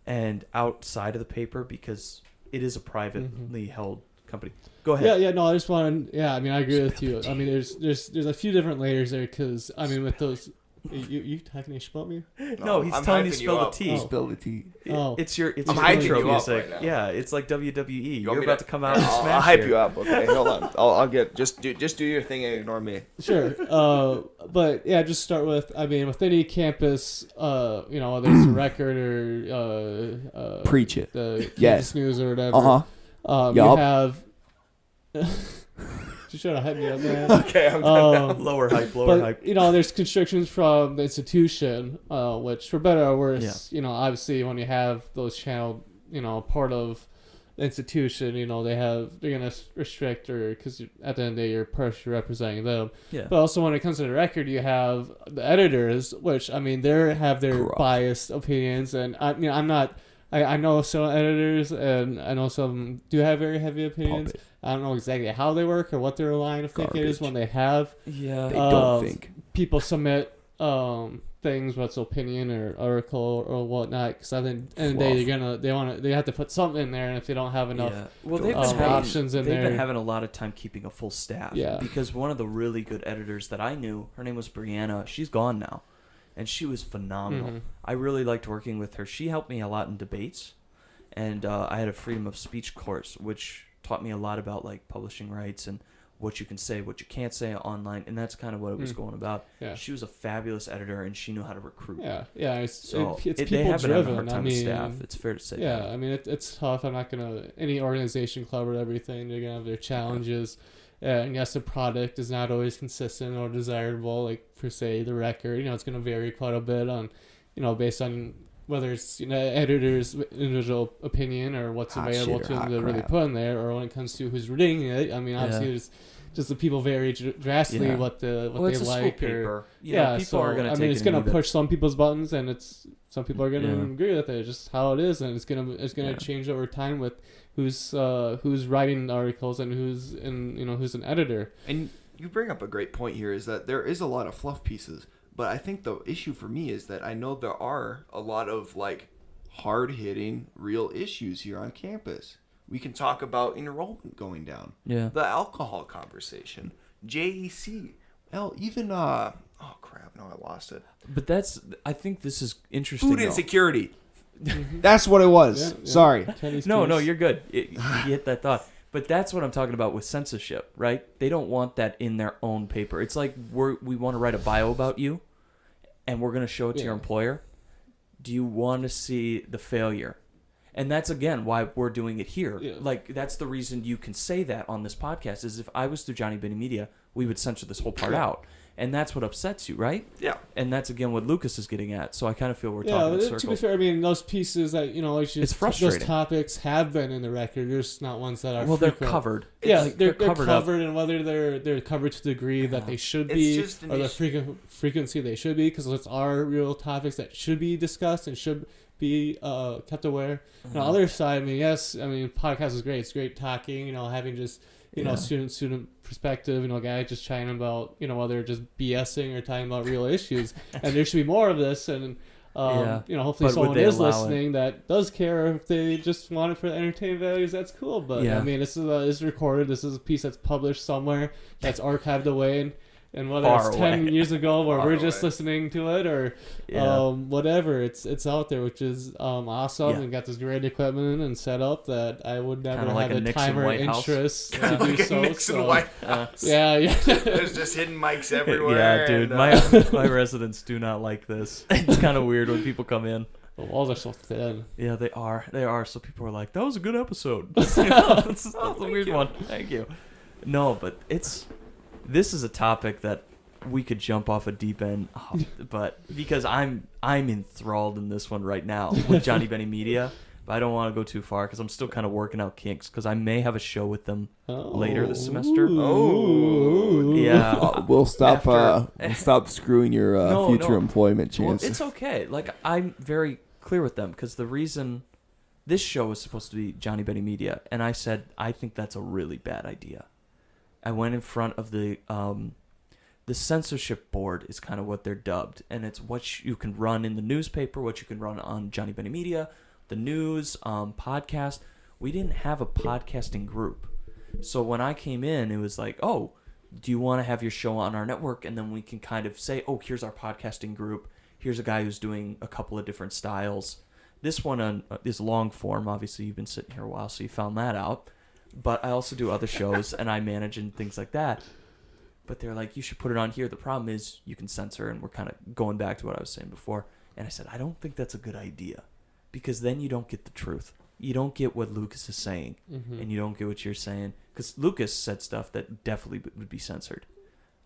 and outside of the paper, because it is a privately held company. Go ahead. No, I just want to, I mean, I agree with you. I mean, there's a few different layers there, because, I mean, with those... You talking about me? No, he's telling you to spell the T. Spell the T. Oh. It's your I'm hyping intro you up music. right now. Yeah, it's like WWE. You're me about to- to come out and smash I'll hype here. you up. Okay, hold on. I'll get just do your thing and ignore me. Sure. But yeah, just start with, I mean, with any campus, whether it's a record or Preach it. the Yes. campus news or whatever. You Yup. have. Just trying to hype me up, man. Okay, I'm done now. Lower hype. But there's constrictions from the institution, which for better or worse, obviously when you have those channel, part of the institution, they're gonna restrict, or because at the end of the day you're partially representing them. Yeah. But also when it comes to the record, you have the editors, which I mean they have their Corrupt. biased opinions, and I mean I know some editors, and I know some do have very heavy opinions. Puppet. I don't know exactly how they work or what their line of thinking is when they have Yeah. They don't think. people submit things, what's opinion or article or whatnot. Because I think at the end of the day they have to put something in there, and if they don't have enough, Well, they've options in they've there. been having a lot of time keeping a full staff. Yeah. Because one of the really good editors that I knew, her name was Brianna. She's gone now, and she was phenomenal. Mhm. I really liked working with her. She helped me a lot in debates, and I had a freedom of speech course, which taught me a lot about like publishing rights and what you can say, what you can't say online, and that's kind of what it was going about. Yeah. She was a fabulous editor, and she knew how to recruit. Yeah. It's So it's they people have been having a driven. hard time I with mean, staff. It's fair to say. yeah. that. I mean it's tough. I'm not gonna any organization club or everything. They're gonna have their challenges. And yes, the product is not always consistent or desirable. Like per se, the record, it's going to vary quite a bit on, based on whether it's editor's individual opinion or what's Hot available shit or to them hot to really crap. put in there, or when it comes to who's reading it. I mean, obviously, there's just the people vary drastically Yeah. what they it's a school like. paper. You Yeah, know, people so are gonna I take mean, it it's and gonna leave it. push some people's buttons, and some people are gonna Yeah. agree with it. It's just how it is, and it's gonna Yeah. change over time with who's writing articles and who's an editor. And you bring up a great point here is that there is a lot of fluff pieces, but I think the issue for me is that I know there are a lot of like hard-hitting real issues here on campus. We can talk about enrollment going down, Yeah. the alcohol conversation, JEC, hell, even oh crap, no, I lost it. But I think this is interesting. Food though. insecurity. That's what it was. Yeah, yeah. Sorry. Kenny's No, piece. you're good. You hit that thought. But that's what I'm talking about with censorship, right? They don't want that in their own paper. It's like we want to write a bio about you, and we're going to show it to your employer. Do you want to see the failure? And that's, again, why we're doing it here. Yeah. Like, that's the reason you can say that on this podcast, is if I was through Johnny Benny Media, we would censor this whole part out. And that's what upsets you, right? Yeah. And that's, again, what Lucas is getting at. So I kind of feel we're talking in to be circles. fair, I mean, those pieces that, like It's frustrating. those topics have been in the record. There's not ones that are Well, they're frequent. covered. Yeah, Like, they're covered up. covered, and whether they're covered to the degree that they should It's be, just an or the issue. frequency they should be, because it's our real topics that should be discussed and should be kept aware. On the other side, I mean, podcast is great. It's great talking, having just Yeah. student perspective, guy just chatting about whether just BSing or talking about real issues, and there should be more of this. And hopefully But would someone they is allow it? listening that does care. If they just want it for the entertainment values, that's cool. But Yeah. I mean, this is recorded. This is a piece that's published somewhere, that's archived away, and whether Far it's 10 away. years ago where Far we're just away. listening to it, or Yeah. whatever, it's out there, which is awesome. Yeah. We got this great equipment and set up that I would never Kinda like have a the Nixon time or White House. interest to Like do a so. Nixon so White yeah. There's just hidden mics everywhere. Yeah, dude, and, my residents do not like this. It's kind of weird when people come in. The walls are so thin. Yeah, they are. They are. So people are like, "That was a good episode." That's a weird one. Thank you. No, but this is a topic that we could jump off a deep end, but because I'm enthralled in this one right now with Johnny Benny Media, but I don't want to go too far because I'm still kind of working out kinks because I may have a show with them later this semester. Oh. Yeah. We'll stop. After- We'll stop screwing your future no. employment Well, chances. it's okay. Like, I'm very clear with them because the reason this show was supposed to be Johnny Benny Media, and I said I think that's a really bad idea. I went in front of the censorship board is kind of what they're dubbed, and it's what you can run in the newspaper, what you can run on Johnny Benny Media, the news, podcast. We didn't have a podcasting group, so when I came in, it was like, oh, do you want to have your show on our network, and then we can kind of say, oh, here's our podcasting group. Here's a guy who's doing a couple of different styles. This one is long form. Obviously, you've been sitting here a while, so you found that out. But I also do other shows, and I manage and things like that. But they're like, you should put it on here. The problem is you can censor, and we're kind of going back to what I was saying before. And I said, I don't think that's a good idea because then you don't get the truth. You don't get what Lucas is saying, and you don't get what you're saying. Because Lucas said stuff that definitely would be censored.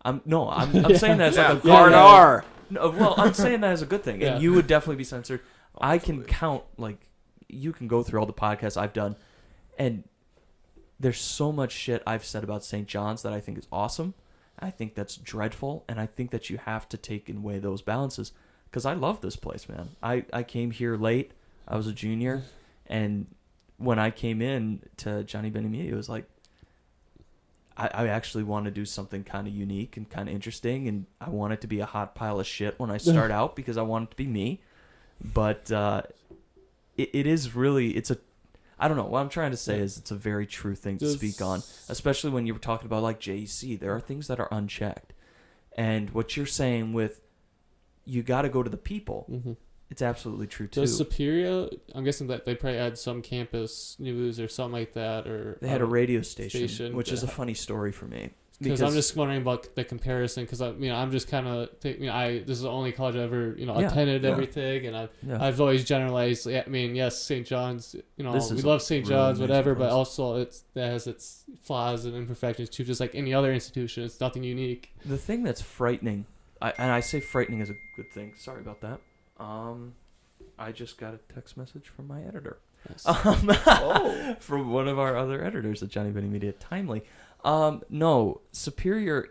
I'm saying that as like a hard R. No, well, I'm saying that as a good thing, Yeah. and you would definitely be censored. I can count, like, you can go through all the podcasts I've done, and there's so much shit I've said about St. John's that I think is awesome. I think that's dreadful, and I think that you have to take away those balances, because I love this place, man. I came here late. I was a junior, and when I came in to Johnny Benny Media, it was like, I actually want to do something kind of unique and kind of interesting, and I want it to be a hot pile of shit when I start out because I want it to be me. But it is really, I don't know. What I'm trying to say is it's a very true thing to speak on, especially when you were talking about like JEC. There are things that are unchecked. And what you're saying with you got to go to the people, it's absolutely true too. Does Superior, I'm guessing that they probably had some campus news or something like that, or They had a radio station, which is yeah. a funny story for me. Because I'm just wondering about the comparison. Because I'm just kind of this is the only college I ever attended everything, and I've always generalized. I mean, yes, St. John's. We love St. John's, really whatever, amazing but place. also it has its flaws and imperfections too, just like any other institution. It's nothing unique. The thing that's frightening, and I say frightening is a good thing. Sorry about that. I just got a text message from my editor. Yes. From one of our other editors at Johnny Benny Media. Timely. No, Superior.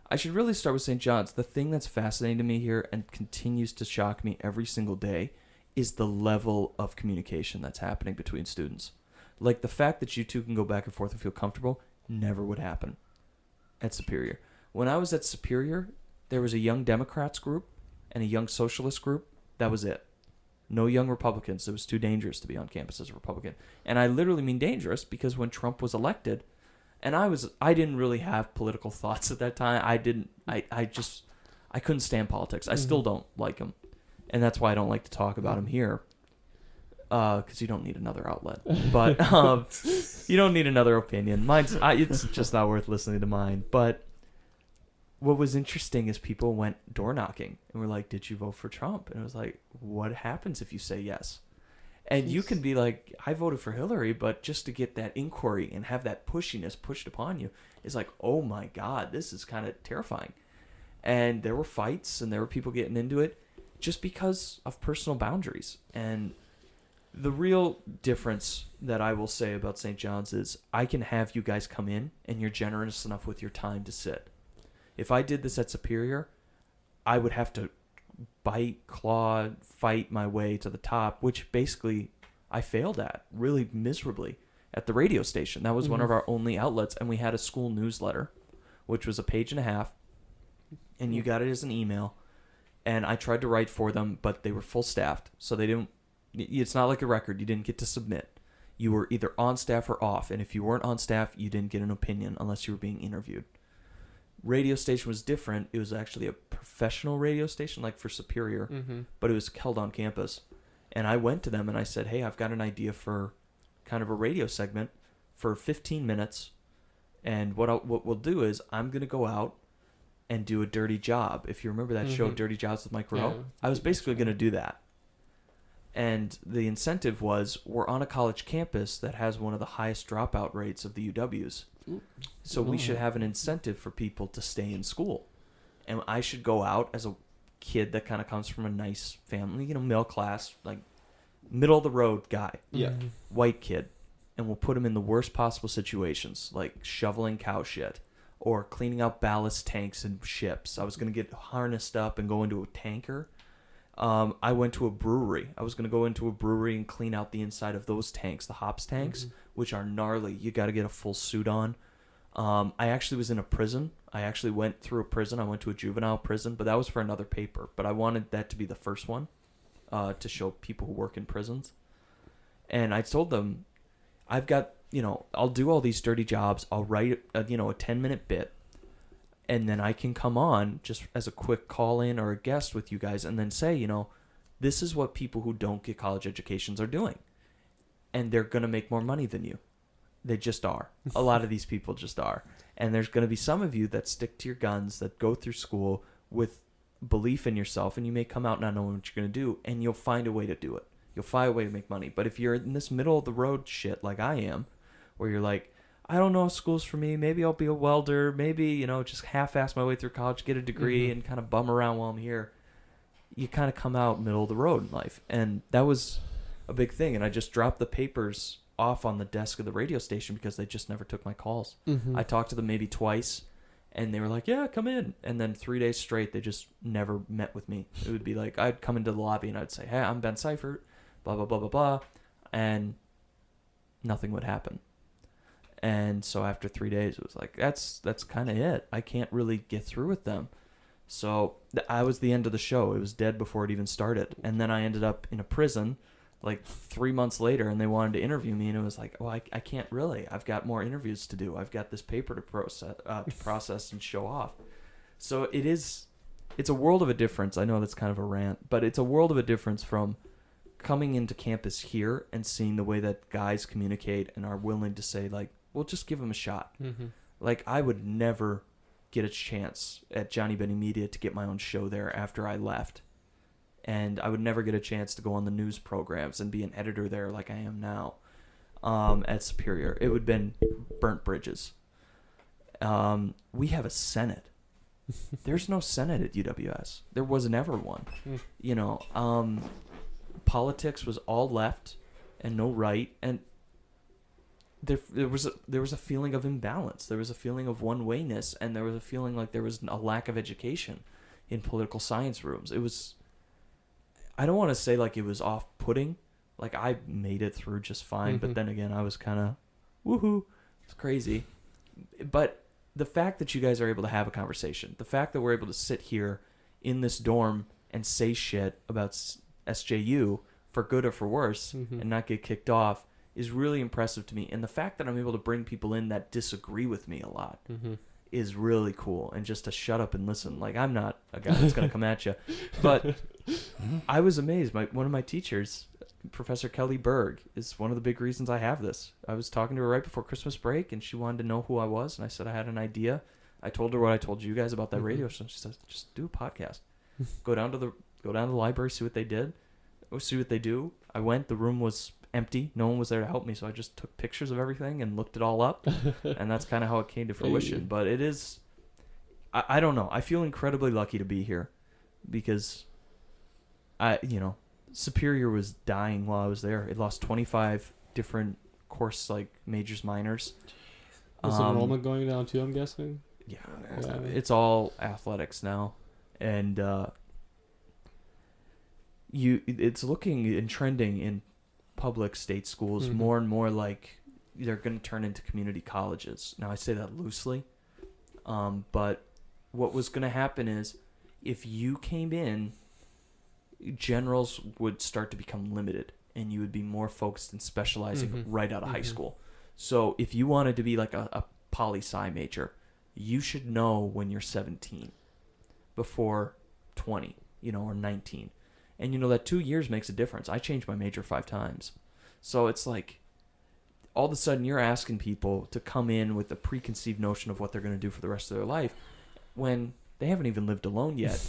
I should really start with St. John's. The thing that's fascinating to me here and continues to shock me every single day is the level of communication that's happening between students. Like the fact that you two can go back and forth and feel comfortable never would happen at Superior. When I was at Superior, there was a young Democrats group and a young Socialist group. That was it. No young Republicans. It was too dangerous to be on campus as a Republican. And I literally mean dangerous because when Trump was elected, and I didn't really have political thoughts at that time. I couldn't stand politics. I still don't like them. And that's why I don't like to talk about them here. Because you don't need another outlet. But you don't need another opinion. It's just not worth listening to mine. But what was interesting is people went door knocking and were like, did you vote for Trump? And it was like, what happens if you say yes? And you can be like, I voted for Hillary, but just to get that inquiry and have that pushiness pushed upon you is like, oh my God, this is kind of terrifying. And there were fights and there were people getting into it just because of personal boundaries. And the real difference that I will say about St. John's is I can have you guys come in and you're generous enough with your time to sit. If I did this at Superior, I would have to bite, claw, fight my way to the top, which basically I failed at really miserably at the radio station. That was one of our only outlets, and we had a school newsletter, which was a page and a half, and you got it as an email, and I tried to write for them, but they were full-staffed, so they didn't. It's not like a record. You didn't get to submit. You were either on staff or off, and if you weren't on staff, you didn't get an opinion unless you were being interviewed. Radio station was different. It was actually a professional radio station, like for Superior, but it was held on campus. And I went to them and I said, hey, I've got an idea for kind of a radio segment for 15 minutes. And what we'll do is I'm going to go out and do a dirty job. If you remember that show, Dirty Jobs with Mike Rowe, Yeah. I was basically going to do that. And the incentive was we're on a college campus that has one of the highest dropout rates of the UWs. So we should have an incentive for people to stay in school. And I should go out as a kid that kind of comes from a nice family, middle class, like middle of the road guy. Yeah. White kid. And we'll put him in the worst possible situations, like shoveling cow shit or cleaning out ballast tanks and ships. I was going to get harnessed up and go into a tanker. I went to a brewery. I was going to go into a brewery and clean out the inside of those tanks, the hops tanks, which are gnarly. You got to get a full suit on. I actually was in a prison. I actually went through a prison. I went to a juvenile prison, but that was for another paper. But I wanted that to be the first one to show people who work in prisons. And I told them, I've got, I'll do all these dirty jobs. I'll write, a 10-minute bit. And then I can come on just as a quick call-in or a guest with you guys and then say, this is what people who don't get college educations are doing. And they're going to make more money than you. They just are. A lot of these people just are. And there's going to be some of you that stick to your guns, that go through school with belief in yourself, and you may come out not knowing what you're going to do, and you'll find a way to do it. You'll find a way to make money. But if you're in this middle-of-the-road shit like I am, where you're like, I don't know if school's for me. Maybe I'll be a welder. Maybe, just half-ass my way through college, get a degree, and kind of bum around while I'm here. You kind of come out middle of the road in life. And that was a big thing. And I just dropped the papers off on the desk of the radio station because they just never took my calls. I talked to them maybe twice, and they were like, yeah, come in. And then 3 days straight, they just never met with me. It would be like, I'd come into the lobby, and I'd say, hey, I'm Ben Seifert, blah, blah, blah, blah, blah. And nothing would happen. And so after 3 days, it was like, that's kind of it. I can't really get through with them. So I was the end of the show. It was dead before it even started. And then I ended up in a prison like 3 months later, and they wanted to interview me. And it was like, well, I can't really. I've got more interviews to do. I've got this paper to process and show off. So it's a world of a difference. I know that's kind of a rant, but it's a world of a difference from coming into campus here and seeing the way that guys communicate and are willing to say, like, well, just give them a shot. Like, I would never get a chance at Johnny Benny Media to get my own show there after I left. And I would never get a chance to go on the news programs and be an editor there like I am now at Superior. It would have been burnt bridges. We have a Senate. There's no Senate at UWS. There was never one. Politics was all left and no right. And there was a feeling of imbalance. There was a feeling of one-wayness, and there was a feeling like there was a lack of education in political science rooms. It was, I don't want to say like it was off-putting. Like I made it through just fine, but then again, I was kind of, woohoo, it's crazy. But the fact that you guys are able to have a conversation, the fact that we're able to sit here in this dorm and say shit about SJU for good or for worse and not get kicked off is really impressive to me. And the fact that I'm able to bring people in that disagree with me a lot is really cool. And just to shut up and listen. Like, I'm not a guy that's going to come at you. But I was amazed. One of my teachers, Professor Kelly Berg, is one of the big reasons I have this. I was talking to her right before Christmas break, and she wanted to know who I was. And I said I had an idea. I told her what I told you guys about that radio show. She said, just do a podcast. Go down to the library, see what they did. See what they do. I went. The room was empty. No one was there to help me, so I just took pictures of everything and looked it all up, and that's kind of how it came to fruition. But it is, I don't know. I feel incredibly lucky to be here because Superior was dying while I was there. It lost 25 different course like majors, minors. Is enrollment going down too? I'm guessing. Yeah, it's all athletics now, and it's looking and trending in public state schools more and more like they're going to turn into community colleges. Now I say that loosely, but what was going to happen is if you came in, generals would start to become limited, and you would be more focused in specializing right out of high school. So if you wanted to be like a poli-sci major, you should know when you're 17 before 20, or 19. And that 2 years makes a difference. I changed my major 5 times. So it's like all of a sudden you're asking people to come in with a preconceived notion of what they're going to do for the rest of their life when they haven't even lived alone yet.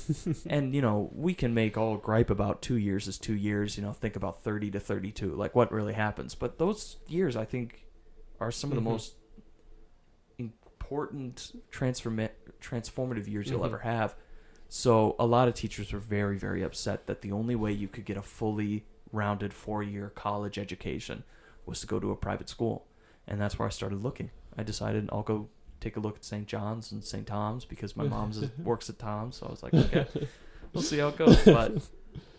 And, we can make all gripe about 2 years is 2 years, think about 30 to 32, like what really happens. But those years, I think, are some of the most important transformative years you'll ever have. So a lot of teachers were very, very upset that the only way you could get a fully rounded 4-year college education was to go to a private school. And that's where I started looking. I decided I'll go take a look at St. John's and St. Tom's because my mom works at Tom's. So I was like, okay, we'll see how it goes. But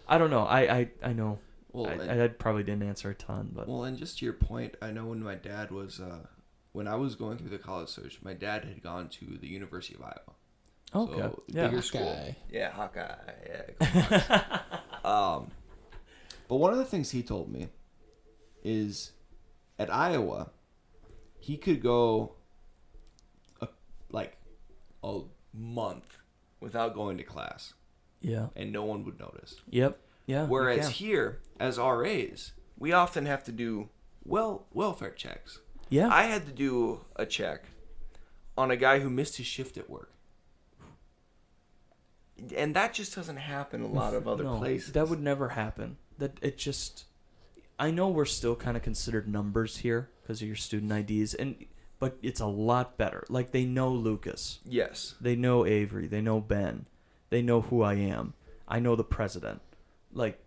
I don't know. I know. Well, I probably didn't answer a ton. But and just to your point, I know when my dad was, when I was going through the college search, my dad had gone to the University of Iowa. Okay. So, yeah. Bigger school. Yeah, Hawkeye. Yeah, come on. But one of the things he told me is at Iowa, he could go a month without going to class. Yeah. And no one would notice. Yep. Yeah. Whereas here, as RAs, we often have to do welfare checks. Yeah. I had to do a check on a guy who missed his shift at work. And that just doesn't happen a lot of other places. That would never happen. I know we're still kind of considered numbers here because of your student IDs, but it's a lot better. Like, they know Lucas. Yes. They know Avery. They know Ben. They know who I am. I know the president. Like,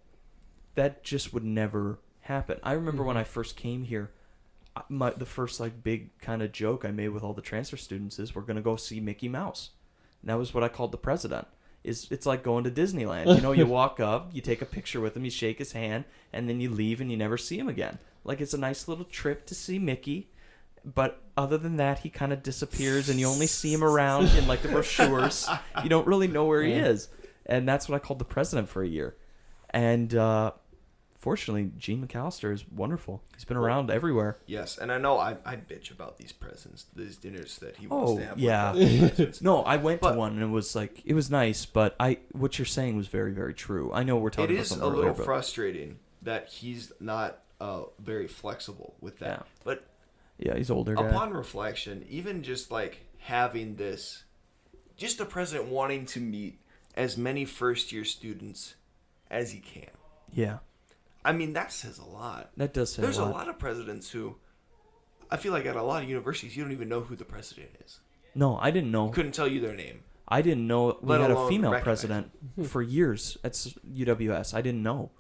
that just would never happen. I remember when I first came here, the first big kind of joke I made with all the transfer students is we're going to go see Mickey Mouse. And that was what I called the president. It's like going to Disneyland. You walk up, you take a picture with him, you shake his hand, and then you leave and you never see him again. Like, it's a nice little trip to see Mickey, but other than that, he kind of disappears and you only see him around in the brochures. You don't really know where he is. And that's what I called the president for a year. And fortunately, Gene McAllister is wonderful. He's been around everywhere. Yes, and I know I bitch about these presents, these dinners that he wants to have. Yeah. With No, I went to one and it was nice, but what you're saying was very, very true. I know we're talking about something earlier. It is a little frustrating that he's not very flexible with that. Yeah. But yeah, he's older guy. Upon reflection, even just having this, just the president wanting to meet as many first-year students as he can. Yeah. I mean, that says a lot. That does say There's a lot. a lot of presidents who, I feel like at a lot of universities, you don't even know who the president is. No, I didn't know. Couldn't tell you their name. I didn't know we Let had a alone female recognize president for years at UWS. I didn't know.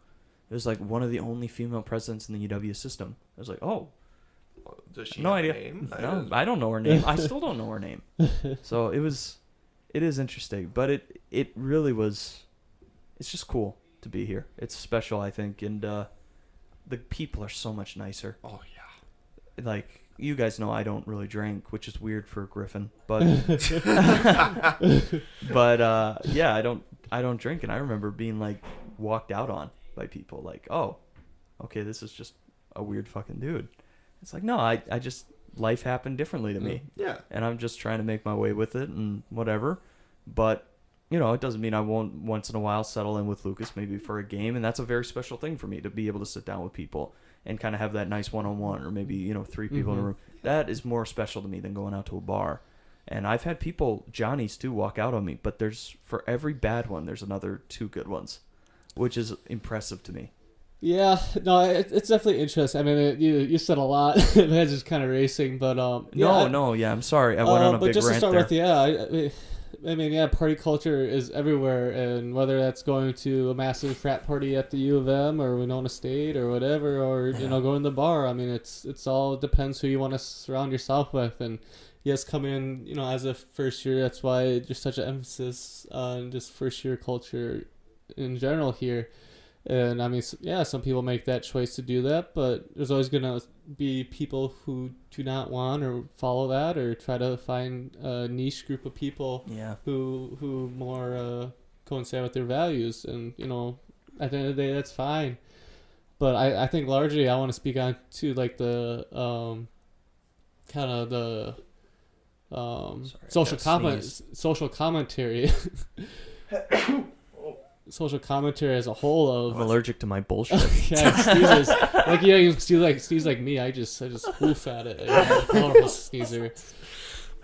It was one of the only female presidents in the UW system. I was like, oh, Does she No have idea. a name? No, I don't know her name. I still don't know her name. So it is interesting, but it really was. It's just cool to be here. It's special, I think, and the people are so much nicer. Oh yeah. Like, you guys know I don't really drink, which is weird for Griffin, but but yeah, I don't drink, and I remember being like walked out on by people like, oh, okay, this is just a weird fucking dude. It's like, no, I just, life happened differently to me. Yeah. And I'm just trying to make my way with it and whatever. But, you know, it doesn't mean I won't once in a while settle in with Lucas maybe for a game. And that's a very special thing for me, to be able to sit down with people and kind of have that nice one-on-one, or maybe, you know, 3 people in a room. That is more special to me than going out to a bar. And I've had people, Johnnies too, walk out on me. But for every bad one, there's another 2 good ones, which is impressive to me. Yeah, no, it's definitely interesting. I mean, you said a lot. My head's just kind of racing, but Yeah, I'm sorry. I went on a big rant there. But just to start with, I mean, party culture is everywhere, and whether that's going to a massive frat party at the U of M or Winona State or whatever, or you know, going to the bar. I mean, it's all depends who you want to surround yourself with, and yes, coming in, you know, as a first year, that's why there's such an emphasis on just first year culture in general here. And I mean, yeah, some people make that choice to do that, but there's always going to be people who do not want or follow that, or try to find a niche group of people who more coincide with their values. And, you know, at the end of the day, that's fine. But I think largely I want to speak on to like the kind of the social commentary. Social commentary as a whole of. I'm allergic to my bullshit. Sneezes. Like, yeah, you sneeze like me. I just woof at it. Horrible sneezer.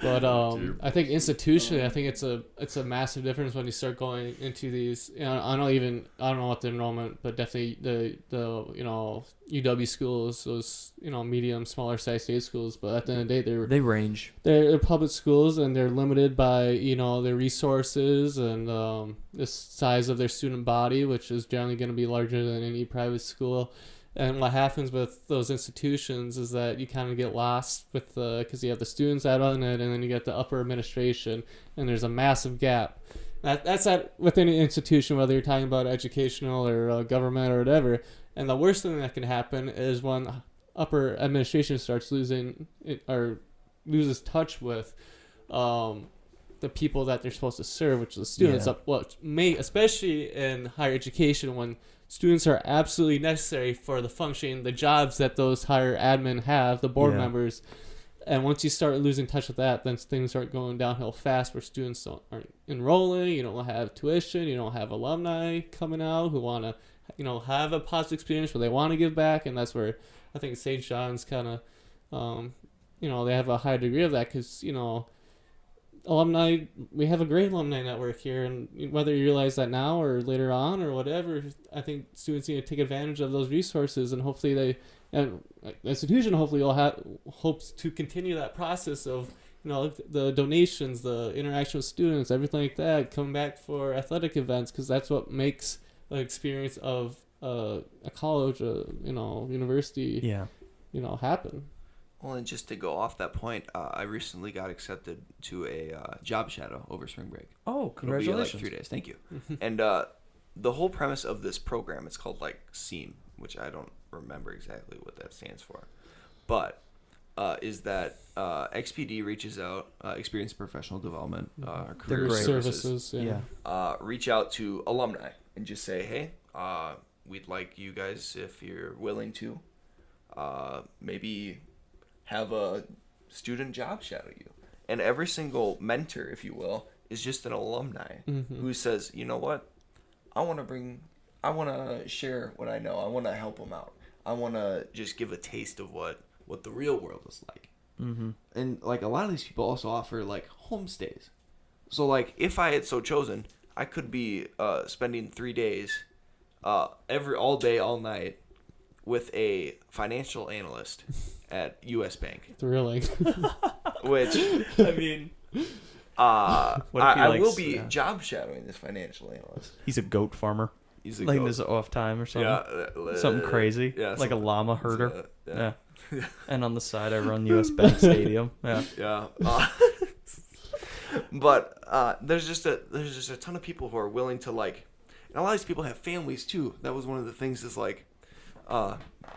But I think institutionally, I think it's a massive difference when you start going into these. You know, I don't know what the enrollment, but definitely the you know, UW schools, those, you know, medium, smaller size state schools. But at the end of the day, they range. They're public schools, and they're limited by, you know, their resources and the size of their student body, which is generally going to be larger than any private school. And what happens with those institutions is that you kind of get lost with because you have the students out on it, and then you get the upper administration, and there's a massive gap. That's with any institution, whether you're talking about educational or government or whatever. And the worst thing that can happen is when upper administration starts losing it, or loses touch with the people that they're supposed to serve, which is the students. Yeah. Especially in higher education, when students are absolutely necessary for the functioning, the jobs that those higher admin have, the board members. And once you start losing touch with that, then things start going downhill fast, where students aren't enrolling, you don't have tuition, you don't have alumni coming out who want to, you know, have a positive experience where they want to give back. And that's where I think St. John's kind of, you know, they have a high degree of that, because, you know, alumni, we have a great alumni network here, and whether you realize that now or later on or whatever, I think students need to take advantage of those resources, and hopefully the institution hopes to continue that process of, you know, the donations, the interaction with students, everything like that, coming back for athletic events, because that's what makes the experience of a college, you know, university, you know, happen. Well, and just to go off that point, I recently got accepted to a job shadow over spring break. Oh, congratulations. It'll be like 3 days. Thank you. And the whole premise of this program, it's called like SEAM, which I don't remember exactly what that stands for. But is that XPD reaches out, Experience and Professional Development, Career Services, reach out to alumni and just say, hey, we'd like you guys, if you're willing to, maybe have a student job shadow you. And every single mentor, if you will, is just an alumni who says, you know what, I want to share what I know. I want to help them out. I want to just give a taste of what the real world is like. And like a lot of these people also offer like homestays. So like if I had so chosen, I could be spending 3 days all day, all night with a financial analyst at U.S. Bank. Thrilling. Which, I mean, I will be job shadowing this financial analyst. He's a goat farmer. He's a Like goat. his off time or something. Yeah, Something crazy. Yeah, like a something- llama herder. Yeah. Yeah. And on the side, I run US Bank Stadium. Yeah. Yeah. But there's just a ton of people who are willing to like, and a lot of these people have families too. That was one of the things is like,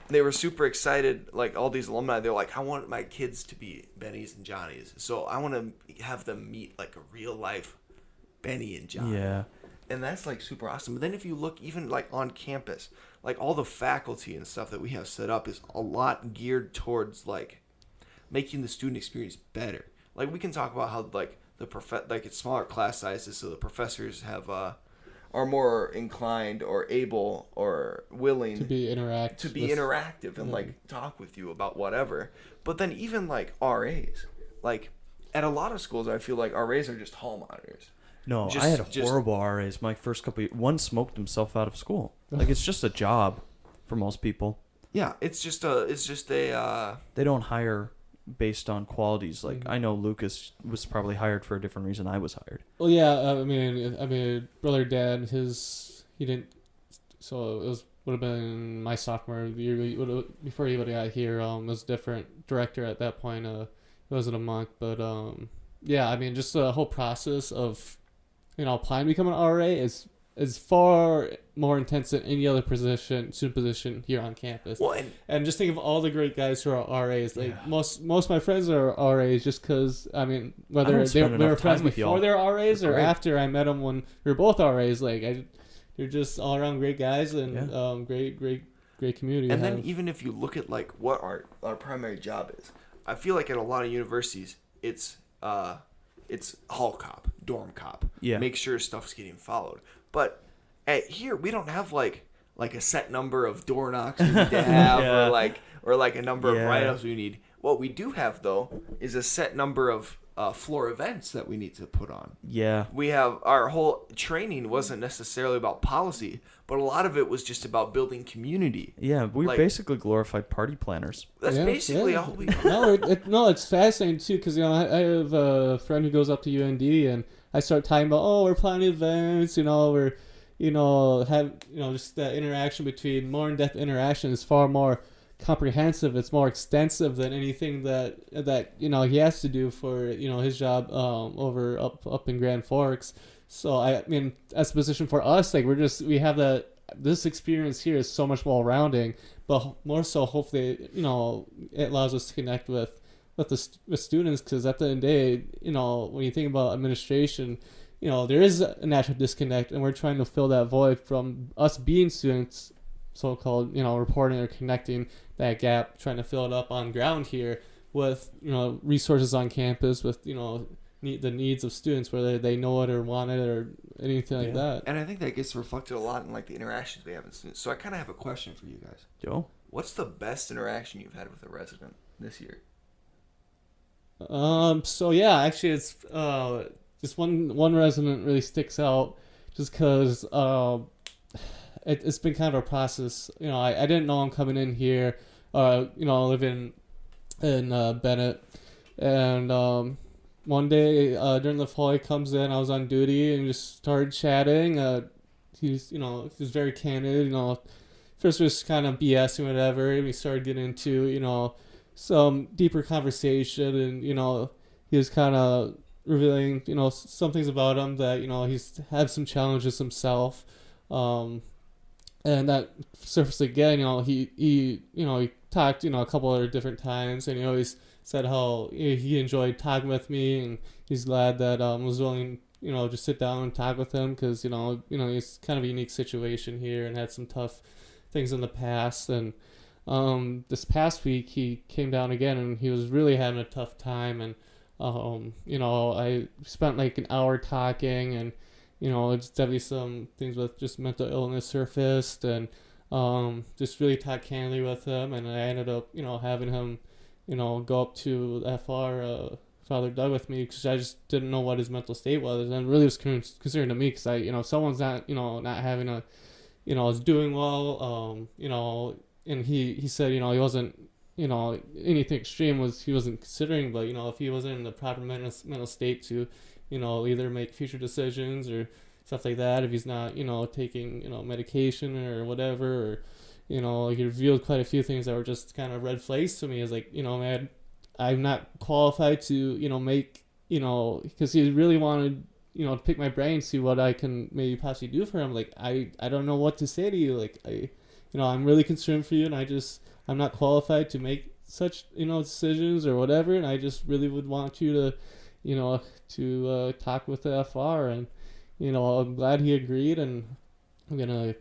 they were super excited. Like all these alumni, they're like, I want my kids to be Benny's and Johnny's. So I want to have them meet like a real life Benny and Johnny. Yeah. And that's like super awesome. But then if you look even like on campus, like all the faculty and stuff that we have set up is a lot geared towards like making the student experience better. Like we can talk about how like like it's smaller class sizes, so the professors have are more inclined or able or willing to be interactive and like talk with you about whatever. But then even like RAs, like at a lot of schools, I feel like RAs are just hall monitors. No, I had horrible RAs. My first couple one smoked himself out of school. Like it's just a job for most people. Yeah, it's just a They don't hire based on qualities. Like I know Lucas was probably hired for a different reason I was hired. Well, yeah, I mean, brother, dad, he didn't. So it would have been my sophomore year before he would have got here. Was a different director at that point. He wasn't a monk, but yeah, I mean, just the whole process of applying to become an RA is far more intense than any other student position here on campus. well, And just think of all the great guys who are RAs. Like most of my friends are RAs just because, I mean, whether they were friends before they were RAs or after I met them when we were both RAs, like they're just all around great guys and great community. And then even if you look at like what our primary job is, I feel like at a lot of universities it's hall cop, dorm cop. Yeah. Make sure stuff's getting followed. But here we don't have like a set number of door knocks we need to have or like a number of write-ups we need. What we do have though is a set number of floor events that we need to put on. Yeah. We have our whole training wasn't necessarily about policy, but a lot of it was just about building community. Yeah, we're Like- basically glorified party planners. That's basically all we it's fascinating too because I have a friend who goes up to UND and I start talking about we're planning events, we're just that interaction between more in-depth interaction is far more comprehensive. It's more extensive than anything that he has to do for his job over up in Grand Forks. So I mean, as a position for us, like we have this experience here is so much more rounding, but more so hopefully it allows us to connect with students, because at the end of the day, when you think about administration, there is a natural disconnect, and we're trying to fill that void from us being students, so-called, reporting or connecting that gap, trying to fill it up on ground here with, resources on campus, with, the needs of students, whether they know it or want it or anything like that. And I think that gets reflected a lot in like the interactions we have with students. So I kind of have a question for you guys. Joe? What's the best interaction you've had with a resident this year? So yeah, actually it's just one resident really sticks out just because it's been kind of a process. I didn't know him coming in here. Living in Bennett, and one day during the fall he comes in. I was on duty and just started chatting. He's very candid. First was kind of BSing whatever, and we started getting into some deeper conversation, and he was kind of revealing some things about him that he's had some challenges himself, and that surfaced again. He talked a couple other different times, and he always said how he enjoyed talking with me, and he's glad that I was willing just sit down and talk with him, because it's kind of a unique situation here and had some tough things in the past. And this past week he came down again, and he was really having a tough time, and I spent like an hour talking, and it's definitely some things with just mental illness surfaced, and just really talked candidly with him, and I ended up having him go up to FR Father Doug with me, because I just didn't know what his mental state was, and really was concerned to me, because if someone's not not having a is doing well, and he said he wasn't anything extreme he wasn't considering, but if he wasn't in the proper mental state to either make future decisions or stuff like that. If he's not, taking, medication or whatever, or, he revealed quite a few things that were just kind of red flags to me. Is like, man, I'm not qualified to, make, because he really wanted, to pick my brain, see what I can maybe possibly do for him. Like, I don't know what to say to you. Like, I'm really concerned for you, and I'm not qualified to make such, decisions or whatever. And I just really would want you to, to talk with the FR. And, I'm glad he agreed, and I'm gonna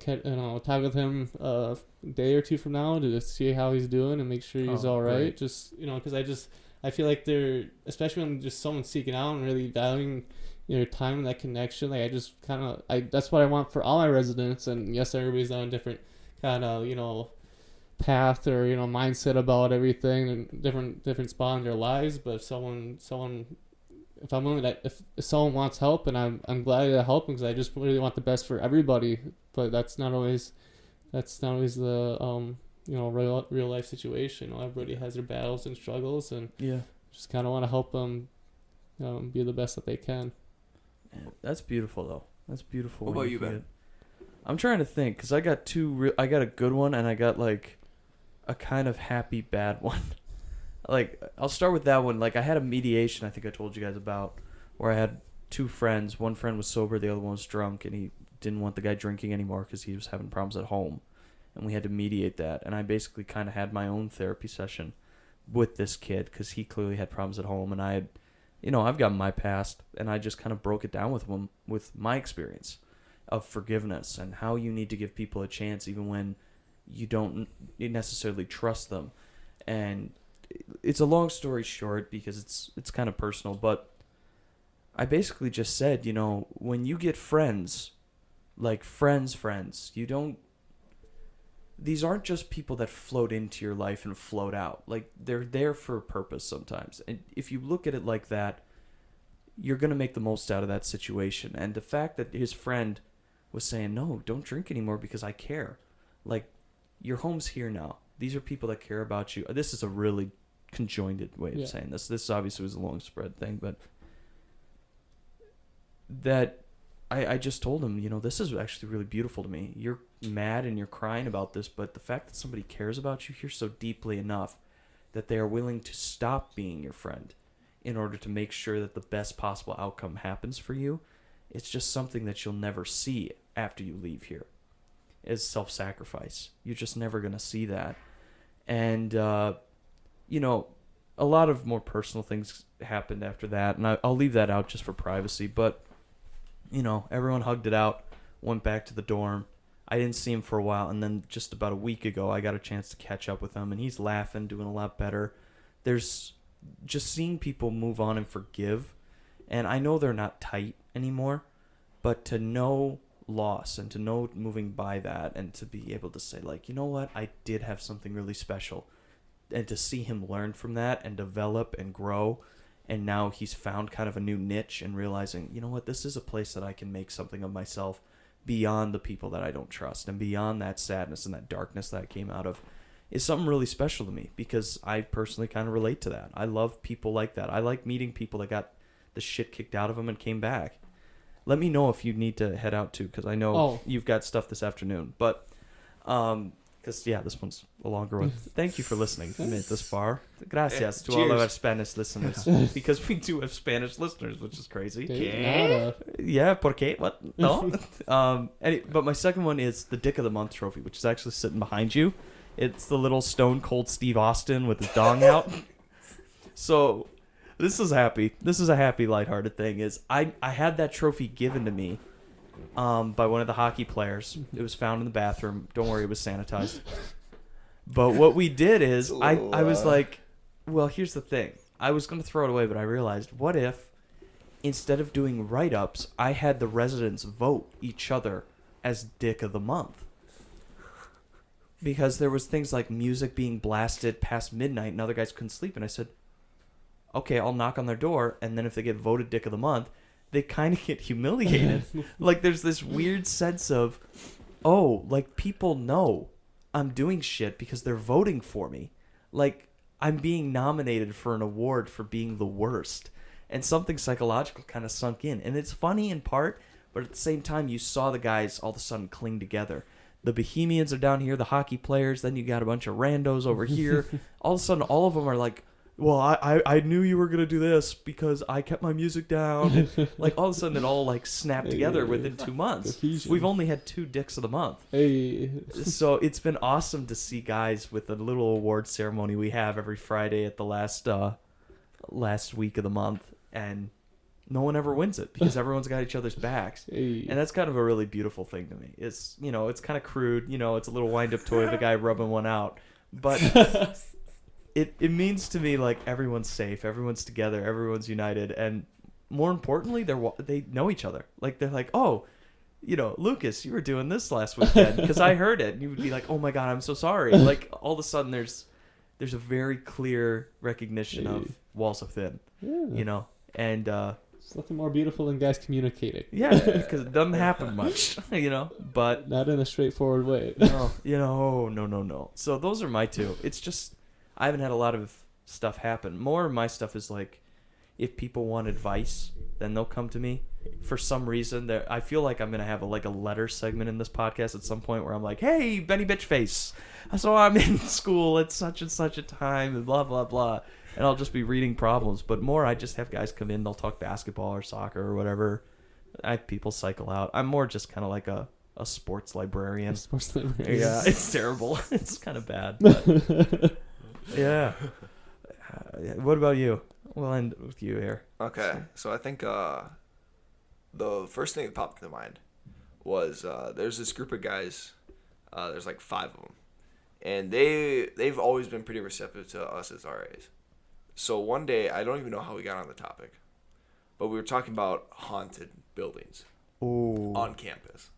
talk with him a day or two from now to see how he's doing and make sure he's all right. Great. Just because I feel like they're, especially when just someone's seeking out and really valuing your time and that connection. Like, I just that's what I want for all my residents. And yes, everybody's on a different kind of path or mindset about everything and different spot in their lives. But if someone if I'm willing that if someone wants help, and I'm glad to help them, because I just really want the best for everybody. But that's not always the real life situation. Everybody has their battles and struggles, and just kind of want to help them be the best that they can. That's beautiful, though. That's beautiful. What about you, Ben? I'm trying to think, because I got I got a good one, and I got like a kind of happy bad one. Like, I'll start with that one. Like, I had a mediation I think I told you guys about, where I had two friends. One friend was sober, the other one was drunk, and he didn't want the guy drinking anymore because he was having problems at home. And we had to mediate that. And I basically kind of had my own therapy session with this kid because he clearly had problems at home. And I had, I've got my past, and I just kind of broke it down with him with my experience of forgiveness and how you need to give people a chance even when you don't necessarily trust them. And it's a long story short because it's kind of personal, but I basically just said, when you get friends, like friends, these aren't just people that float into your life and float out. Like, they're there for a purpose sometimes. And if you look at it like that, you're going to make the most out of that situation. And the fact that his friend was saying, no, don't drink anymore because I care. Like, your home's here now. These are people that care about you. This is a really conjoined way of saying this. This obviously was a long spread thing, but that I just told him, this is actually really beautiful to me. You're mad and you're crying about this, but the fact that somebody cares about you here so deeply enough that they are willing to stop being your friend in order to make sure that the best possible outcome happens for you, it's just something that you'll never see after you leave here. Is self-sacrifice. You're just never going to see that. And, a lot of more personal things happened after that, and I'll leave that out just for privacy, but, everyone hugged it out, went back to the dorm. I didn't see him for a while, and then just about a week ago, I got a chance to catch up with him, and he's laughing, doing a lot better. There's just seeing people move on and forgive, and I know they're not tight anymore, but to know loss and to know moving by that and to be able to say, like, you know what, I did have something really special, and to see him learn from that and develop and grow, and now he's found kind of a new niche and realizing, you know what, this is a place that I can make something of myself beyond the people that I don't trust and beyond that sadness and that darkness that I came out of, is something really special to me because I personally kind of relate to that. I love people like that. I like meeting people that got the shit kicked out of them and came back. Let me know if you need to head out too, because I know you've got stuff this afternoon. But, because, this one's a longer one. Thank you for listening. If you made it this far. Gracias to all of our Spanish listeners. Because we do have Spanish listeners, which is crazy. Yeah, ¿por qué? What? No? But my second one is the Dick of the Month trophy, which is actually sitting behind you. It's the little Stone Cold Steve Austin with his dong out. So, this is happy. This is a happy, lighthearted thing. Is I had that trophy given to me by one of the hockey players. It was found in the bathroom. Don't worry, it was sanitized. But what we did is I was like, well, here's the thing. I was going to throw it away, but I realized, what if instead of doing write-ups, I had the residents vote each other as Dick of the Month? Because there was things like music being blasted past midnight and other guys couldn't sleep. And I said, okay, I'll knock on their door. And then if they get voted Dick of the Month, they kind of get humiliated. Like, there's this weird sense of, like, people know I'm doing shit because they're voting for me. Like, I'm being nominated for an award for being the worst. And something psychological kind of sunk in. And it's funny in part, But at the same time, you saw the guys all of a sudden cling together. The Bohemians are down here, the hockey players. Then you got a bunch of randos over here. All of a sudden, all of them are like, well, I knew you were going to do this because I kept my music down. And, like, all of a sudden, it all, like, snapped together within 2 months. Cohesion. We've only had 2 dicks of the month. Hey. So it's been awesome to see guys with a little award ceremony we have every Friday at the last week of the month. And no one ever wins it because everyone's got each other's backs. Hey. And that's kind of a really beautiful thing to me. It's, you know, it's kind of crude. You know, it's a little wind-up toy of a guy rubbing one out. But it means to me, like, everyone's safe, everyone's together, everyone's united. And more importantly, they know each other. Like, they're like, oh, you know, Lucas, you were doing this last weekend because I heard it. And you would be like, oh, my God, I'm so sorry. Like, all of a sudden, there's a very clear recognition of walls are thin, you know. And There's nothing more beautiful than guys communicating. yeah, because it doesn't happen much, you know. But Not in a straightforward way. no, you know, no. So those are my 2. It's just I haven't had a lot of stuff happen. More of my stuff is like, if people want advice, then they'll come to me. For some reason, I feel like I'm gonna have a letter segment in this podcast at some point where I'm like, hey, Benny Bitchface, so I'm in school at such and such a time, and blah blah blah. And I'll just be reading problems. But more, I just have guys come in, they'll talk basketball or soccer or whatever. I have people cycle out. I'm more just kind of like a sports librarian. Sports librarian. Yeah, it's terrible. It's kind of bad. But yeah. What about you? We'll end with you here. Okay, so I think the first thing that popped into mind was there's this group of guys. There's like 5 of them, and they've always been pretty receptive to us as RAs. So one day, I don't even know how we got on the topic, but we were talking about haunted buildings on campus.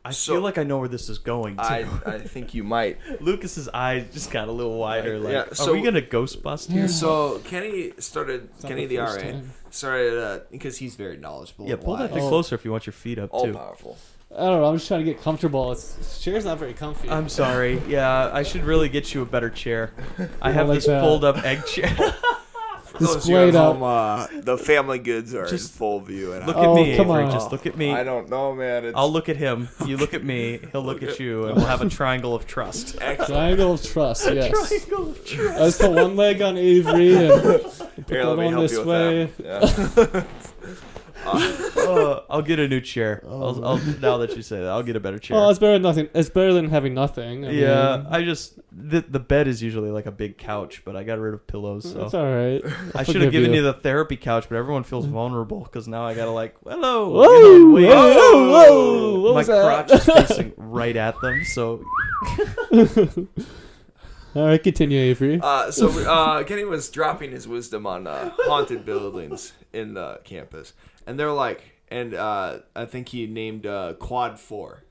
I feel like I know where this is going, too. I think you might. Lucas's eyes just got a little wider. Like, Yeah, so- are we going to ghost bust here? So Kenny It's not the first RA, time. started, because he's very knowledgeable. Yeah, and pull that wise, thing closer if you want your feet up, all too. powerful. I don't know. I'm just trying to get comfortable. This chair's not very comfy. I'm sorry. Yeah, I should really get you a better chair. I have like this that. fold-up egg chair. For those of you at Displayed up. home, the family goods are Just in full view. And Look I, at Oh, me, come Avery. on. Just look at me. I don't know, man. It's I'll look at him. You look at me. He'll look at you, and we'll have a triangle of trust. excellent. Triangle of trust, yes. Triangle of trust. I just put one leg on Avery and put Here, that let me one help this you with way. that. Yeah. I'll get a new chair. I'll now that you say that, I'll get a better chair. Well, it's better than nothing. It's better than having nothing. I yeah, mean, I just the bed is usually like a big couch, but I got rid of pillows, so it's all right. I should have given you the therapy couch, but everyone feels vulnerable because now I gotta like, hello, Whoa, you know, wait. whoa, whoa, what My was that? crotch is facing right at them, so All right, continue, Avery. So Kenny was dropping his wisdom on haunted buildings in the campus, and they're like, and I think he named Quad 4.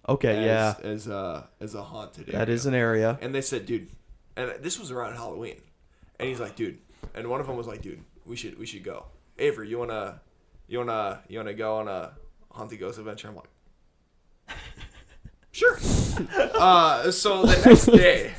okay, yeah, as a haunted area. that is an area. And they said, dude, and this was around Halloween, and he's like, dude, and one of them was like, dude, we should go. Avery, you wanna go on a haunted ghost adventure? I'm like, sure. So the next day,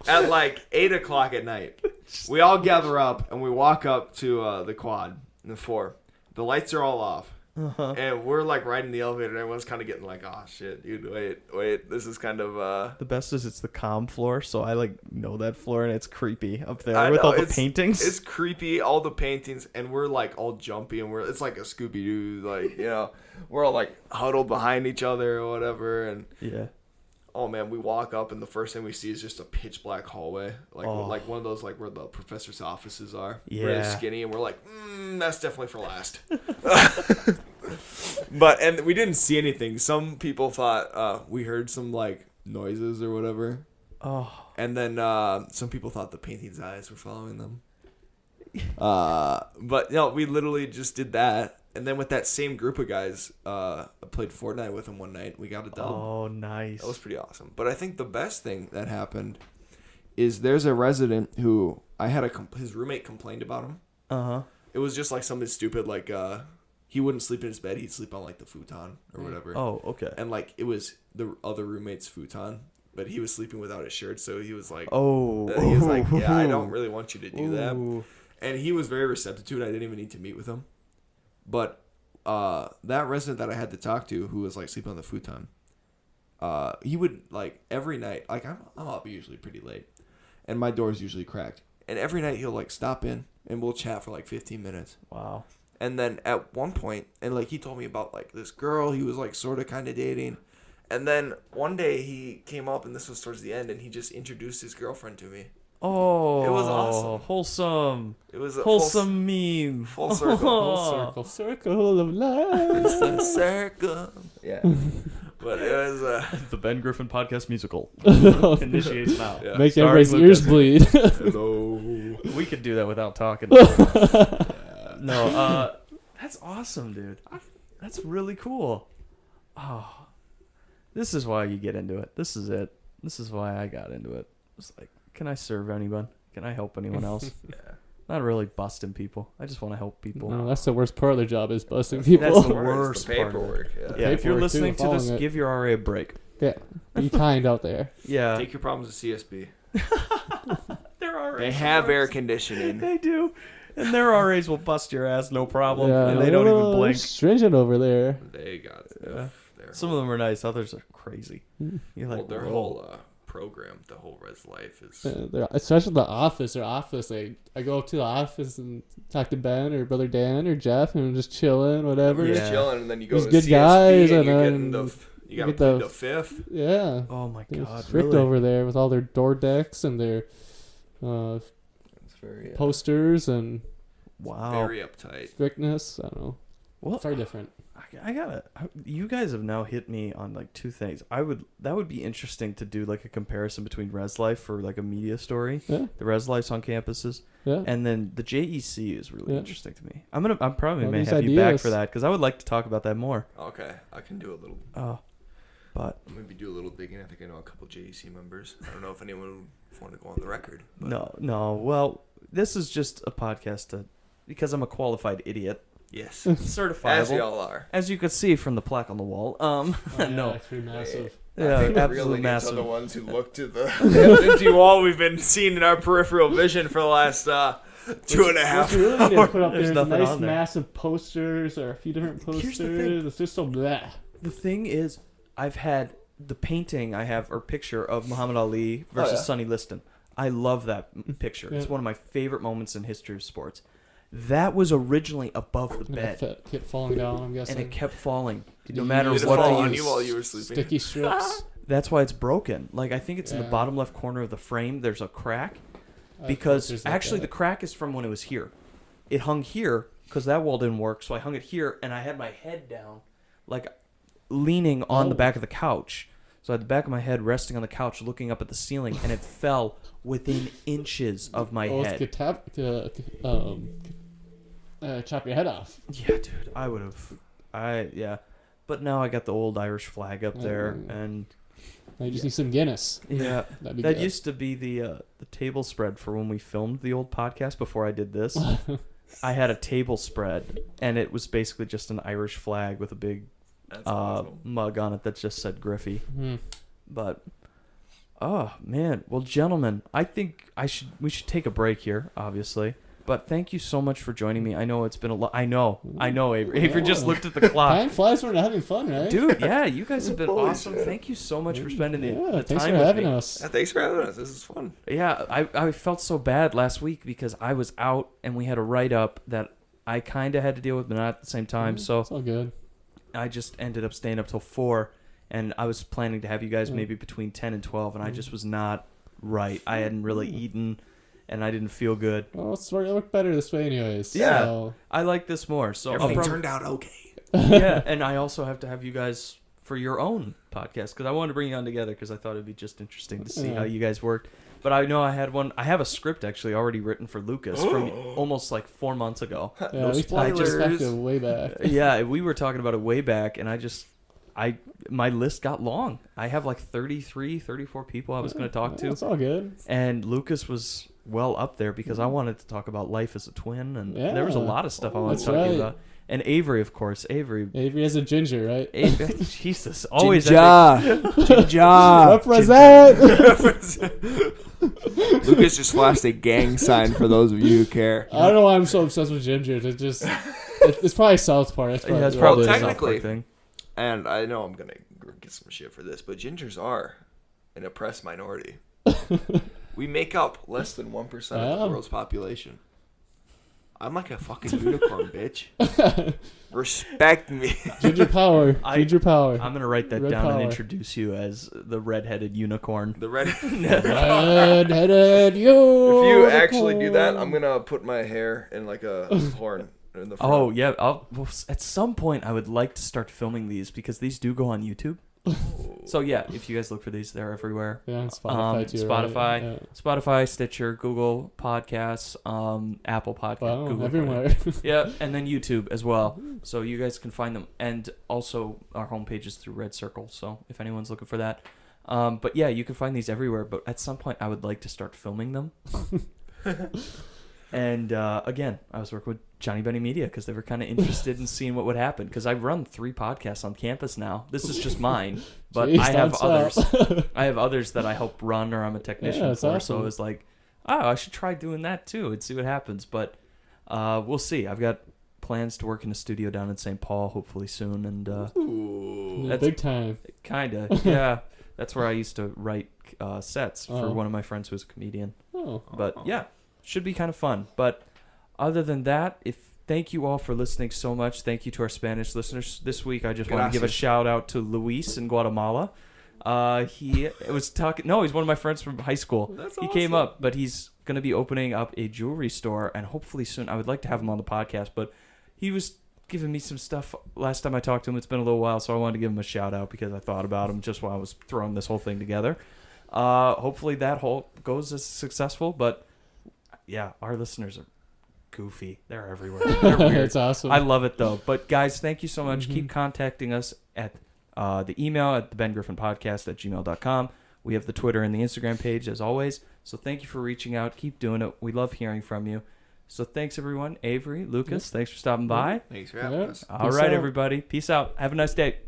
at like 8:00 at night, we all gather up and we walk up to the quad, the 4. The lights are all off. And we're like riding the elevator and everyone's kind of getting like, oh shit, dude, wait, this is kind of The best is it's the comm floor, so I like know that floor and it's creepy up there I with know, all the it's- paintings. It's creepy, all the paintings, and we're like all jumpy and it's like a Scooby-Doo, like, you know, we're all like huddled behind each other or whatever, and Yeah. oh man, we walk up and the first thing we see is just a pitch black hallway, like Oh. like one of those like where the professor's offices are. Yeah. Really skinny, and we're like, that's definitely for last. And we didn't see anything. Some people thought we heard some like noises or whatever, Oh. and then some people thought the painting's eyes were following them. But no, we literally just did that. And then with that same group of guys, I played Fortnite with them one night. We got a dub. Oh, nice. That was pretty awesome. But I think the best thing that happened is there's a resident who I had his roommate complained about him. Uh-huh. It was just like something stupid, like he wouldn't sleep in his bed. He'd sleep on like the futon or whatever. Oh, okay. And like it was the other roommate's futon, but he was sleeping without his shirt. So he was like, Oh. he was like, yeah, I don't really want you to do that. Ooh. And he was very receptive to it. I didn't even need to meet with him. But that resident that I had to talk to, who was like sleeping on the futon, he would like every night, like I'm up usually pretty late, and my door's usually cracked, and every night he'll like stop in and we'll chat for like 15 minutes. Wow. And then at one point, and like he told me about like this girl he was like sort of kind of dating, and then one day he came up, and this was towards the end, and he just introduced his girlfriend to me. Oh, It was awesome. Wholesome. It was a Wholesome meme. full circle. Full circle of life. Circle. Yeah. But it was The Ben Griffin podcast musical Oh, initiates now. Yeah. Make Starring everybody's ears bleed. hello. We could do that without talking. No, that's awesome, dude. That's really cool. Oh, this is why you get into it. This is it. This is why I got into it. It's like, can I serve anyone? Can I help anyone else? Yeah. Not really busting people. I just want to help people. No, that's the worst part of their job is busting people. That's the Worst worst part of it. paperwork. Yeah. Yeah, if you're Paperwork, listening too, to this, following it. give your RA a break. Yeah, be kind out there. Yeah. Take your problems to CSB. There are They have air conditioning. They do. And their RAs will bust your ass, no problem. Yeah, And they don't even they're blink. stringent over there. They got it. Yeah. Their Some of them are nice, others are crazy. You're like, their whoa. whole program, the whole res life is. Especially the office. Their office. I go up to the office and talk to Ben or Brother Dan or Jeff, and we're just chilling, whatever. You're Yeah. just chilling, and then you go There's to good CSB, guys, and and you're then getting you got to get plead the the fifth. Yeah. Oh my They're god, strict really? over there with all their door decks and their It's very posters and Wow. very uptight. strictness. I don't know. Well, It's very different. I gotta. You guys have now hit me on like two things. That would be interesting to do like a comparison between res life for like a media story, Yeah. the res lives on campuses, Yeah. and then the JEC is really Yeah. interesting to me. I'm probably All may these have you back ideas. for that because I would like to talk about that more. Okay, I can do a little. Oh, but Maybe do a little digging. I think I know a couple JEC members. I don't know if anyone would want to go on the record. But no. Well, this is just a podcast because I'm a qualified idiot, yes, certifiable, as y'all are. as you could see from the plaque on the wall. No, It's pretty massive. yeah, I think the real absolutely idiots are the massive. ones who look to the empty wall we've been seeing in our peripheral vision for the last 2.5 What you really need to put up There's there is nothing nice on there. massive posters or a few different Here's posters. the thing. It's just so bleh. The thing is, I've had the painting I have or picture of Muhammad Ali versus yeah. Sonny Liston. I love that picture. It's Yeah. one of my favorite moments in history of sports. That was originally above the And bed, it kept falling down, I'm guessing. and it kept falling. Did No you matter use Did it what fall I on use. you while you were sleeping? Sticky strips. That's why it's broken. Like I think it's in the Yeah. bottom left corner of the frame. There's a crack I because posters like actually that. the crack is from when it was here. It hung here because that wall didn't work, so I hung it here, and I had my head down, like leaning on the Oh. back of the couch. So I had the back of my head resting on the couch, looking up at the ceiling, and it fell within inches of my Almost head. could chop your head off. Yeah, dude, I would have. Yeah, but now I got the old Irish flag up there, Mm. and Now you just need some Guinness. yeah, That'd be that good. used to be the table spread for when we filmed the old podcast before I did this. I had a table spread, and it was basically just an Irish flag with a big That's awesome. mug on it that just said Griffey. Hmm. But oh man, well, gentlemen, I think we should take a break here, obviously. But thank you so much for joining me. I know it's been a lot. I know, Avery. Avery just Yeah. looked at the clock. Time flies when we're having fun, right? Dude, yeah, you guys have been Holy awesome. shit. Thank you so much for spending the Thanks time for with having me. us. Yeah, thanks for having us. This is fun. Yeah, I felt so bad last week because I was out and we had a write-up that I kind of had to deal with, but not at the same time. So It's all good. I just ended up staying up till 4, and I was planning to have you guys maybe between 10 and 12, and I just was not right. I hadn't really eaten, and I didn't feel good. Well, it worked better this way, anyways. Yeah. So, I like this more. So I'll Everything probably, turned out okay. yeah, and I also have to have you guys for your own podcast because I wanted to bring you on together because I thought it'd be just interesting to see Yeah. how you guys worked. But I know I had one. I have a script actually already written for Lucas from almost like 4 months ago. yeah, No we talked just back spoilers. to way back. Yeah, we were talking about it way back, and my list got long. I have like 33, 34 people I was going to talk to, It's all good. and Lucas was well up there because I wanted to talk about life as a twin, and there was a Yeah. lot of stuff I wanted to That's talk right. about. And Avery, of course, Avery. Avery has a ginger, right? Jesus, always. Epic. Ginger. Represent! Lucas just flashed a gang sign for those of you who care. I don't know why I'm so obsessed with gingers. It just It's probably South Park. That's Yeah, it's probably probably what a it is. South Park technically. thing. And I know I'm gonna get some shit for this, but gingers are an oppressed minority. We make up less than 1% of the Yeah. world's population. I'm like a fucking unicorn, bitch. Respect me. Ginger power. Ginger power. I'm gonna write that Red down and power. introduce you as the red-headed unicorn. The red. Red-headed you. If you actually do that, I'm gonna put my hair in like a horn in the front. Oh yeah, at some point I would like to start filming these because these do go on YouTube. So yeah, if you guys look for these, they're everywhere. Yeah, on Spotify too. Spotify, Right? Yeah. Spotify, Stitcher, Google Podcasts, Apple Podcasts, Wow, Google everywhere. Yeah, and then YouTube as well. So you guys can find them, and also our homepage is through Red Circle. So if anyone's looking for that, but yeah, you can find these everywhere. But at some point, I would like to start filming them. And again, I was working with Johnny Benny Media because they were kind of interested in seeing what would happen. Because I run 3 podcasts on campus now. This is just mine, but Jeez, I have don't others. stop. I have others that I help run or I'm a technician Yeah, for. that's So awesome. it was like, oh, I should try doing that too and see what happens. But we'll see. I've got plans to work in a studio down in St. Paul hopefully soon, and Ooh. That's- Big time. kind of yeah. That's where I used to write sets for Oh. one of my friends who was a comedian. Oh. But yeah, should be kind of fun. But other than that, thank you all for listening so much. Thank you to our Spanish listeners this week. I just want to give a Gracias. shout out to Luis in Guatemala. He was talking. No, he's one of my friends from high school. That's He came awesome. up, but he's going to be opening up a jewelry store, and hopefully soon. I would like to have him on the podcast, but he was giving me some stuff last time I talked to him. It's been a little while, so I wanted to give him a shout out because I thought about him just while I was throwing this whole thing together. Hopefully that whole goes as successful, but yeah, our listeners are goofy. They're everywhere. They're weird. That's awesome. I love it though. But guys, thank you so much. Mhm. Keep contacting us at the email at thebengriffinpodcast@gmail.com. We have the Twitter and the Instagram page as always. So thank you for reaching out. Keep doing it. We love hearing from you. So thanks everyone. Avery, Lucas, thanks for stopping by. Thanks for having Yeah. us. All Peace right, out. everybody. Peace out. Have a nice day.